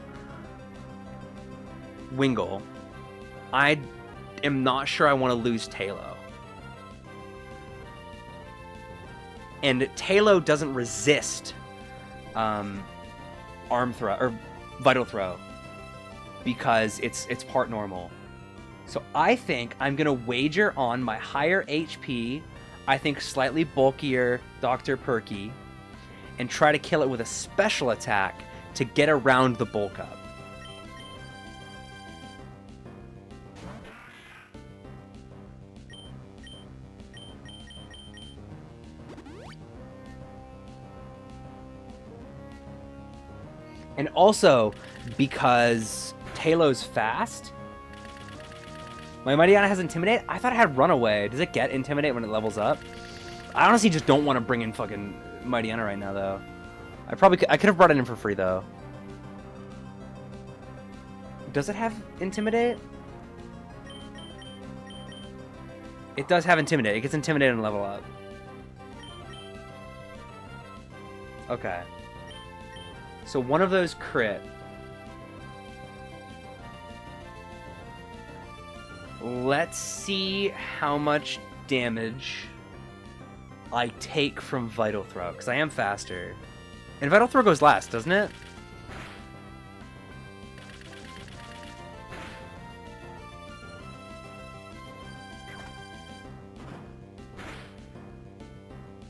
Wingull. I am not sure I want to lose Talo. And Talo doesn't resist Arm Throw or Vital Throw because it's part normal. So I think I'm gonna wager on my higher HP, I think slightly bulkier Dr. Perky, and try to kill it with a special attack to get around the bulk up. And also, because Talo's fast, my Mightyena has Intimidate? I thought it had Runaway. Does it get Intimidate when it levels up? I honestly just don't want to bring in fucking Mightyena right now, though. I could have brought it in for free, though. Does it have Intimidate? It does have Intimidate. It gets Intimidate and level up. Okay. So one of those crit. Let's see how much damage I take from Vital Throw, because I am faster. And Vital Throw goes last, doesn't it?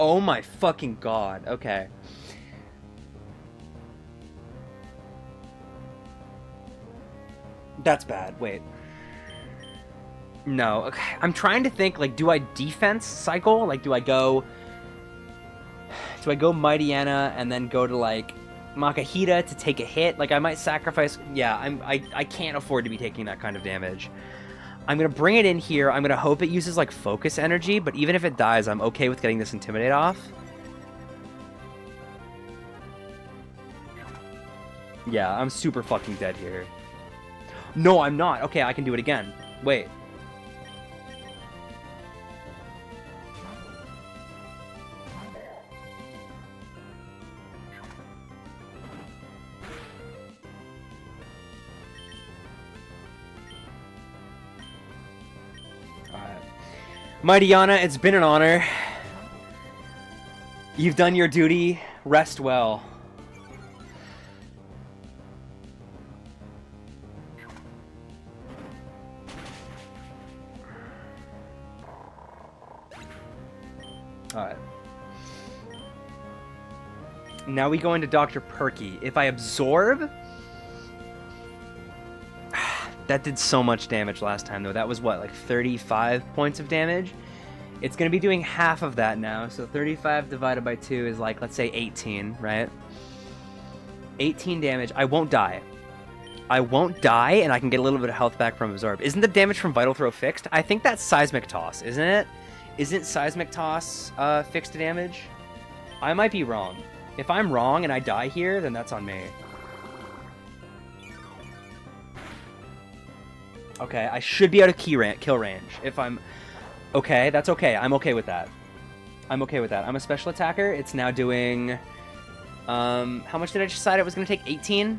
Oh my fucking god. Okay. That's bad. Wait. No. Okay. I'm trying to think, like, do I defense cycle? Like, do I go Mightyena and then go to, like, Makahita to take a hit? Like, I might sacrifice... Yeah, I can't afford to be taking that kind of damage. I'm going to bring it in here. I'm going to hope it uses, like, focus energy, but even if it dies, I'm okay with getting this Intimidate off. Yeah, I'm super fucking dead here. No, I'm not. Okay, I can do it again. Wait. Alright. Mightyena, it's been an honor. You've done your duty. Rest well. Alright. Now we go into Dr. Perky. If I absorb... That did so much damage last time, though. That was, what, like 35 points of damage? It's going to be doing half of that now. So 35 divided by 2 is, like, let's say 18, right? 18 damage. I won't die. I won't die, and I can get a little bit of health back from Absorb. Isn't the damage from Vital Throw fixed? I think that's Seismic Toss, isn't it? Isn't Seismic Toss fixed damage? I might be wrong. If I'm wrong and I die here, then that's on me. Okay, I should be out of kill range if I'm... Okay, that's okay. I'm okay with that. I'm okay with that. I'm a special attacker. It's now doing... how much did I decide it was going to take? 18?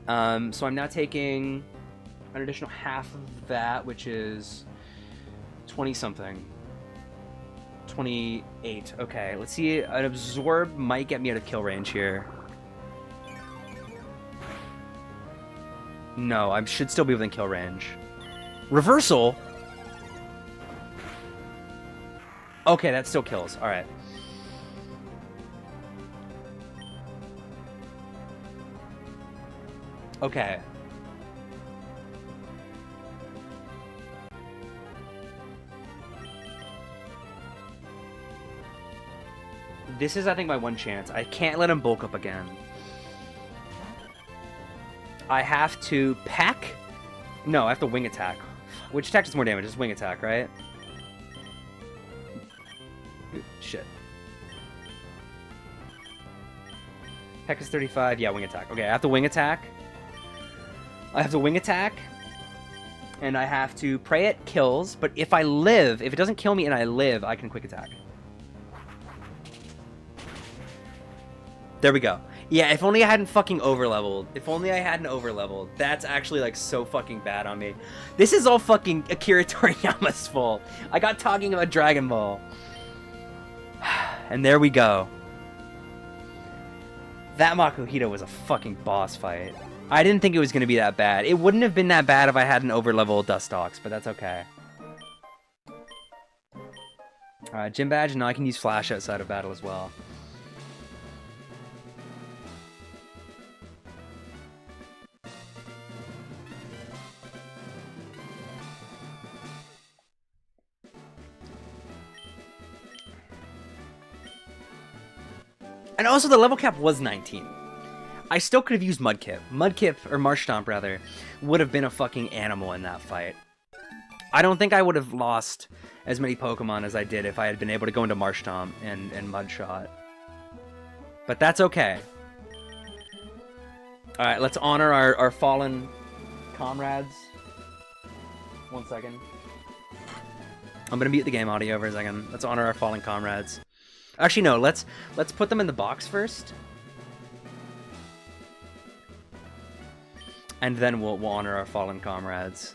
So I'm now taking an additional half of that, which is 20-something. 28. Okay, let's see. An absorb might get me out of kill range here. No, I should still be within kill range. Reversal? Okay, that still kills. Alright. Okay. This is, I think, my one chance. I can't let him bulk up again. I have to peck? No, I have to wing attack. Which attack does more damage? It's wing attack, right? Shit. Peck is 35. Yeah, wing attack. Okay, I have to wing attack. I have to wing attack. And I have to pray it kills. But if I live, if it doesn't kill me and I live, I can quick attack. There we go. Yeah, if only I hadn't fucking overleveled. If only I hadn't overleveled. That's actually, like, so fucking bad on me. This is all fucking Akira Toriyama's fault. I got talking about Dragon Ball. And there we go. That Makuhita was a fucking boss fight. I didn't think it was going to be that bad. It wouldn't have been that bad if I hadn't overleveled Dustox, but that's okay. Alright, Gym Badge. Now I can use Flash outside of battle as well. And also, the level cap was 19. I still could have used Mudkip. Mudkip, or Marshtomp, rather, would have been a fucking animal in that fight. I don't think I would have lost as many Pokemon as I did if I had been able to go into Marshtomp and Mudshot. But that's okay. Alright, let's honor our fallen comrades. 1 second. I'm gonna mute the game audio for a second. Let's honor our fallen comrades. Actually, no. Let's put them in the box first, and then we'll honor our fallen comrades.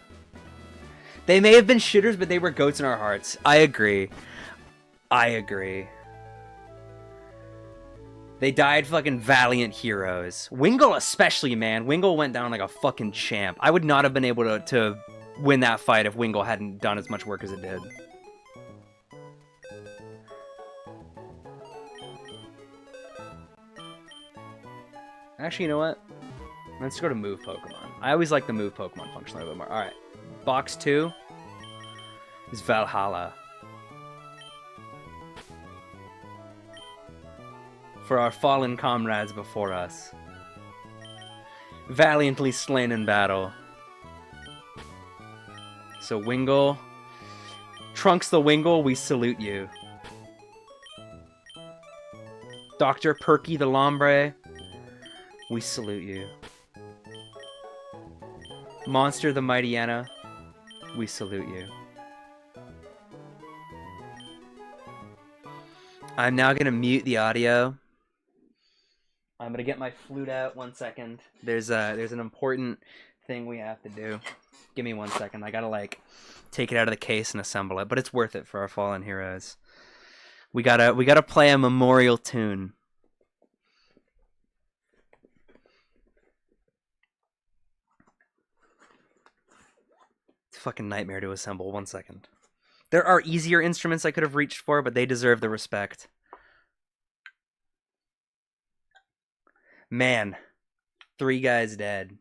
They may have been shitters, but they were goats in our hearts. I agree. I agree. They died fucking valiant heroes. Wingull especially, man. Wingull went down like a fucking champ. I would not have been able to win that fight if Wingull hadn't done as much work as it did. Actually, you know what? Let's go to move Pokemon. I always like the move Pokemon function a little bit more. Alright. Box 2 is Valhalla. For our fallen comrades before us. Valiantly slain in battle. So Wingull. Trunks the Wingull, we salute you. Dr. Perky the Lombre. We salute you. Monster the Mightyena, we salute you. I'm now gonna mute the audio. I'm gonna get my flute out 1 second. There's an important thing we have to do. Give me 1 second. I gotta like take it out of the case and assemble it, but it's worth it for our fallen heroes. We gotta play a memorial tune. Fucking nightmare to assemble. 1 second. There are easier instruments I could have reached for, but they deserve the respect. Man. 3 guys dead.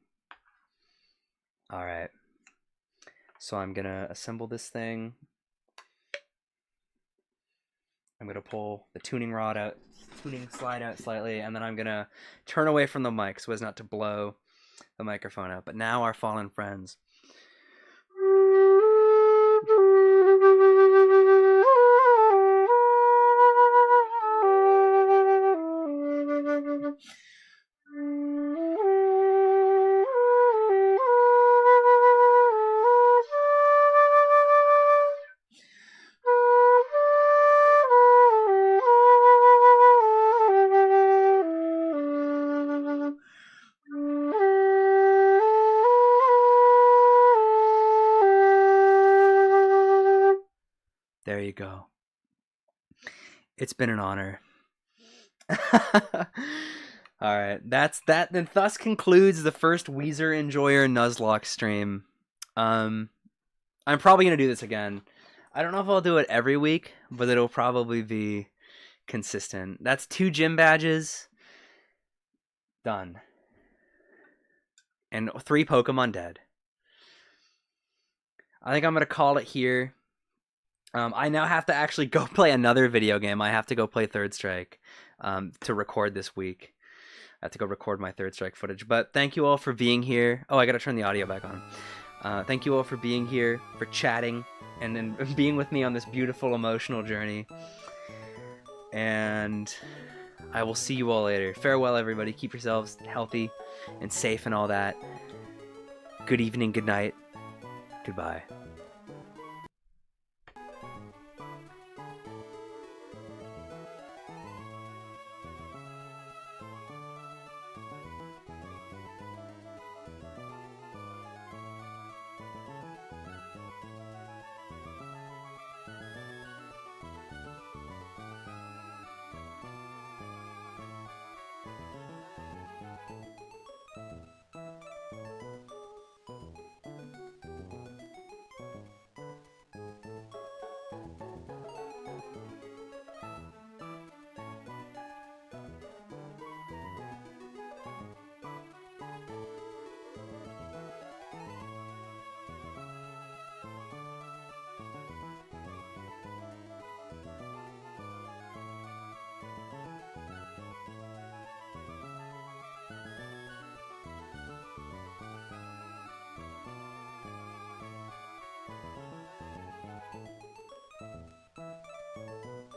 Alright. So I'm gonna assemble this thing. I'm gonna pull the tuning rod out, tuning slide out slightly, and then I'm gonna turn away from the mic so as not to blow the microphone out. But now our fallen friends. There you go. It's been an honor. All right, that's that. Then thus concludes the first Weezer Enjoyer Nuzlocke stream. I'm probably gonna do this again. I don't know if I'll do it every week, but it'll probably be consistent. That's 2 gym badges. Done. And 3 Pokemon dead. I think I'm gonna call it here. I now have to actually go play another video game. I have to go play Third Strike to record this week. I have to go record my Third Strike footage. But thank you all for being here. Oh, I gotta turn the audio back on. Thank you all for being here, for chatting, and then being with me on this beautiful emotional journey. And I will see you all later. Farewell, everybody. Keep yourselves healthy and safe and all that. Good evening, good night, goodbye.